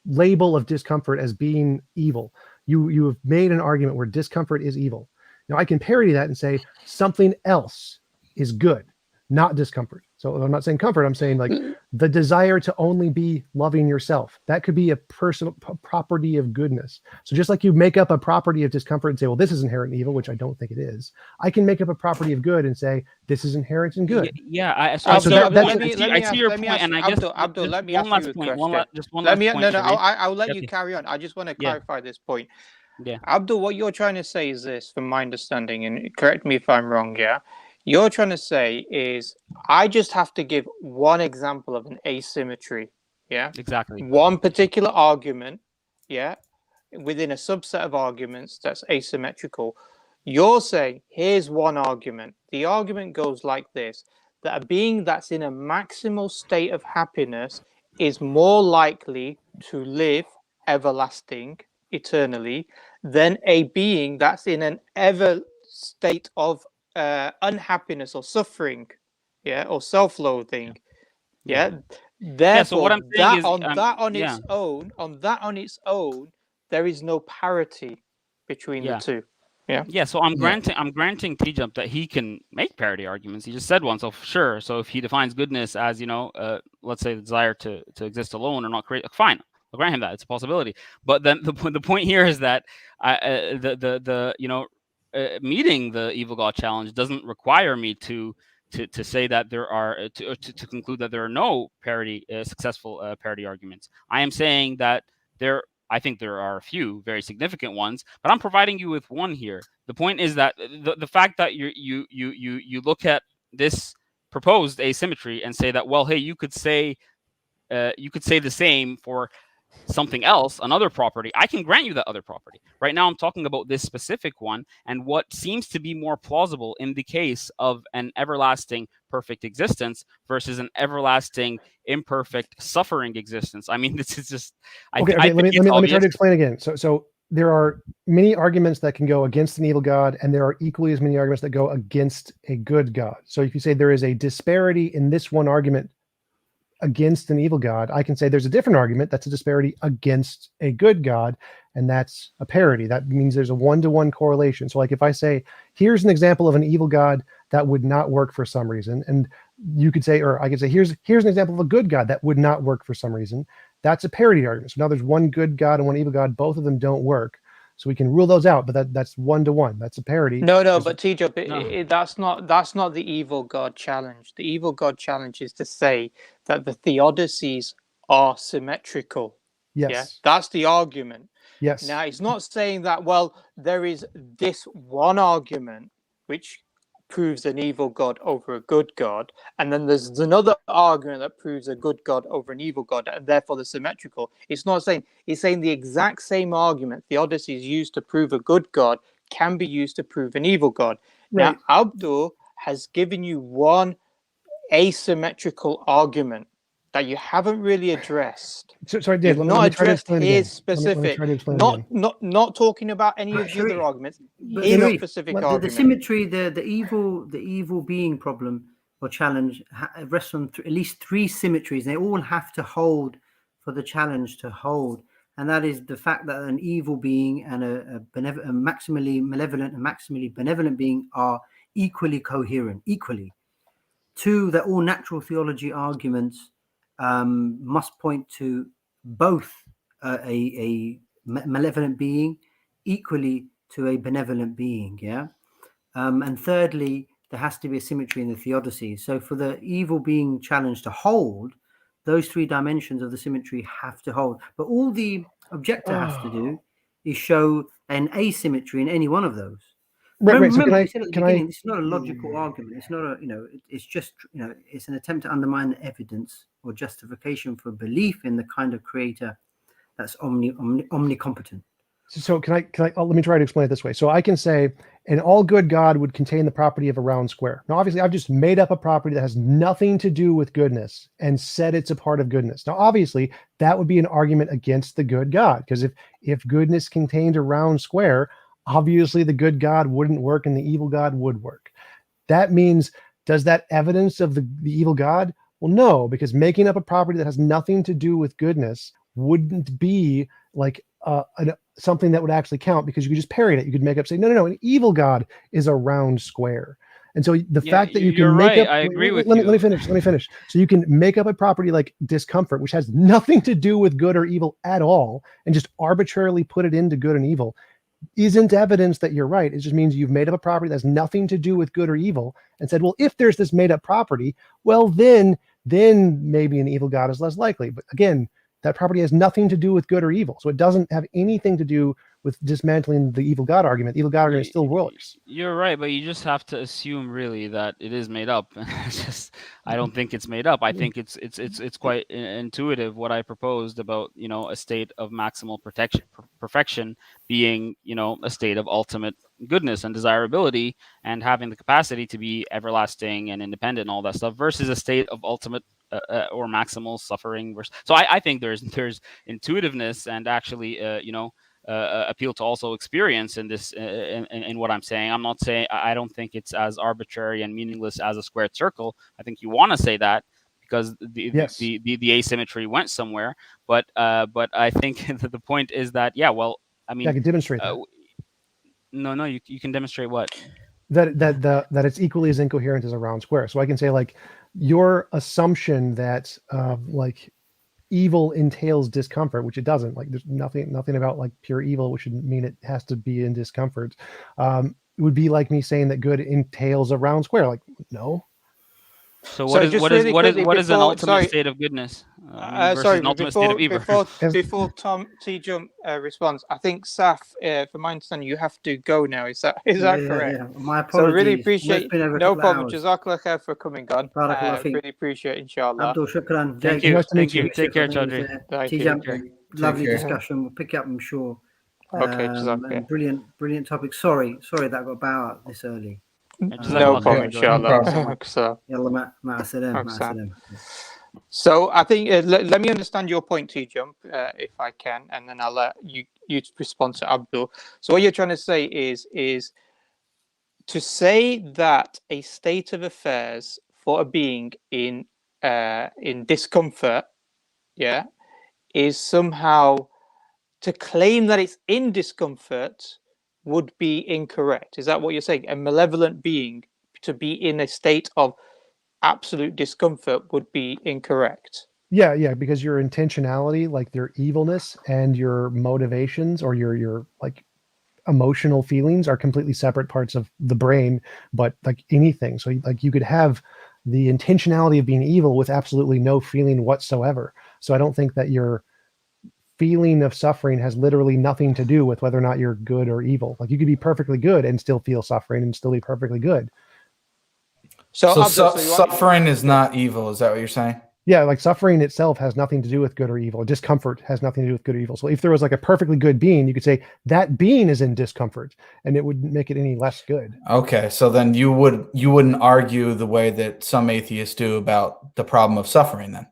label of discomfort as being evil. You have made an argument where discomfort is evil. Now I can parody that and say something else is good, not discomfort. So I'm not saying comfort. I'm saying like the desire to only be loving yourself. That could be a personal property of goodness. So just like you make up a property of discomfort and say, well, this is inherent in evil, which I don't think it is. I can make up a property of good and say, this is inherent in good. I see your point. And I guess Abdul, let me ask you a question. I'll let you carry on. I just want to clarify this point. Yeah, Abdul, what you're trying to say is this, from my understanding, and correct me if I'm wrong. Yeah. You're trying to say is I just have to give one example of an asymmetry, yeah? Exactly. One particular argument, yeah, within a subset of arguments that's asymmetrical. You're saying, here's one argument. The argument goes like this, that a being that's in a maximal state of happiness is more likely to live everlasting, eternally, than a being that's in an ever state of unhappiness or suffering, or self-loathing, Therefore, so what I'm saying is, on that on its own, there is no parity between the two. So I'm granting TJump that he can make parity arguments. He just said one, so sure. So if he defines goodness as let's say the desire to exist alone or not create, fine, I'll grant him that, it's a possibility. But then the point here is that meeting the evil God challenge doesn't require me to say that there are to conclude that there are no successful parity arguments. I am saying that I think there are a few very significant ones, but I'm providing you with one here. The point is that the fact that you look at this proposed asymmetry and say that, well, hey, you could say the same for something else, another property. I can grant you that other property. Right now I'm talking about this specific one and what seems to be more plausible in the case of an everlasting perfect existence versus an everlasting imperfect suffering existence. I mean, this is just let me try to explain again. So there are many arguments that can go against an evil God, and there are equally as many arguments that go against a good God. So if you say there is a disparity in this one argument against an evil God, I can say there's a different argument that's a disparity against a good God, and that's a parity. That means there's a one-to-one correlation. So like if I say, here's an example of an evil God that would not work for some reason, and you could say, or I could say, here's an example of a good God that would not work for some reason. That's a parity argument. So now there's one good God and one evil God. Both of them don't work. So we can rule those out, but that's one-to-one. That's a parity. No, There's but TJump, that's not the evil God challenge. The evil God challenge is to say that the theodicies are symmetrical. yes. Yeah, that's the argument. Yes. Now, it's not saying that, well, there is this one argument which proves an evil God over a good God, and then there's another argument that proves a good God over an evil God, and therefore they're symmetrical. It's not saying, it's saying the exact same argument theodicy is used to prove a good God can be used to prove an evil God. Right. Now, Abdul has given you one asymmetrical argument that you haven't really addressed. Sorry, Dave. You've Let not me try to addressed explain it his again. Let me specific, try to explain it again. not talking about any of the other arguments. His Sharif, specific the argument. symmetry, the evil being problem or challenge rests on at least three symmetries. They all have to hold for the challenge to hold, and that is the fact that an evil being and a maximally malevolent and maximally benevolent being are equally coherent. Equally, two, that all natural theology arguments must point to both a malevolent being equally to a benevolent being. Yeah. And thirdly, there has to be a symmetry in the theodicy. So for the evil being challenge to hold, those three dimensions of the symmetry have to hold. But all the objector has to do is show an asymmetry in any one of those. Right. So Remember, we said at the beginning, it's not a logical argument. It's not a, it's just, it's an attempt to undermine the evidence or justification for belief in the kind of creator that's omnicompetent. So can I let me try to explain it this way. So I can say an all good God would contain the property of a round square. Now, obviously, I've just made up a property that has nothing to do with goodness and said it's a part of goodness. Now, obviously, that would be an argument against the good God, because if goodness contained a round square, obviously the good God wouldn't work and the evil God would work. That means, does that evidence of the evil God? Well, no, because making up a property that has nothing to do with goodness wouldn't be like something that would actually count, because you could just parry it. You could make up, say, no, an evil God is a round square. And so the fact that you can make up, I agree with you. Let me finish. So you can make up a property like discomfort, which has nothing to do with good or evil at all, and just arbitrarily put it into good and evil, isn't evidence that you're right. It just means you've made up a property that has nothing to do with good or evil and said, well, if there's this made up property, well, then maybe an evil God is less likely. But again, that property has nothing to do with good or evil. So it doesn't have anything to do with dismantling the evil God argument. The evil God argument still works. You're right, but you just have to assume really that it is made up. I don't think it's made up. I think it's quite intuitive what I proposed about, a state of maximal perfection being, a state of ultimate goodness and desirability and having the capacity to be everlasting and independent and all that stuff, versus a state of ultimate or maximal suffering. So I think there's intuitiveness and actually, appeal to also experience in this in what I'm saying. I'm not saying, I don't think it's as arbitrary and meaningless as a squared circle. I think you want to say that because the asymmetry went somewhere. But I think that the point is that I can demonstrate that. No, you can demonstrate what? That it's equally as incoherent as a round square. So I can say, like, your assumption that like evil entails discomfort, which it doesn't. Like, there's nothing about like pure evil which would mean it has to be in discomfort. It would be like me saying that good entails a round square. Like, no. So what is an ultimate state of goodness versus an ultimate state of evil? Before TJump responds, I think Saf, from my understanding, you have to go now. Is that correct? Yeah. My apologies. So I really appreciate. No problem. Jazakallah khair for coming on. Really appreciate it, inshallah. Abdul, shukran. Thank you. Take care, Chaudhry. TJump, lovely discussion. We'll pick it up, I'm sure. Okay, brilliant topic. Sorry that I got bow out this early. No problem, inshallah. Yalla, ma'a salam. So I think let me understand your point, TJump, if I can, and then I'll let you respond to Abdul. So what you're trying to say is to say that a state of affairs for a being in discomfort, yeah, is somehow to claim that it's in discomfort would be incorrect. Is that what you're saying? A malevolent being to be in a state of absolute discomfort would be incorrect. Yeah, because your intentionality, like your evilness and your motivations or your like emotional feelings are completely separate parts of the brain, but like anything. So like you could have the intentionality of being evil with absolutely no feeling whatsoever. So I don't think that your feeling of suffering has literally nothing to do with whether or not you're good or evil. Like you could be perfectly good and still feel suffering and still be perfectly good. So suffering is not evil. Is that what you're saying? Yeah, like suffering itself has nothing to do with good or evil. Discomfort has nothing to do with good or evil. So if there was like a perfectly good being, you could say that being is in discomfort, and it wouldn't make it any less good. Okay, so then you wouldn't argue the way that some atheists do about the problem of suffering, then?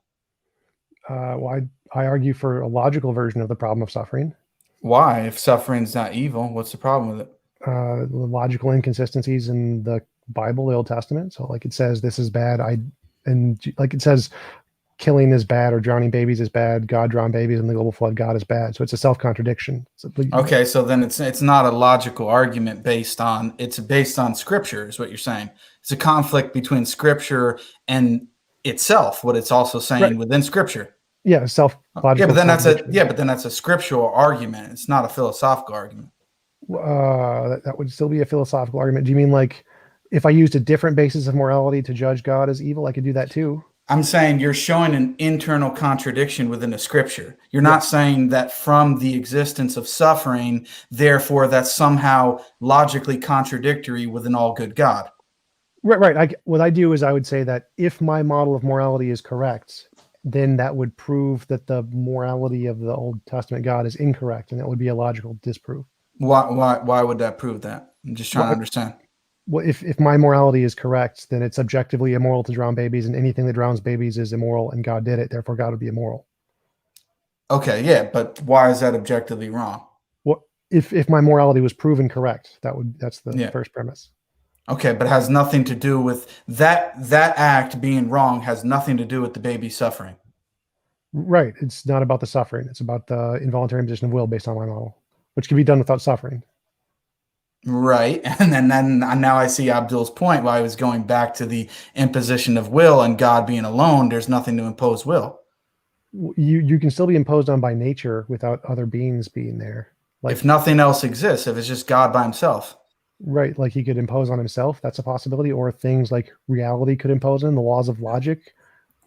Well, I argue for a logical version of the problem of suffering. Why? If suffering's not evil, what's the problem with it? The logical inconsistencies in the Bible, the Old Testament. So like it says this is bad. Like it says killing is bad or drowning babies is bad. God drowned babies in the global flood. God is bad. So it's a self-contradiction. Okay, so then it's not a logical argument based on scripture is what you're saying. It's a conflict between scripture and itself, what it's also saying within scripture. Yeah, self-logical. Yeah, but then that's a scriptural argument. It's not a philosophical argument. That would still be a philosophical argument. Do you mean like if I used a different basis of morality to judge God as evil, I could do that too? I'm saying you're showing an internal contradiction within the scripture. You're not saying that from the existence of suffering, therefore that's somehow logically contradictory with an all good God. Right. What I do is I would say that if my model of morality is correct, then that would prove that the morality of the Old Testament God is incorrect, and that would be a logical disproof. Why would that prove that? I'm just trying to understand. Well, if my morality is correct, then it's objectively immoral to drown babies, and anything that drowns babies is immoral, and God did it. Therefore, God would be immoral. Okay, yeah, but why is that objectively wrong? Well, if my morality was proven correct, that's the first premise. Okay, but it has nothing to do with that act being wrong has nothing to do with the baby suffering. Right. It's not about the suffering. It's about the involuntary imposition of will based on my model, which can be done without suffering. Right. And then now I see Abdul's point why he was going back to the imposition of will and God being alone. There's nothing to impose will. You can still be imposed on by nature without other beings being there. Like if nothing else exists, if it's just God by himself. Right. Like he could impose on himself. That's a possibility. Or things like reality could impose on the laws of logic.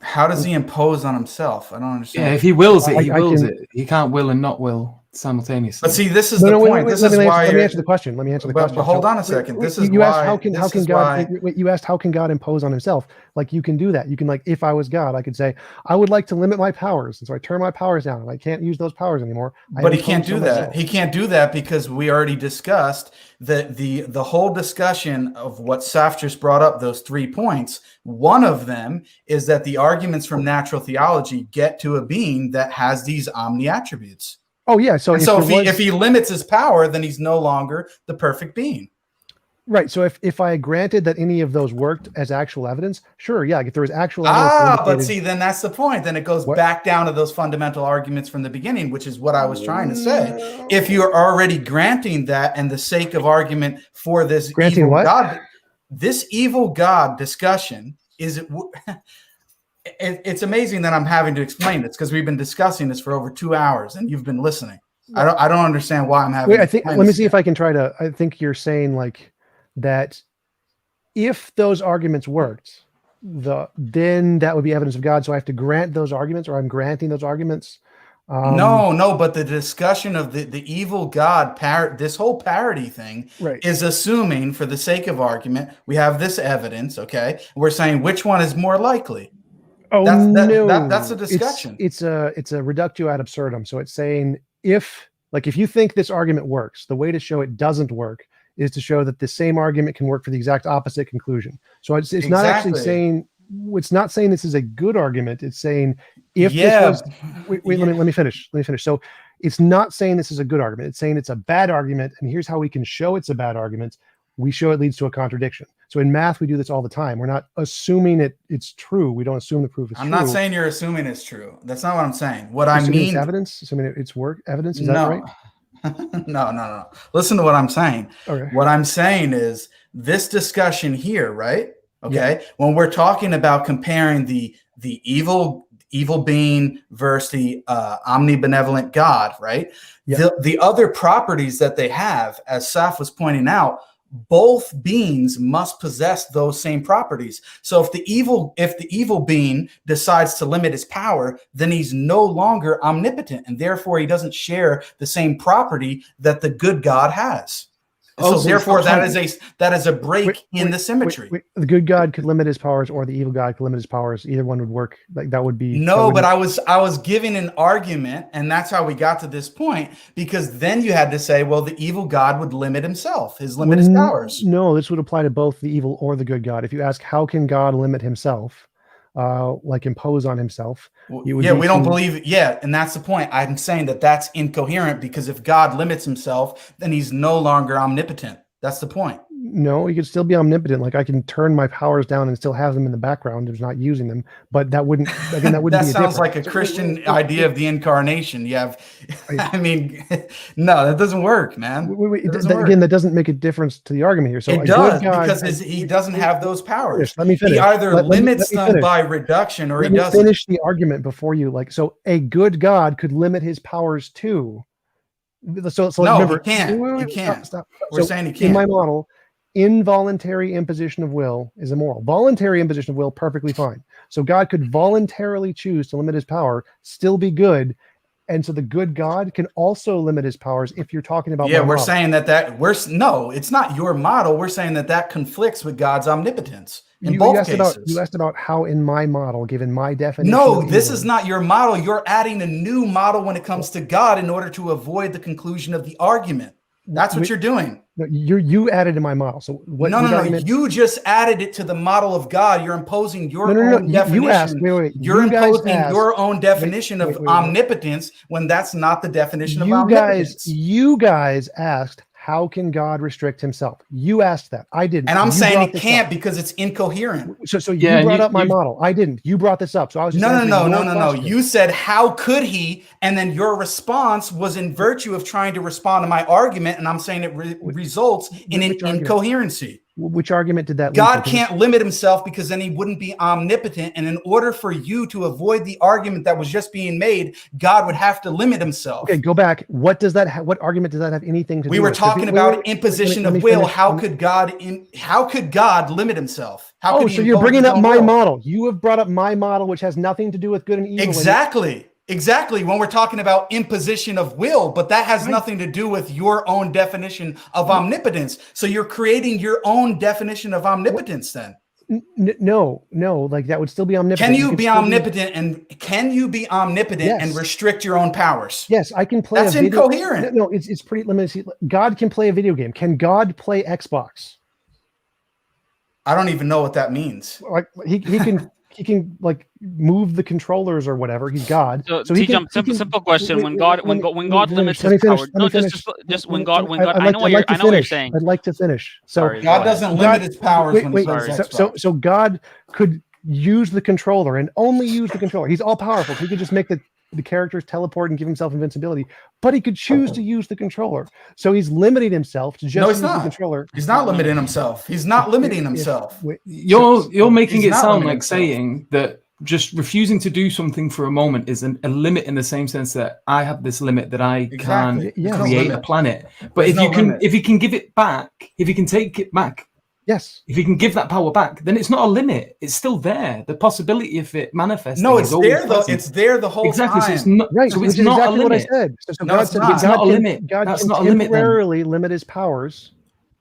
How does he impose on himself? I don't understand. Yeah, if he wills it, he wills it. He can't will and not will simultaneously. But see, this is the point. Let me answer the question. But hold on a second. You asked how can God impose on himself? Like you can do that. You can like if I was God, I could say I would like to limit my powers, and so I turn my powers down, and I can't use those powers anymore. But he can't do that. He can't do that because we already discussed that the whole discussion of what Saf just brought up, those 3 points. One of them is that the arguments from natural theology get to a being that has these omni attributes. Oh yeah, so if he limits his power, then he's no longer the perfect being. Right. So if I granted that any of those worked as actual evidence, sure, yeah. If there was actual evidence, but see, then that's the point. Then it goes back down to those fundamental arguments from the beginning, which is what I was trying to say. If you're already granting that, and the sake of argument for this this evil God discussion is. It's amazing that I'm having to explain this because we've been discussing this for over 2 hours and you've been listening. I don't understand why I'm having. Wait, let me see if I can try to. I think you're saying like that. If those arguments worked, then that would be evidence of God. So I have to grant those arguments, or I'm granting those arguments. No, but the discussion of the evil God this whole parody thing is assuming, for the sake of argument, we have this evidence. Okay, we're saying which one is more likely. Oh, that's a discussion. It's a reductio ad absurdum. So it's saying if you think this argument works, the way to show it doesn't work is to show that the same argument can work for the exact opposite conclusion. So it's not actually saying it's not saying this is a good argument. It's saying if this was, wait, let me finish. So it's not saying this is a good argument. It's saying it's a bad argument, and here's how we can show it's a bad argument. We show it leads to a contradiction. So in math, we do this all the time. We're not assuming it's true. We don't assume the proof is true. I'm not saying you're assuming it's true. That's not what I'm saying. What I assuming mean, it's evidence. Assuming it's evidence. Is that right? No. Listen to what I'm saying. Okay. What I'm saying is this discussion here, right? Okay. Yeah. When we're talking about comparing the evil being versus the omnibenevolent God, right? Yeah. The other properties that they have, as Saf was pointing out, both beings must possess those same properties. So if the evil being decides to limit his power, then he's no longer omnipotent, and therefore he doesn't share the same property that the good God has. So therefore, that is a break in the symmetry. The good God could limit his powers, or the evil God could limit his powers. Either one would work. Like that would be but I was giving an argument, and that's how we got to this point. Because then you had to say, well, the evil God would limit himself, his powers. No, this would apply to both the evil or the good God. If you ask, how can God limit himself? Like impose on himself. We don't believe it. Yeah, and that's the point. I'm saying that's incoherent, because if God limits himself, then he's no longer omnipotent. That's the point. No, he could still be omnipotent. Like I can turn my powers down and still have them in the background. There's not using them, but that wouldn't. Again, that wouldn't. That sounds like a Christian idea of the incarnation. You have, I mean, no, that doesn't work, man. Again, that doesn't make a difference to the argument here. So it does, because he doesn't have those powers. Let me finish. He either limits them by reduction, or he doesn't. Finish the argument before you So a good God could limit his powers too. So no, remember, he can't. He can't. Stop. We're saying he can't. In my model, involuntary imposition of will is immoral. Voluntary imposition of will, perfectly fine. So God could voluntarily choose to limit his power, still be good. And so the good God can also limit his powers if you're talking about. Yeah, we're saying no, it's not your model. We're saying that conflicts with God's omnipotence in both cases. You asked about how in my model, given my definition. No, this is not your model. You're adding a new model when it comes to God in order to avoid the conclusion of the argument. That's what you're doing. No, you added to my model. So what? No. You just added it to the model of God. You're imposing your own definition. You asked. You're imposing your own definition of omnipotence when that's not the definition of omnipotence. You guys asked, how can God restrict himself? You asked that. I didn't. And I'm saying it can't because it's incoherent. So you brought up my model. I didn't. You brought this up. So I was just No. You said, how could he? And then your response was in virtue of trying to respond to my argument. And I'm saying it results in an incoherency. Which argument did that? God can't limit himself, because then he wouldn't be omnipotent. And in order for you to avoid the argument that was just being made, God would have to limit himself. Okay, go back. What argument does that have anything to do with? We were talking about imposition of will. How could God limit himself? How could he? So you're bringing up my model. You have brought up my model, which has nothing to do with good and evil. Exactly. When we're talking about imposition of will, but that has nothing to do with your own definition of omnipotence. So you're creating your own definition of omnipotence then. No, like that would still be omnipotent. Can you be omnipotent and restrict your own powers? Yes, I can play. That's incoherent. No, it's pretty limited. God can play a video game. Can God play Xbox? I don't even know what that means. Like he can. He can like move the controllers or whatever. He's God. So he jump. Simple question. When God limits his power. No, just when God. I know what you're saying. I'd like to finish. So God doesn't limit his powers. So God could use the controller and only use the controller. He's all powerful. He could just make the characters teleport and give himself invincibility, but he could choose to use the controller. So he's limiting himself to just use the controller. He's not limiting himself. He's not limiting himself. You're making it sound like saying that just refusing to do something for a moment is a limit, in the same sense that I have this limit that I can create a planet. But if you can give it back, if you can take it back, yes. If you can give that power back, then it's not a limit. It's still there. The possibility of it manifesting. No, it's there though. It's there the whole time. So it's not. Right. So it's not exactly a limit. What I said. So God said it's not a limit. God That's can not a limit. Temporarily limit his powers.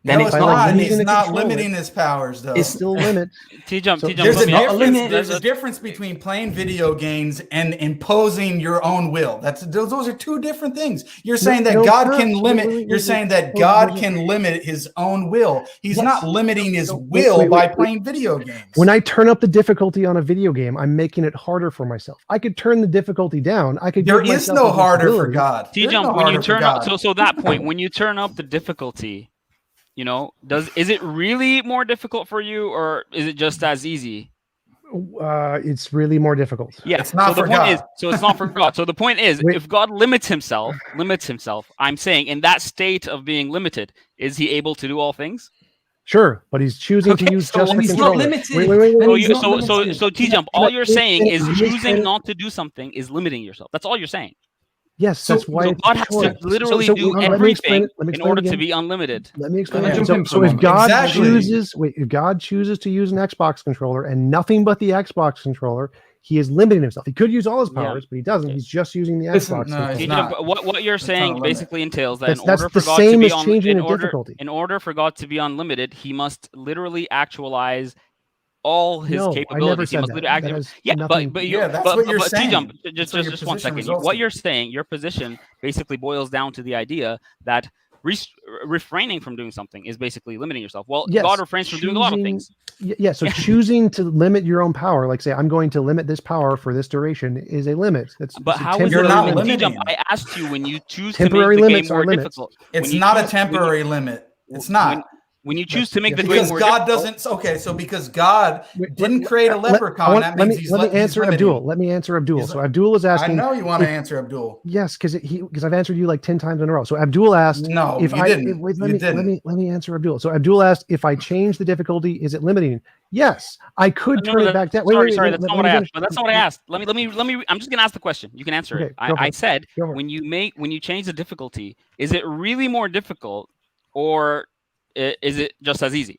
then No, it's it's by, like, not. And using he's the not controller, limiting his powers, though. it's still limit. TJump, So TJump. There's let a me- difference. There's a let's- difference between playing video games and imposing your own will. Those are two different things. You're saying that God can limit. You're saying that God can limit his own will. He's not limiting his will by playing video games. When I turn up the difficulty on a video game, I'm making it harder for myself. I could turn the difficulty down. I could. There give is myself no a harder for disability. God. There's no TJump, when you harder for turn up, God. so that point, when you turn up the difficulty, is it really more difficult for you, or is it just as easy? It's really more difficult. Yeah, It's not so the for point God. is, so it's not for God. So the point is, Wait. if God limits himself, I'm saying in that state of being limited, is he able to do all things? Sure, but he's choosing Okay, to use so just And the he's controller. not limited. Wait, wait, wait, And wait. he's not So limited. TJump, all you're saying is let me explain choosing it. not to do something is limiting yourself. That's all you're saying. Yes, So- that's why So it's God has to choice. literally do let me explain everything it. Let me in explain order it to again. be unlimited. Let me explain Let me it. jump So, in for so a if moment. God Exactly. if God chooses to use an Xbox controller and nothing but the Xbox controller, he is limiting himself. He could use all his Yeah. powers, but he doesn't. He's just using the Listen, Xbox no, controller. he's TJump, not. what you're not a saying limit. basically entails that That's in order the for God same to be as changing the difficulty. in order for God to be unlimited, he must literally actualize all his No, I capabilities. never He said must that. literally That has yeah, nothing. but Yeah, that's what you're saying. TJump, That's what your just one position second. results What in. you're saying, your position basically boils down to the idea that refraining from doing something is basically limiting yourself. Well, Yes, God refrains from doing a lot of choosing- things. Yeah, so choosing to limit your own power, like say, I'm going to limit this power for this duration, is a limit. It's But it's a how is You're temporary it not limit. limiting. TJump, I asked you when you choose Temporary to make the game limits are more limits. difficult. It's when you not a choose- temporary limit. It's when- not. When you choose to make the game Because more God difficult, doesn't. Okay, so because God Wait, didn't let- create a let- leprechaun, that means let me he's answer limiting. Abdul. Let me answer Abdul. He's- So Abdul is I asking. know you want to if- answer Abdul. Yes, because I've answered you like 10 times in a row. So Abdul asked, No, if you I didn't. if- wait, You let me didn't. let me answer Abdul. So Abdul asked, if I change the difficulty, is it limiting? Yes, I could turn it back down. Sorry, that's let not me what I finish. asked. But that's not what I asked. Let me. I'm just gonna ask the question. You can answer Okay, it. go for I it. said Go for it. when you change the difficulty, is it really more difficult, or is it just as easy?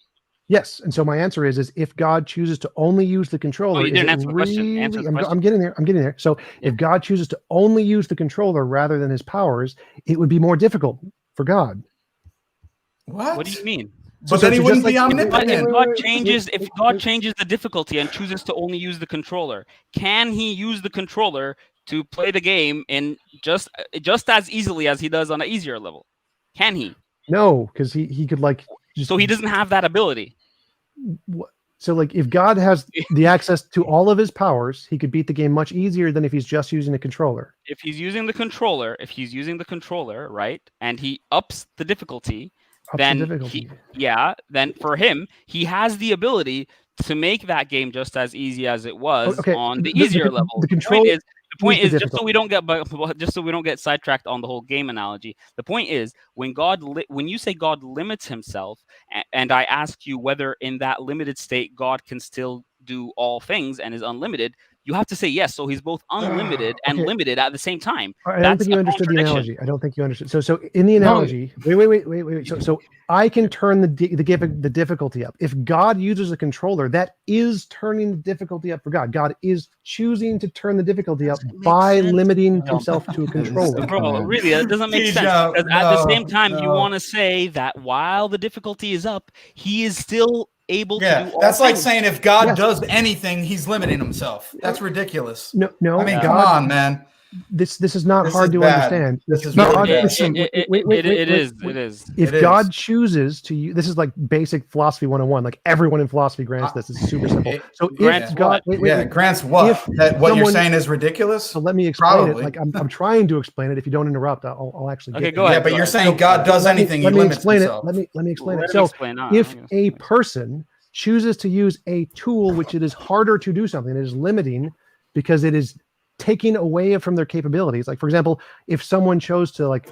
Yes, and so my answer is if God chooses to only use the controller, you didn't is it answer the question. Answer the I'm question. getting there. I'm getting there. So if God chooses to only use the controller rather than his powers, it would be more difficult for God. What? What do you mean? But then he just wouldn't be like- omnipotent. If God changes the difficulty and chooses to only use the controller, can he use the controller to play the game in just as easily as he does on an easier level? Can he? No, because he could like just So he doesn't have that ability. So like if God has the access to all of his powers, he could beat the game much easier than if he's just using a controller. If he's using the controller, right, and he ups the difficulty, Ups then the difficulty. then for him, he has the ability to make that game just as easy as it was Okay, on the the- easier the- level. the The control point is is the just so we don't get sidetracked on the whole game analogy. The point is when when you say God limits himself, and I ask you whether in that limited state God can still do all things and is unlimited, you have to say yes. So he's both unlimited and Okay. limited at the same time. I don't think you a understood the contradiction. analogy. I don't think you understood. So in the analogy, wait. So I can turn the difficulty up. If God uses a controller, that is turning the difficulty up for God. God is choosing to turn the difficulty up by limiting himself to a controller. Bro, really, that doesn't make sense. TJump, Because at the same no, time, you no. want to say that while the difficulty is up, he is still able to Yeah, do all that's like things. saying if God Yes. does anything, he's limiting himself. That's ridiculous. No, I mean, God, come on, man. This is not This hard is to bad. understand. This is God- really bad. listen, It is. If It God is. chooses to use, this is like basic philosophy 101. Like everyone in philosophy grants this. It's super simple. So Grants if God, what? Yeah, grants what? If That what you're someone- saying is ridiculous? So let me explain Probably. it. Like I'm trying to explain it. If you don't interrupt, I'll actually. Okay, get go there. ahead. Yeah, but go you're ahead. saying God does anything, he Let me limits explain himself. it. Let me explain Let it. him So explain. if a person chooses to use a tool which it is harder to do something, it is limiting because it is taking away from their capabilities. Like for example, if someone chose to like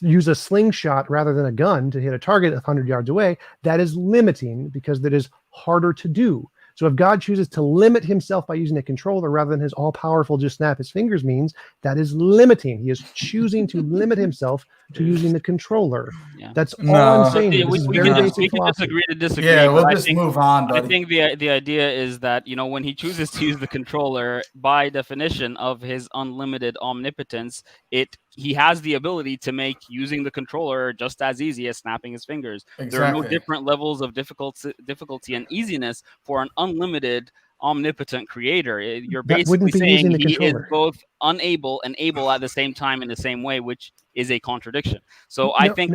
use a slingshot rather than a gun to hit a target 100 yards away, that is limiting because that is harder to do. So if God chooses to limit himself by using a controller rather than his all-powerful just snap his fingers means, that is limiting. He is choosing to limit himself to using the controller. Yeah. That's all No. I'm saying. We This is can very just basic philosophy. disagree to disagree. Yeah, but we'll I just think, move on, I buddy. think the idea is that when he chooses to use the controller, by definition of his unlimited omnipotence, it he has the ability to make using the controller just as easy as snapping his fingers. There are no Exactly. different levels of difficulty and easiness for an unlimited, omnipotent creator. You're That wouldn't basically be using saying the he is controller. both unable and able at the same time in the same way, which is a contradiction. So I think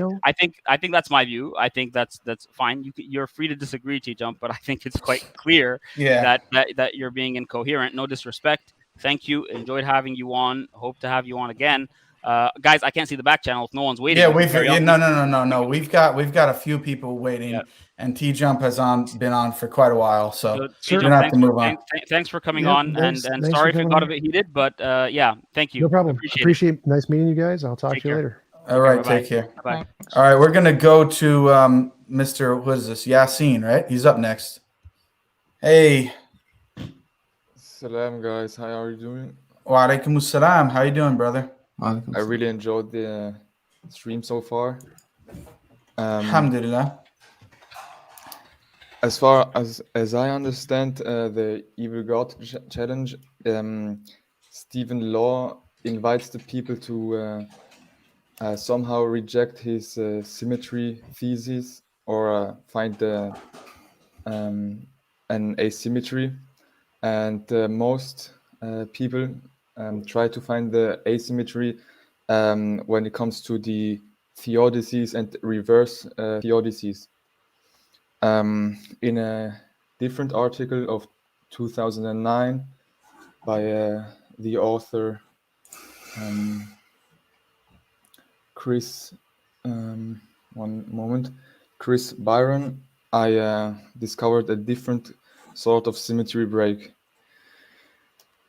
that's my view. I think that's fine. You're free to disagree, TJump, but I think it's quite clear Yeah. that you're being incoherent. No disrespect. Thank you. Enjoyed having you on. Hope to have you on again. Guys, I can't see the back channel. If no one's waiting, Yeah, no. We've got a few people waiting, Yeah. and TJump has been on for quite a while, so TJump, you're gonna have to move on. Thanks for coming Yep, on, thanks and for sorry if it coming got on. a bit heated, but yeah, thank you. No problem. Appreciate it. Nice meeting you guys. I'll talk Take to you care. later. All right, Bye-bye. take care. Bye. All right, we're gonna go to Mr. What is this? Yassin, right? He's up next. Hey. Salam, guys. How are you doing? Wa alaikum assalam. How you doing, brother? I really enjoyed the stream so far. Alhamdulillah. As far as I understand the Evil God challenge, Stephen Law invites the people to somehow reject his symmetry thesis or find an asymmetry, and most people try to find the asymmetry when it comes to the theodicies and reverse theodicies. In a different article of 2009 by the author Chris, Chris Byron, I discovered a different sort of symmetry break.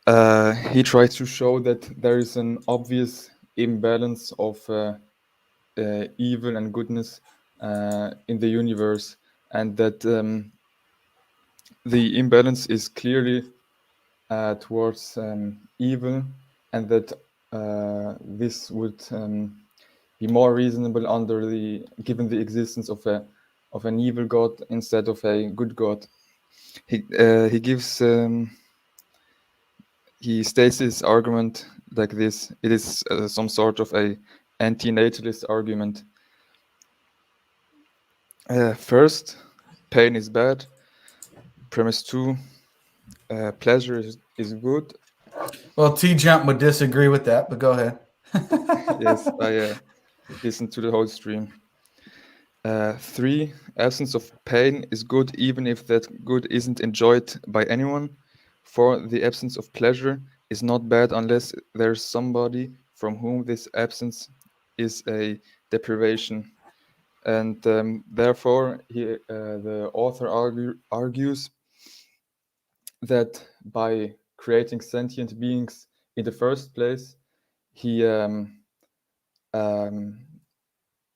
He tries to show that there is an obvious imbalance of evil and goodness in the universe, and that the imbalance is clearly towards evil, and that this would be more reasonable given the existence of an evil god instead of a good god. He states his argument like this: it is some sort of a anti-natalist argument. First, pain is bad. Premise 2, pleasure is good. Well, TJump would disagree with that, but go ahead. Yes, I listened to the whole stream. 3, absence of pain is good even if that good isn't enjoyed by anyone. 4, the absence of pleasure is not bad unless there's somebody from whom this absence is a deprivation. And therefore, the author argues that by creating sentient beings in the first place, he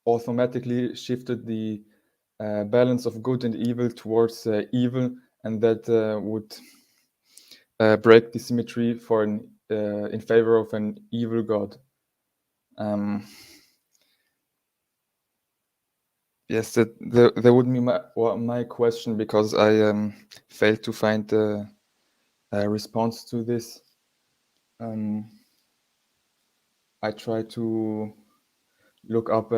automatically shifted the balance of good and evil towards evil, and that would break the symmetry in favor of an evil god. Yes, that would be my question, because I failed to find a response to this. I tried to look up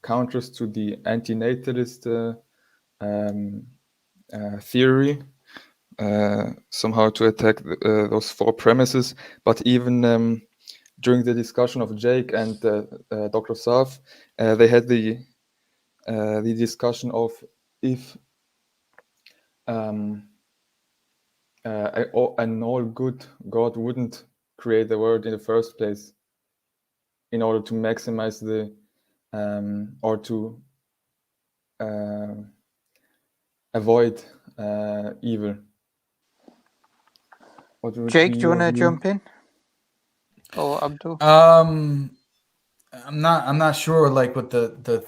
counters to the anti-natalist theory, somehow to attack those 4 premises. But even during the discussion of Jake and Dr. Saf, they had the discussion of if an all good God wouldn't create the world in the first place in order to maximize the or to avoid evil. Jake, do you want to jump in? Or Abdul? I'm not sure, like, what the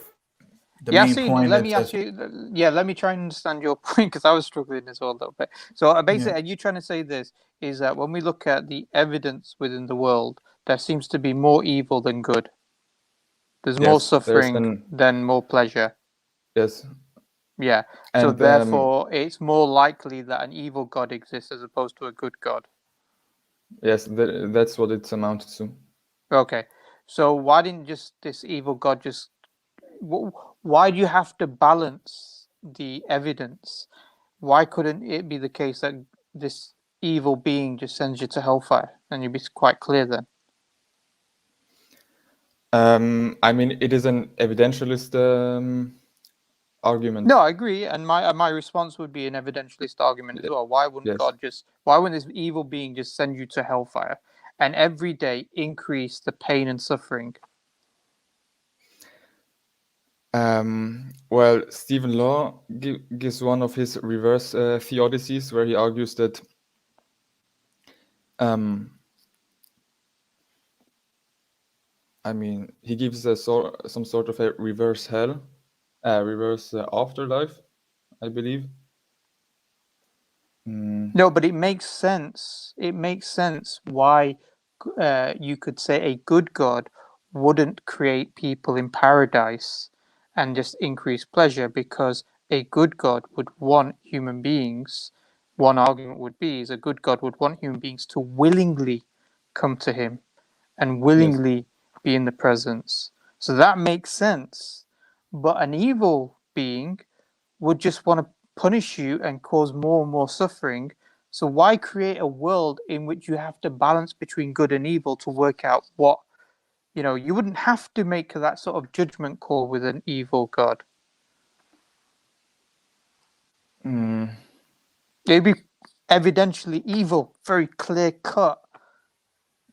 Yassin, main point. let me ask you. Yeah, let me try and understand your point, because I was struggling as well a little bit. So basically, are you trying to say this is that when we look at the evidence within the world, there seems to be more evil than good. There's more suffering than more pleasure. Yes. Yeah. So therefore, it's more likely that an evil god exists as opposed to a good god. Yes, that's what it's amounted to. Okay. So why didn't just this evil God just? Why do you have to balance the evidence? Why couldn't it be the case that this evil being just sends you to hellfire, and you'd be quite clear then? I mean, it is an evidentialist argument. No, I agree, and my response would be an evidentialist argument as well. Why wouldn't Yes. God just? Why wouldn't this evil being just send you to hellfire, and every day increase the pain and suffering? Well, Stephen Law gives one of his reverse theodicies where he argues that I mean, he gives some sort of a reverse hell, reverse afterlife, I believe. No, but it makes sense. It makes sense why you could say a good God wouldn't create people in paradise and just increase pleasure, because a good God would want human beings. One argument would be is a good God would want human beings to willingly come to him and willingly be in the presence. So that makes sense. But an evil being would just want to punish you and cause more and more suffering. So why create a world in which you have to balance between good and evil to work out what, you wouldn't have to make that sort of judgment call with an evil God. It'd be evidentially evil, very clear cut.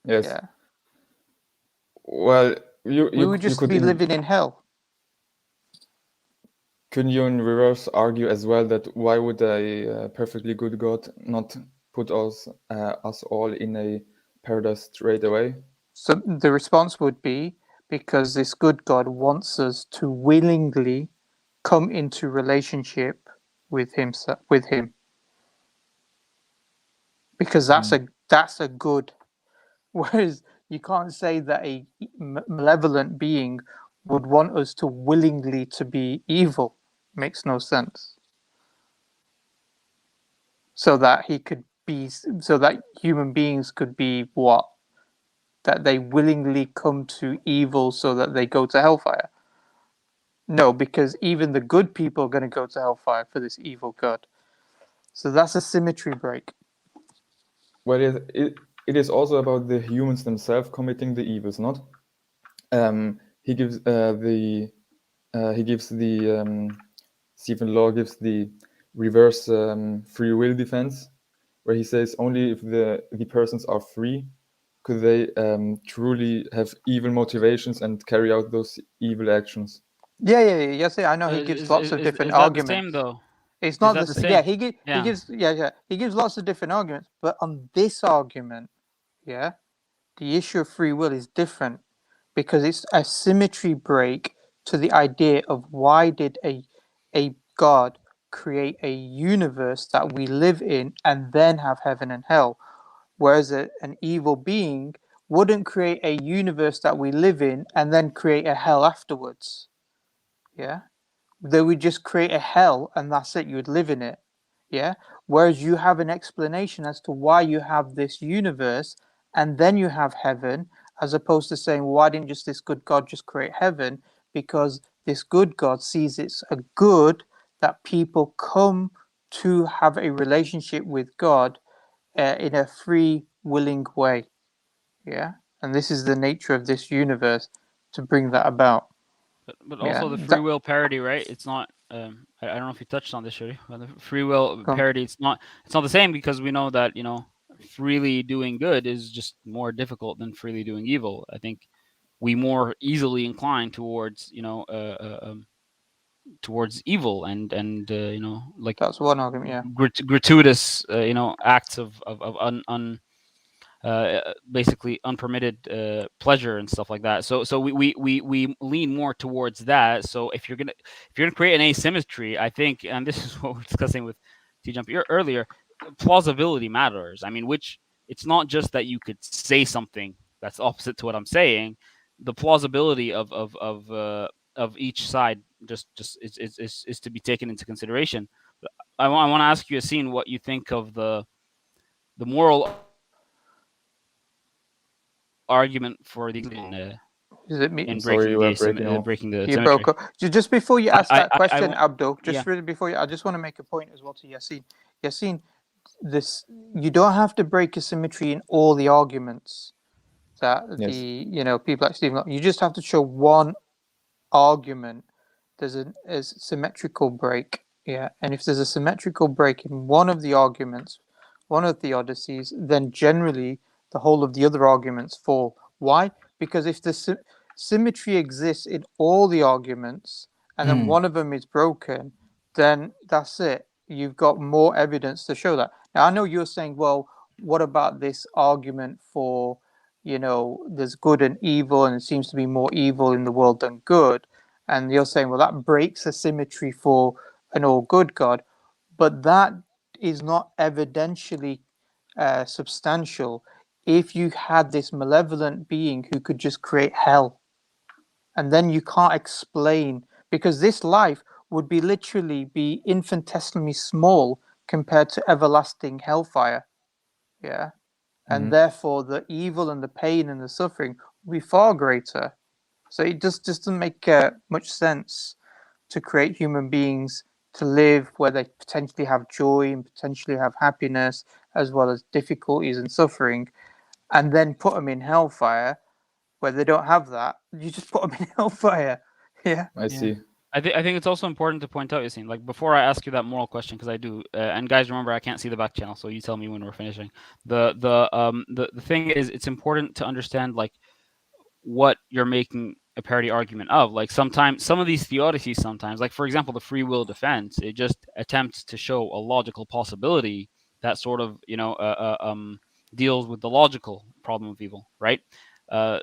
Yes. Yeah. Well, We would just be living in hell. Couldn't you in reverse argue as well that why would a perfectly good God not put us all in a paradise straight away? So the response would be because this good God wants us to willingly come into relationship with him, because that's a good. Whereas you can't say that a malevolent being would want us to willingly to be evil. Makes no sense. So that human beings could be what? That they willingly come to evil so that they go to hellfire. No, because even the good people are going to go to hellfire for this evil God. So that's a symmetry break. Well, it is also about the humans themselves committing the evils, not? He gives Stephen Law gives the reverse free will defense, where he says only if the persons are free could they truly have evil motivations and carry out those evil actions. Yes, I know he gives lots of different arguments. Is that the same though? It's not that the the same. same? He gives lots of different arguments, but on this argument, the issue of free will is different because it's a symmetry break to the idea of why did a God create a universe that we live in and then have heaven and hell, whereas an evil being wouldn't create a universe that we live in and then create a hell afterwards. Yeah, they would just create a hell and that's it. You would live in it. Yeah. Whereas you have an explanation as to why you have this universe and then you have heaven, as opposed to saying, why didn't just this good God just create heaven? Because this good God sees it's a good that people come to have a relationship with God in a free, willing way. Yeah. And this is the nature of this universe to bring that about. But also the free will parody, right? It's not. I don't know if you touched on this, Shuri. But the free will parody, it's not the same, because we know that freely doing good is just more difficult than freely doing evil. I think we more easily incline towards towards evil and like that's one argument. Yeah, gratuitous acts of basically unpermitted pleasure and stuff like that. So we lean more towards that. So if you're gonna create an asymmetry, I think, and this is what we're discussing with TJump earlier, plausibility matters. I mean, which it's not just that you could say something that's opposite to what I'm saying. The plausibility of each side just is to be taken into consideration. I want to ask you, Yassin, what you think of the moral argument for the Is it me? in Sorry, you were breaking off. breaking the You symmetry. broke up. Just before you ask that question, won't- Abdul, just yeah. really before you, I just want to make a point as well to Yassin. Yassin, this you don't have to break a symmetry in all the arguments that Yes. the people like Stephen. You just have to show one argument. There's a symmetrical break, yeah. And if there's a symmetrical break in one of the arguments, one of the theodicies, then generally the whole of the other arguments fall. Why? Because if the symmetry exists in all the arguments, and then one of them is broken, then that's it. You've got more evidence to show that. Now, I know you're saying, well, what about this argument for, there's good and evil, and it seems to be more evil in the world than good. And you're saying, well, that breaks a symmetry for an all good God. But that is not evidentially substantial if you had this malevolent being who could just create hell. And then you can't explain, because this life would be literally be infinitesimally small compared to everlasting hellfire. Yeah. And therefore the evil and the pain and the suffering will be far greater. So it just doesn't make much sense to create human beings to live where they potentially have joy and potentially have happiness, as well as difficulties and suffering, and then put them in hellfire where they don't have that. You just put them in hellfire. Yeah. I see. I think it's also important to point out, Yassin, like before I ask you that moral question, because I do, and guys, remember I can't see the back channel, so you tell me when we're finishing. The thing is, it's important to understand like what you're making a parity argument of. Like sometimes some of these theodicies, sometimes, like for example, the free will defense, it just attempts to show a logical possibility that sort of deals with the logical problem of evil, right?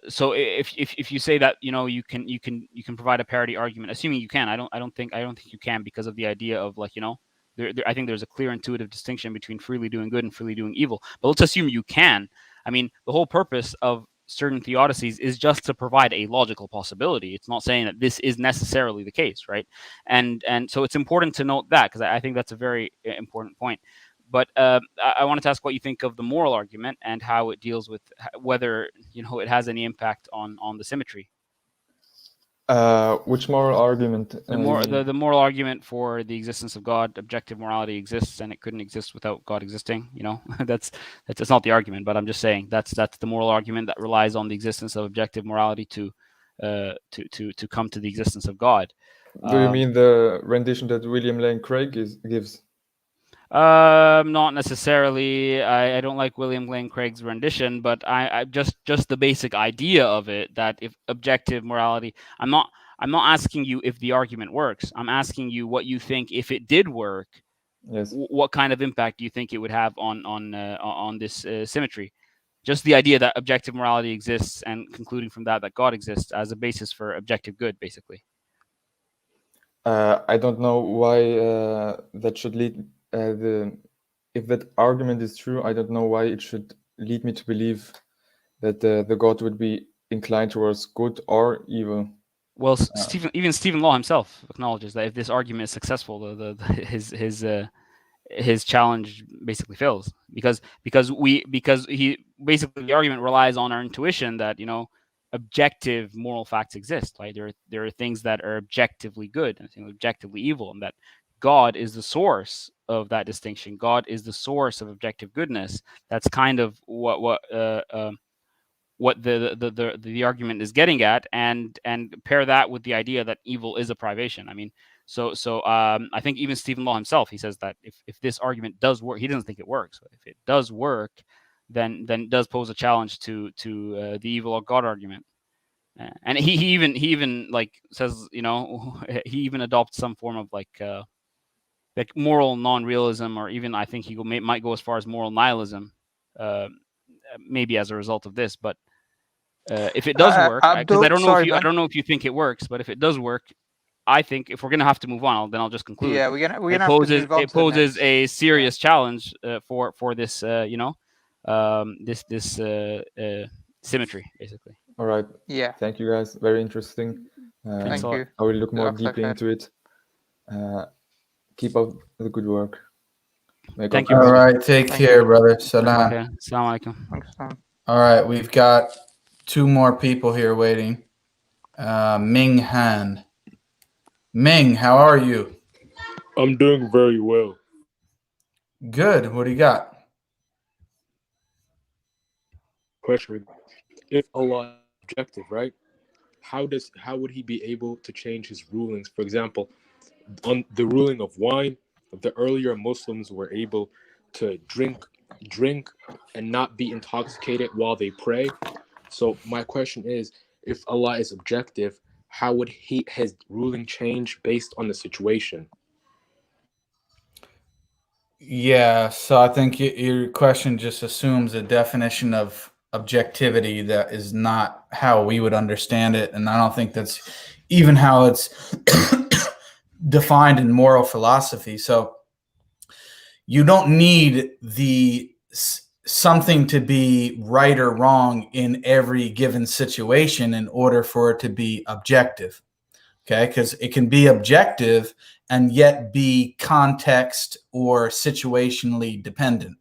So if you say that you can provide a parity argument, assuming you can, I don't think you can, because of the idea of like I think there's a clear intuitive distinction between freely doing good and freely doing evil. But let's assume you can. I mean, the whole purpose of certain theodicies is just to provide a logical possibility. It's not saying that this is necessarily the case, right? And so it's important to note that, because I think that's a very important point. But I wanted to ask what you think of the moral argument and how it deals with whether it has any impact on the symmetry. Which moral argument? The moral argument for the existence of God. Objective morality exists, and it couldn't exist without God existing. That's not the argument, but I'm just saying that's the moral argument that relies on the existence of objective morality to come to the existence of God. Do you mean the rendition that William Lane Craig gives? Not necessarily. I don't like William Lane Craig's rendition, but I just the basic idea of it, that if objective morality, I'm not asking you if the argument works. I'm asking you what you think if it did work. Yes. What kind of impact do you think it would have on this symmetry? Just the idea that objective morality exists, and concluding from that God exists as a basis for objective good, basically. I don't know why that should lead. If that argument is true, I don't know why it should lead me to believe that the God would be inclined towards good or evil. Well, even Stephen Law himself acknowledges that if this argument is successful, his challenge basically fails, because he basically, the argument relies on our intuition that objective moral facts exist. Right? There are things that are objectively good and things objectively evil, and that God is the source of that distinction. God is the source of objective goodness. That's kind of what the argument is getting at, and pair that with the idea that evil is a privation. I mean, so I think even Stephen Law himself, he says that if this argument does work, he doesn't think it works. But if it does work, then it does pose a challenge to the evil or God argument. And he even like says, he even adopts some form of like moral non-realism, or even I think he might go as far as moral nihilism, maybe as a result of this. But if it does work, because I don't know if you think it works, but if it does work, I think if we're gonna have to move on, then I'll just conclude. Yeah, we're gonna have to move on. It poses a serious challenge for this this symmetry, basically. All right. Yeah. Thank you, guys. Very interesting. Thank you. I will look more deeply into it. Keep up the good work. Thank you. All right. Take care, brother. Salam. Okay. Assalamu alaikum. Thanks, Sam. All right. We've got 2 more people here waiting. Ming Han. Ming, how are you? I'm doing very well. Good. What do you got? Question: if Allah is objective, right? How would he be able to change his rulings? For example, on the ruling of wine, the earlier Muslims were able to drink and not be intoxicated while they pray. So my question is, if Allah is objective, how would his ruling change based on the situation? Yeah, so I think your question just assumes a definition of objectivity that is not how we would understand it, and I don't think that's even how it's defined in moral philosophy. So you don't need something to be right or wrong in every given situation in order for it to be objective. Okay, because it can be objective and yet be context or situationally dependent.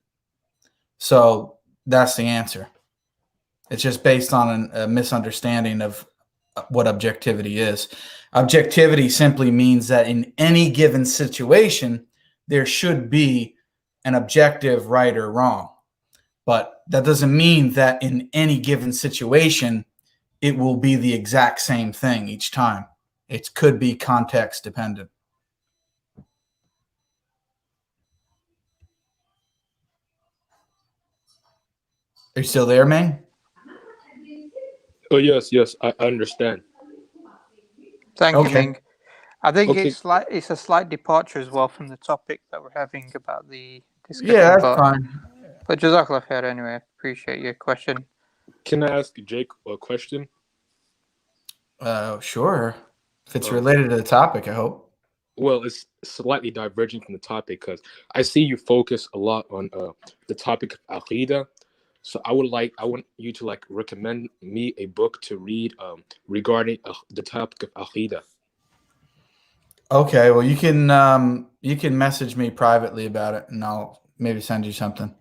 So that's the answer. It's just based on a misunderstanding of what objectivity is. Objectivity simply means that in any given situation, there should be an objective right or wrong. But that doesn't mean that in any given situation, it will be the exact same thing each time. It could be context dependent. Are you still there, Ming? Oh yes, I understand. Thank you, Okay. Ming. I think Okay. it's a slight departure as well from the topic that we're having about the discussion. Yeah, that's fine. But Jazakallah khair anyway. Appreciate your question. Can I ask Jake a question? Sure. If it's related to the topic, I hope. Well, it's slightly diverging from the topic because I see you focus a lot on the topic of Aqidah. So I want you to recommend me a book to read regarding the topic of Aqidah. Okay, well you can message me privately about it and I'll maybe send you something.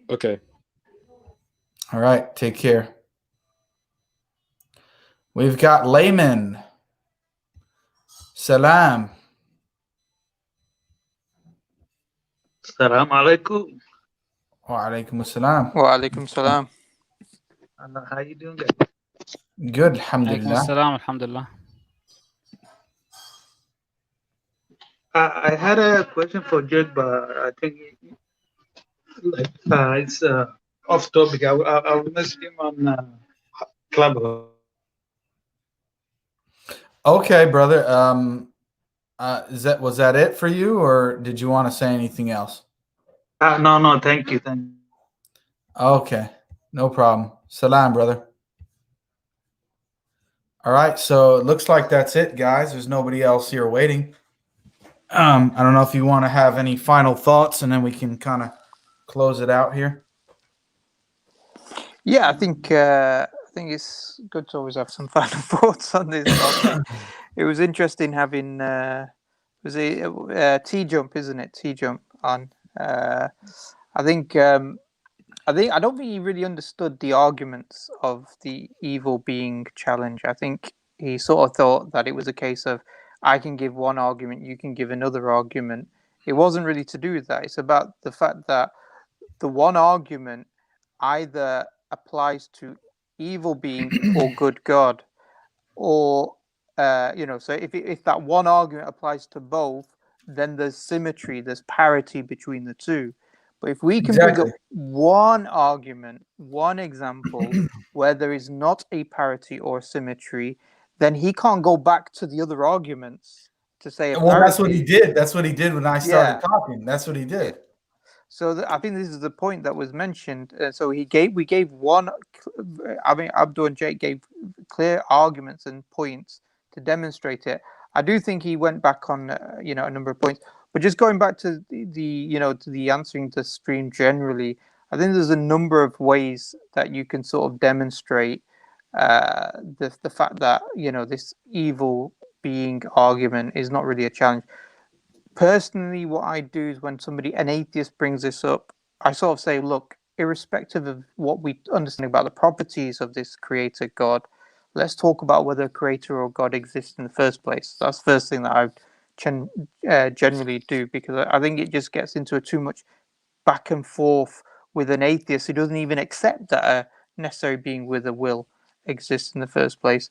Okay. All right, take care. We've got Layman. Salam. Assalamu alaikum. Wa alaikum assalam. Wa alaikum salam. How you doing, guys? Good, Alaikum alhamdulillah. assalam, alhamdulillah. I had a question for Jake, but I think it's off topic. I'll message him on Clubhouse. Okay, brother. Was that it for you, or did you want to say anything else? No, thank you. Okay, no problem. Salam, brother. All right, so it looks like that's it, guys. There's nobody else here waiting. I don't know if you want to have any final thoughts, and then we can kind of close it out here. Yeah, I think it's good to always have some final thoughts on this topic. It was interesting having was it TJump, isn't it? TJump on. I don't think he really understood the arguments of the evil being challenged. I think he sort of thought that it was a case of I can give one argument, you can give another argument. It wasn't really to do with that. It's about the fact that the one argument either applies to evil being or good God, or so if that one argument applies to both, then there's symmetry, there's parity between the two. But if we can bring up one argument, one example where there is not a parity or symmetry, then he can't go back to the other arguments to say a parity. That's what he did. That's what he did when I started talking. That's what he did. So I think this is the point that was mentioned. So we gave one. I mean, Abdul and Jake gave clear arguments and points to demonstrate it. I do think he went back on a number of points, but just going back to the answering the stream generally, I think there's a number of ways that you can sort of demonstrate the fact that this evil being argument is not really a challenge. Personally, what I do is when an atheist brings this up, I sort of say, look, irrespective of what we understand about the properties of this creator God, let's talk about whether a creator or God exists in the first place. That's the first thing that I generally do, because I think it just gets into too much back and forth with an atheist who doesn't even accept that a necessary being with a will exists in the first place.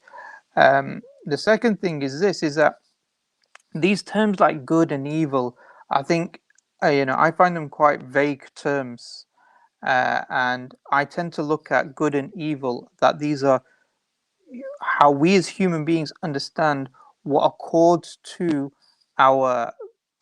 The second thing is this: is that these terms like good and evil, I think, I find them quite vague terms, and I tend to look at good and evil, that these are how we as human beings understand what accords to our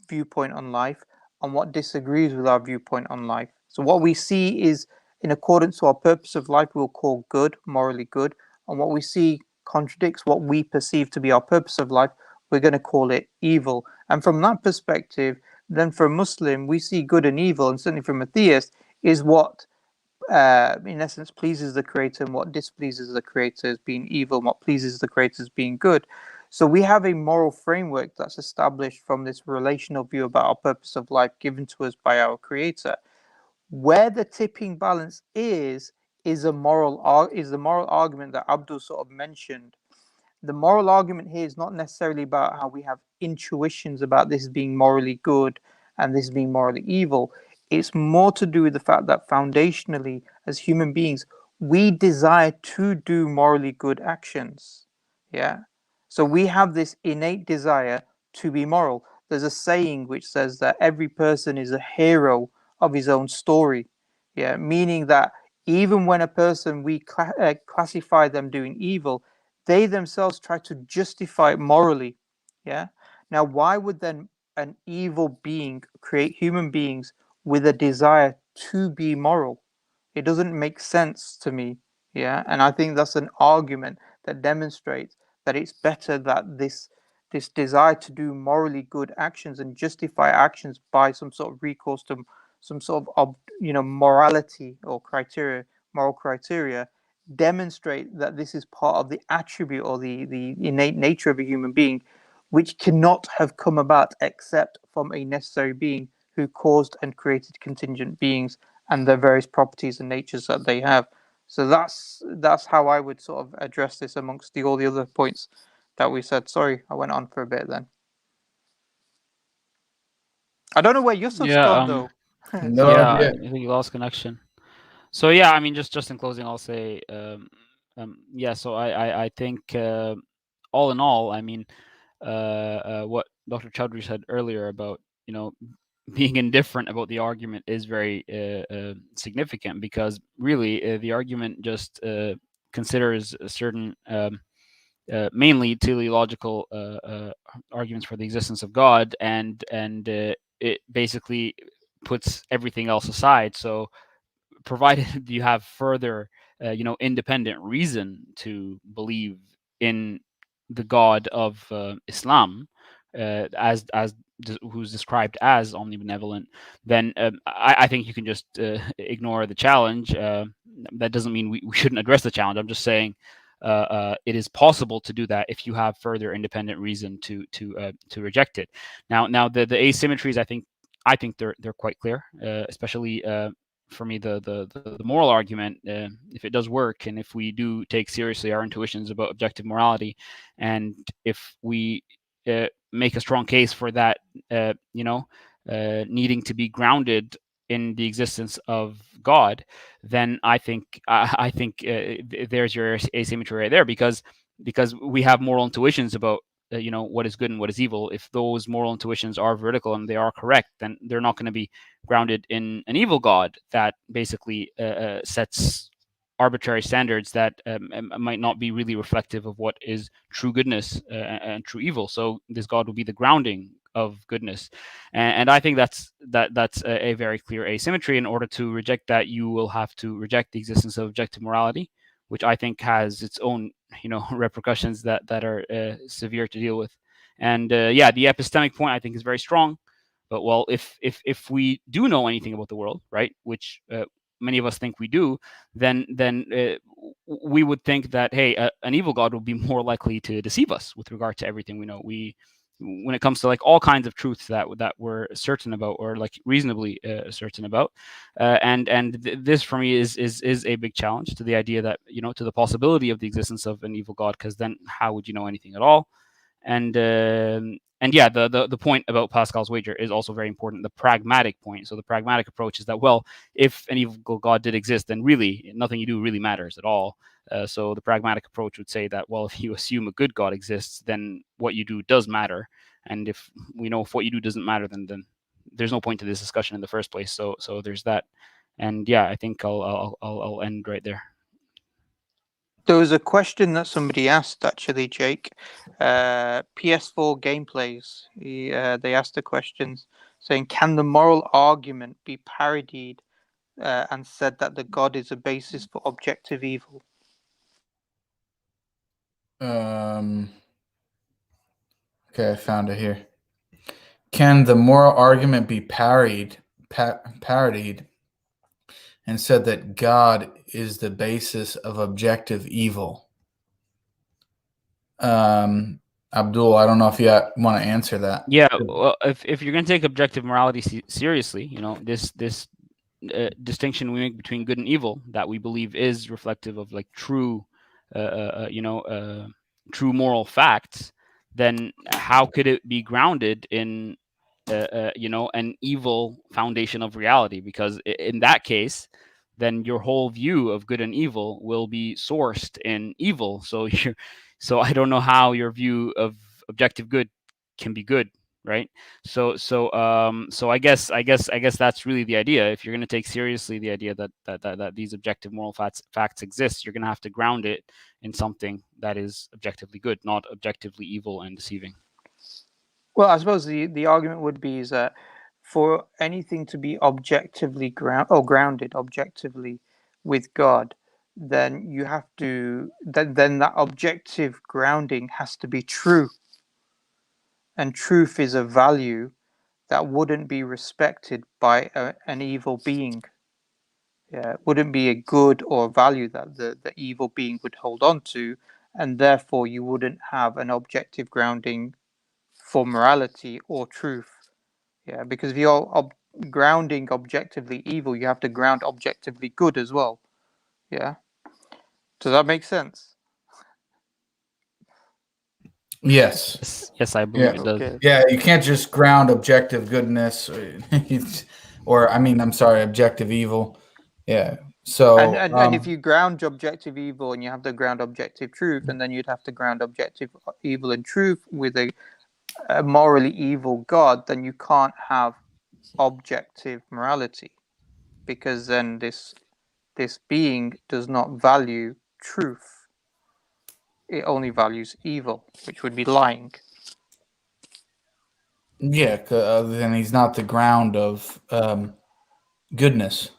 viewpoint on life and what disagrees with our viewpoint on life. So what we see is in accordance to our purpose of life, we'll call good, morally good, and what we see contradicts what we perceive to be our purpose of life, we're going to call it evil. And from that perspective, then for a Muslim, we see good and evil, and certainly from a theist, is what in essence pleases the creator and what displeases the creator as being evil, and what pleases the creator as being good. So we have a moral framework that's established from this relational view about our purpose of life given to us by our creator. Where the tipping balance is the moral argument that Abdul sort of mentioned. The moral argument here is not necessarily about how we have intuitions about this being morally good and this being morally evil. It's more to do with the fact that foundationally, as human beings, we desire to do morally good actions. Yeah. So we have this innate desire to be moral. There's a saying which says that every person is a hero of his own story. Yeah. Meaning that even when a person we classify them doing evil, they themselves try to justify it morally. Yeah. Now, why would then an evil being create human beings with a desire to be moral? It doesn't make sense to me. Yeah. And I think that's an argument that demonstrates that it's better that this desire to do morally good actions and justify actions by some sort of recourse to some sort of morality or moral criteria, demonstrate that this is part of the attribute or the innate nature of a human being, which cannot have come about except from a necessary being who caused and created contingent beings and their various properties and natures that they have. So that's how I would sort of address this amongst all the other points that we said. Sorry, I went on for a bit then. I don't know where Yusuf's gone though. No Yeah, idea. I think you lost connection. So yeah, I mean, just in closing, I'll say, yeah. So I think all in all, I mean, what Dr. Chowdhury said earlier about being indifferent about the argument is very significant, because really the argument just considers a certain mainly teleological arguments for the existence of God, and it basically puts everything else aside. So provided you have further independent reason to believe in the God of Islam, as who's described as omnibenevolent, then I think you can just ignore the challenge. That doesn't mean we shouldn't address the challenge. I'm just saying it is possible to do that if you have further independent reason to reject it. Now the asymmetries, I think they're quite clear, especially for me the moral argument. If it does work, and if we do take seriously our intuitions about objective morality, and if we make a strong case for that, needing to be grounded in the existence of God, then I think there's your asymmetry right there, because we have moral intuitions about what is good and what is evil. If those moral intuitions are vertical and they are correct, then they're not going to be grounded in an evil God that basically sets arbitrary standards that might not be really reflective of what is true goodness and true evil. So this God will be the grounding of goodness, and I think that's a very clear asymmetry. In order to reject that, you will have to reject the existence of objective morality, which I think has its own repercussions that are severe to deal with. And yeah, the epistemic point I think is very strong. But well, if we do know anything about the world, right, which many of us think we do, then we would think that, hey, an evil God would be more likely to deceive us with regard to everything we know. We when it comes to like all kinds of truths that we're certain about, or like reasonably certain about, this for me is a big challenge to the idea that, you know, to the possibility of the existence of an evil God, because then how would you know anything at all? And yeah, the point about Pascal's wager is also very important, the pragmatic point. So the pragmatic approach is that, well, if an evil God did exist, then really nothing you do really matters at all. So the pragmatic approach would say that, well, if you assume a good God exists, then what you do does matter. And if we know if what you do doesn't matter, then there's no point to this discussion in the first place. So there's that. And yeah, I think I'll end right there. There was a question that somebody asked, actually, Jake. PS4 gameplays. They asked a question saying, "Can the moral argument be parodied and said that the God is a basis for objective evil?" Okay, I found it here. Can the moral argument be parodied and said that God is the basis of objective evil? Abdul, I don't know if you want to answer that. Yeah, well, if you're going to take objective morality seriously, you know, this distinction we make between good and evil that we believe is reflective of like true, true moral facts, then how could it be grounded in, an evil foundation of reality? Because in that case, then your whole view of good and evil will be sourced in evil. So I don't know how your view of objective good can be good, right? So I guess that's really the idea. If you're going to take seriously the idea that these objective moral facts exist, you're going to have to ground it in something that is objectively good, not objectively evil and deceiving. Well, I suppose the argument would be is that for anything to be objectively grounded objectively with God, then you have to then that objective grounding has to be true. And truth is a value that wouldn't be respected by an evil being. Yeah, it wouldn't be a good or a value that the evil being would hold on to, and therefore you wouldn't have an objective grounding for morality or truth. Yeah, because if you're grounding objectively evil, you have to ground objectively good as well. Yeah. Does that make sense? Yes. Yes, I believe it does. Okay. Yeah, you can't just ground objective goodness or objective evil. Yeah. So and if you ground objective evil and you have to ground objective truth, and then you'd have to ground objective evil and truth with a morally evil God, then you can't have objective morality, because then this being does not value truth. It only values evil, which would be lying. yeah, then he's not the ground of goodness.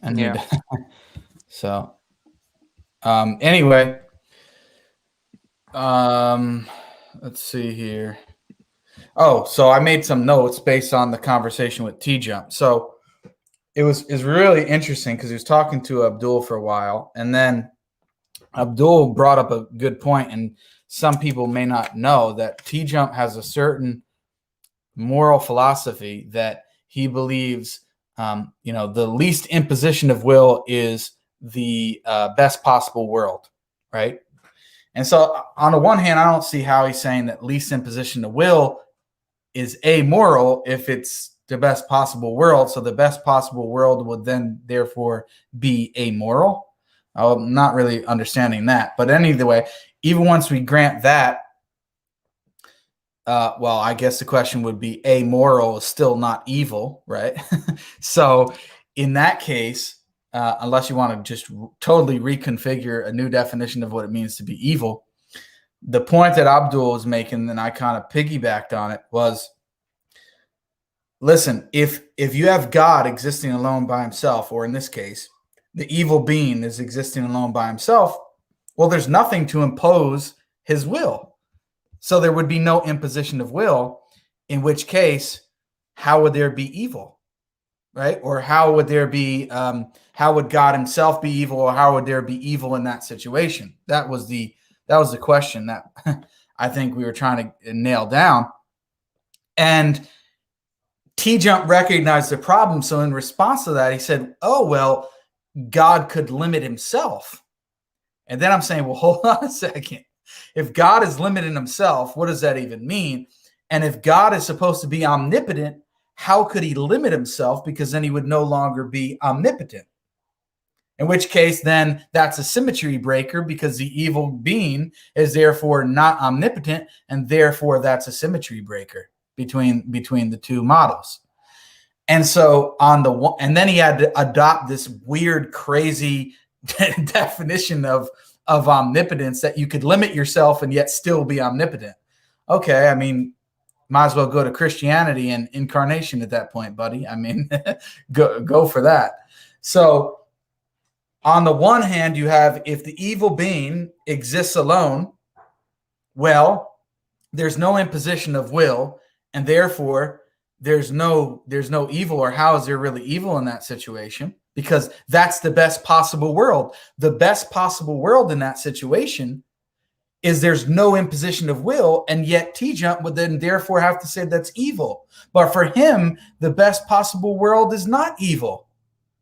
And Yeah. so anyway, let's see here. Oh, so I made some notes based on the conversation with TJump. So it was really interesting because he was talking to Abdul for a while, and then Abdul brought up a good point, and some people may not know that TJump has a certain moral philosophy that he believes, the least imposition of will is the best possible world, right? And so on the one hand, I don't see how he's saying that least imposition of will is amoral if it's the best possible world. So the best possible world would then therefore be amoral. I'm not really understanding that. But anyway, even once we grant that, well, I guess the question would be amoral is still not evil, right? So in that case, unless you want to just totally reconfigure a new definition of what it means to be evil, the point that Abdul was making, and I kind of piggybacked on it, was, listen, if you have God existing alone by himself, or in this case, the evil being is existing alone by himself, well, there's nothing to impose his will. So there would be no imposition of will, in which case, how would there be evil, right? Or how would there be, how would God himself be evil, or how would there be evil in that situation? That was the question that I think we were trying to nail down. And TJump recognized the problem. So in response to that, he said, oh, well, God could limit himself. And then I'm saying, well, hold on a second. If God is limiting himself, what does that even mean? And if God is supposed to be omnipotent, how could he limit himself? Because then he would no longer be omnipotent. In which case, then that's a symmetry breaker, because the evil being is therefore not omnipotent, and therefore that's a symmetry breaker between the two models. And so on the one, and then he had to adopt this weird, crazy definition of omnipotence, that you could limit yourself and yet still be omnipotent. Okay, I mean, might as well go to Christianity and incarnation at that point, buddy. I mean, go for that. So on the one hand, you have, if the evil being exists alone, well, there's no imposition of will, and therefore there's no evil. Or how is there really evil in that situation? Because that's the best possible world. The best possible world in that situation is there's no imposition of will, and yet TJump would then therefore have to say that's evil. But for him, the best possible world is not evil.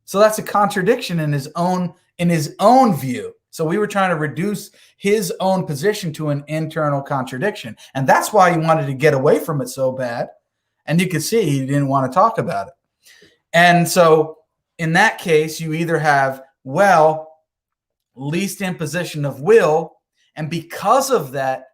So that's a contradiction in his own view. So we were trying to reduce his own position to an internal contradiction. And that's why he wanted to get away from it so bad. And you could see he didn't want to talk about it. And so in that case, you either have, well, least imposition of will, and because of that,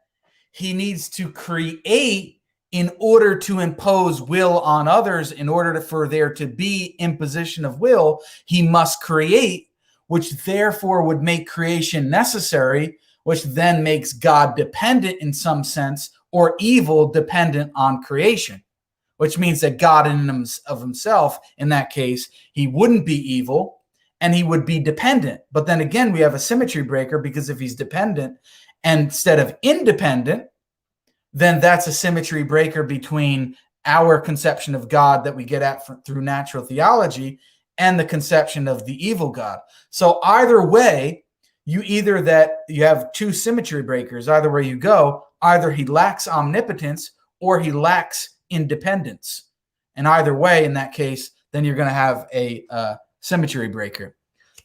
he needs to create in order to impose will on others. In order for there to be imposition of will, he must create, which therefore would make creation necessary, which then makes God dependent in some sense, or evil dependent on creation, which means that God in of himself, in that case, he wouldn't be evil and he would be dependent. But then again, we have a symmetry breaker, because if he's dependent instead of independent, then that's a symmetry breaker between our conception of God that we get at through natural theology and the conception of the evil God. So either way, you have two symmetry breakers. Either way you go, either he lacks omnipotence or he lacks independence. And either way, in that case, then you're going to have a symmetry breaker.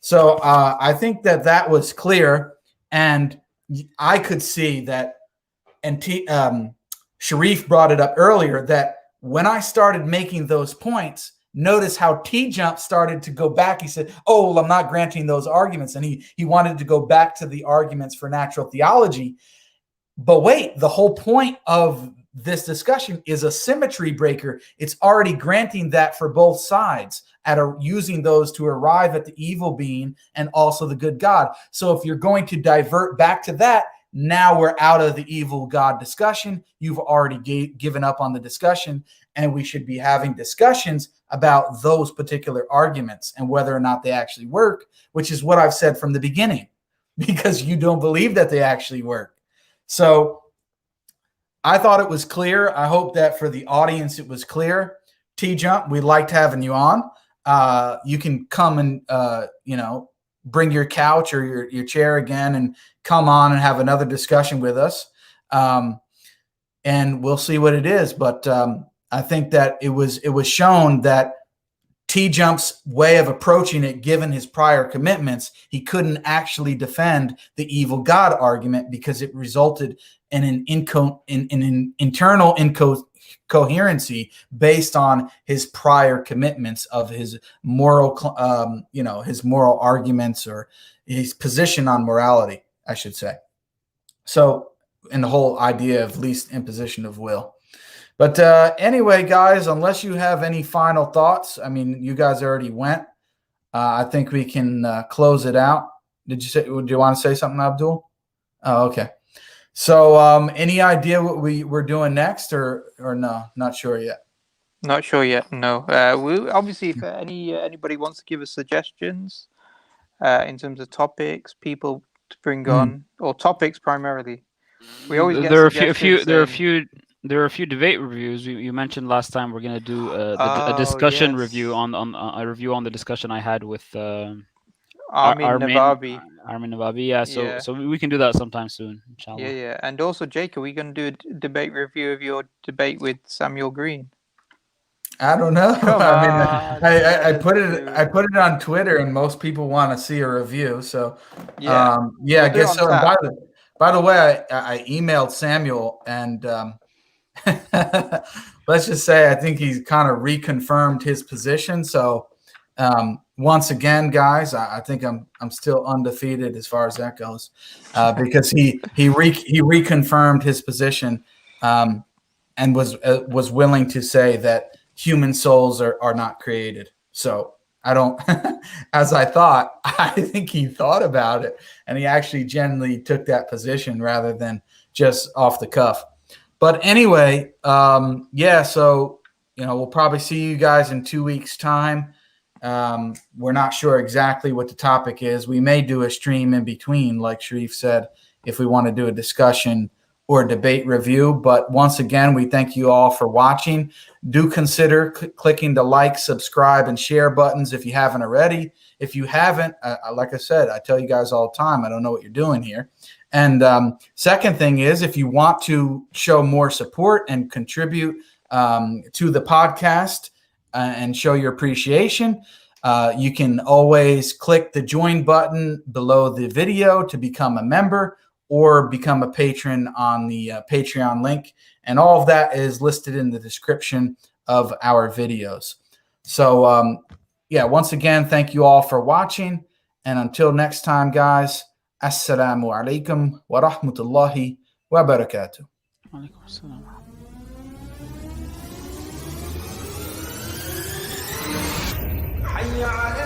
So I think that was clear, and I could see that, and Sharif brought it up earlier, that when I started making those points, notice how TJump started to go back. He said, oh, well, I'm not granting those arguments. And he wanted to go back to the arguments for natural theology. But wait, the whole point of this discussion is a symmetry breaker. It's already granting that for both sides, using those to arrive at the evil being and also the good God. So if you're going to divert back to that, now we're out of the evil God discussion. You've already given up on the discussion, and we should be having discussions about those particular arguments and whether or not they actually work, which is what I've said from the beginning, because you don't believe that they actually work. So I thought it was clear. I hope that for the audience it was clear. TJump, we liked having you on. You can come and bring your couch or your chair again and come on and have another discussion with us. And we'll see what it is. But I think that it was shown that TJump's way of approaching it, given his prior commitments, he couldn't actually defend the evil God argument, because it resulted in an internal incoherency based on his prior commitments of his moral, his moral arguments, or his position on morality, I should say. So, and the whole idea of least imposition of will. But anyway, guys, unless you have any final thoughts, I mean, you guys already went. I think we can close it out. Do you want to say something, Abdul? Oh, okay. So any idea what we're doing next, or no? Not sure yet. Not sure yet, no. We obviously, if anybody wants to give us suggestions in terms of topics, people to bring on, or topics primarily, we always get suggestions. There are a few debate reviews. You mentioned last time we're going to do a discussion review on a review on the discussion I had with Armin Navabi. Armin Nababi. Yeah, so we can do that sometime soon, inshallah. Yeah. And also, Jake, are we going to do a debate review of your debate with Samuel Green? I don't know. Come I mean, on, I put let's it do I put it on Twitter, and most people want to see a review. So Yeah. I We'll do it guess on so. And tap. by the way, I emailed Samuel, and let's just say I think he's kind of reconfirmed his position. So once again, guys, I think I'm still undefeated as far as that goes, because he reconfirmed his position, and was willing to say that human souls are not created. So I don't, as I thought, I think he thought about it, and he actually genuinely took that position rather than just off the cuff. But anyway, so, we'll probably see you guys in 2 weeks' time. We're not sure exactly what the topic is. We may do a stream in between, like Sharif said, if we want to do a discussion or a debate review. But once again, we thank you all for watching. Do consider clicking the like, subscribe, and share buttons if you haven't already. If you haven't, like I said, I tell you guys all the time, I don't know what you're doing here. And second thing is, if you want to show more support and contribute to the podcast and show your appreciation, you can always click the join button below the video to become a member or become a patron on the Patreon link. And all of that is listed in the description of our videos. So, once again, thank you all for watching. And until next time, guys, Assalamu alaikum wa rahmatullahi wa barakatuh. Alaikum assalam. حي على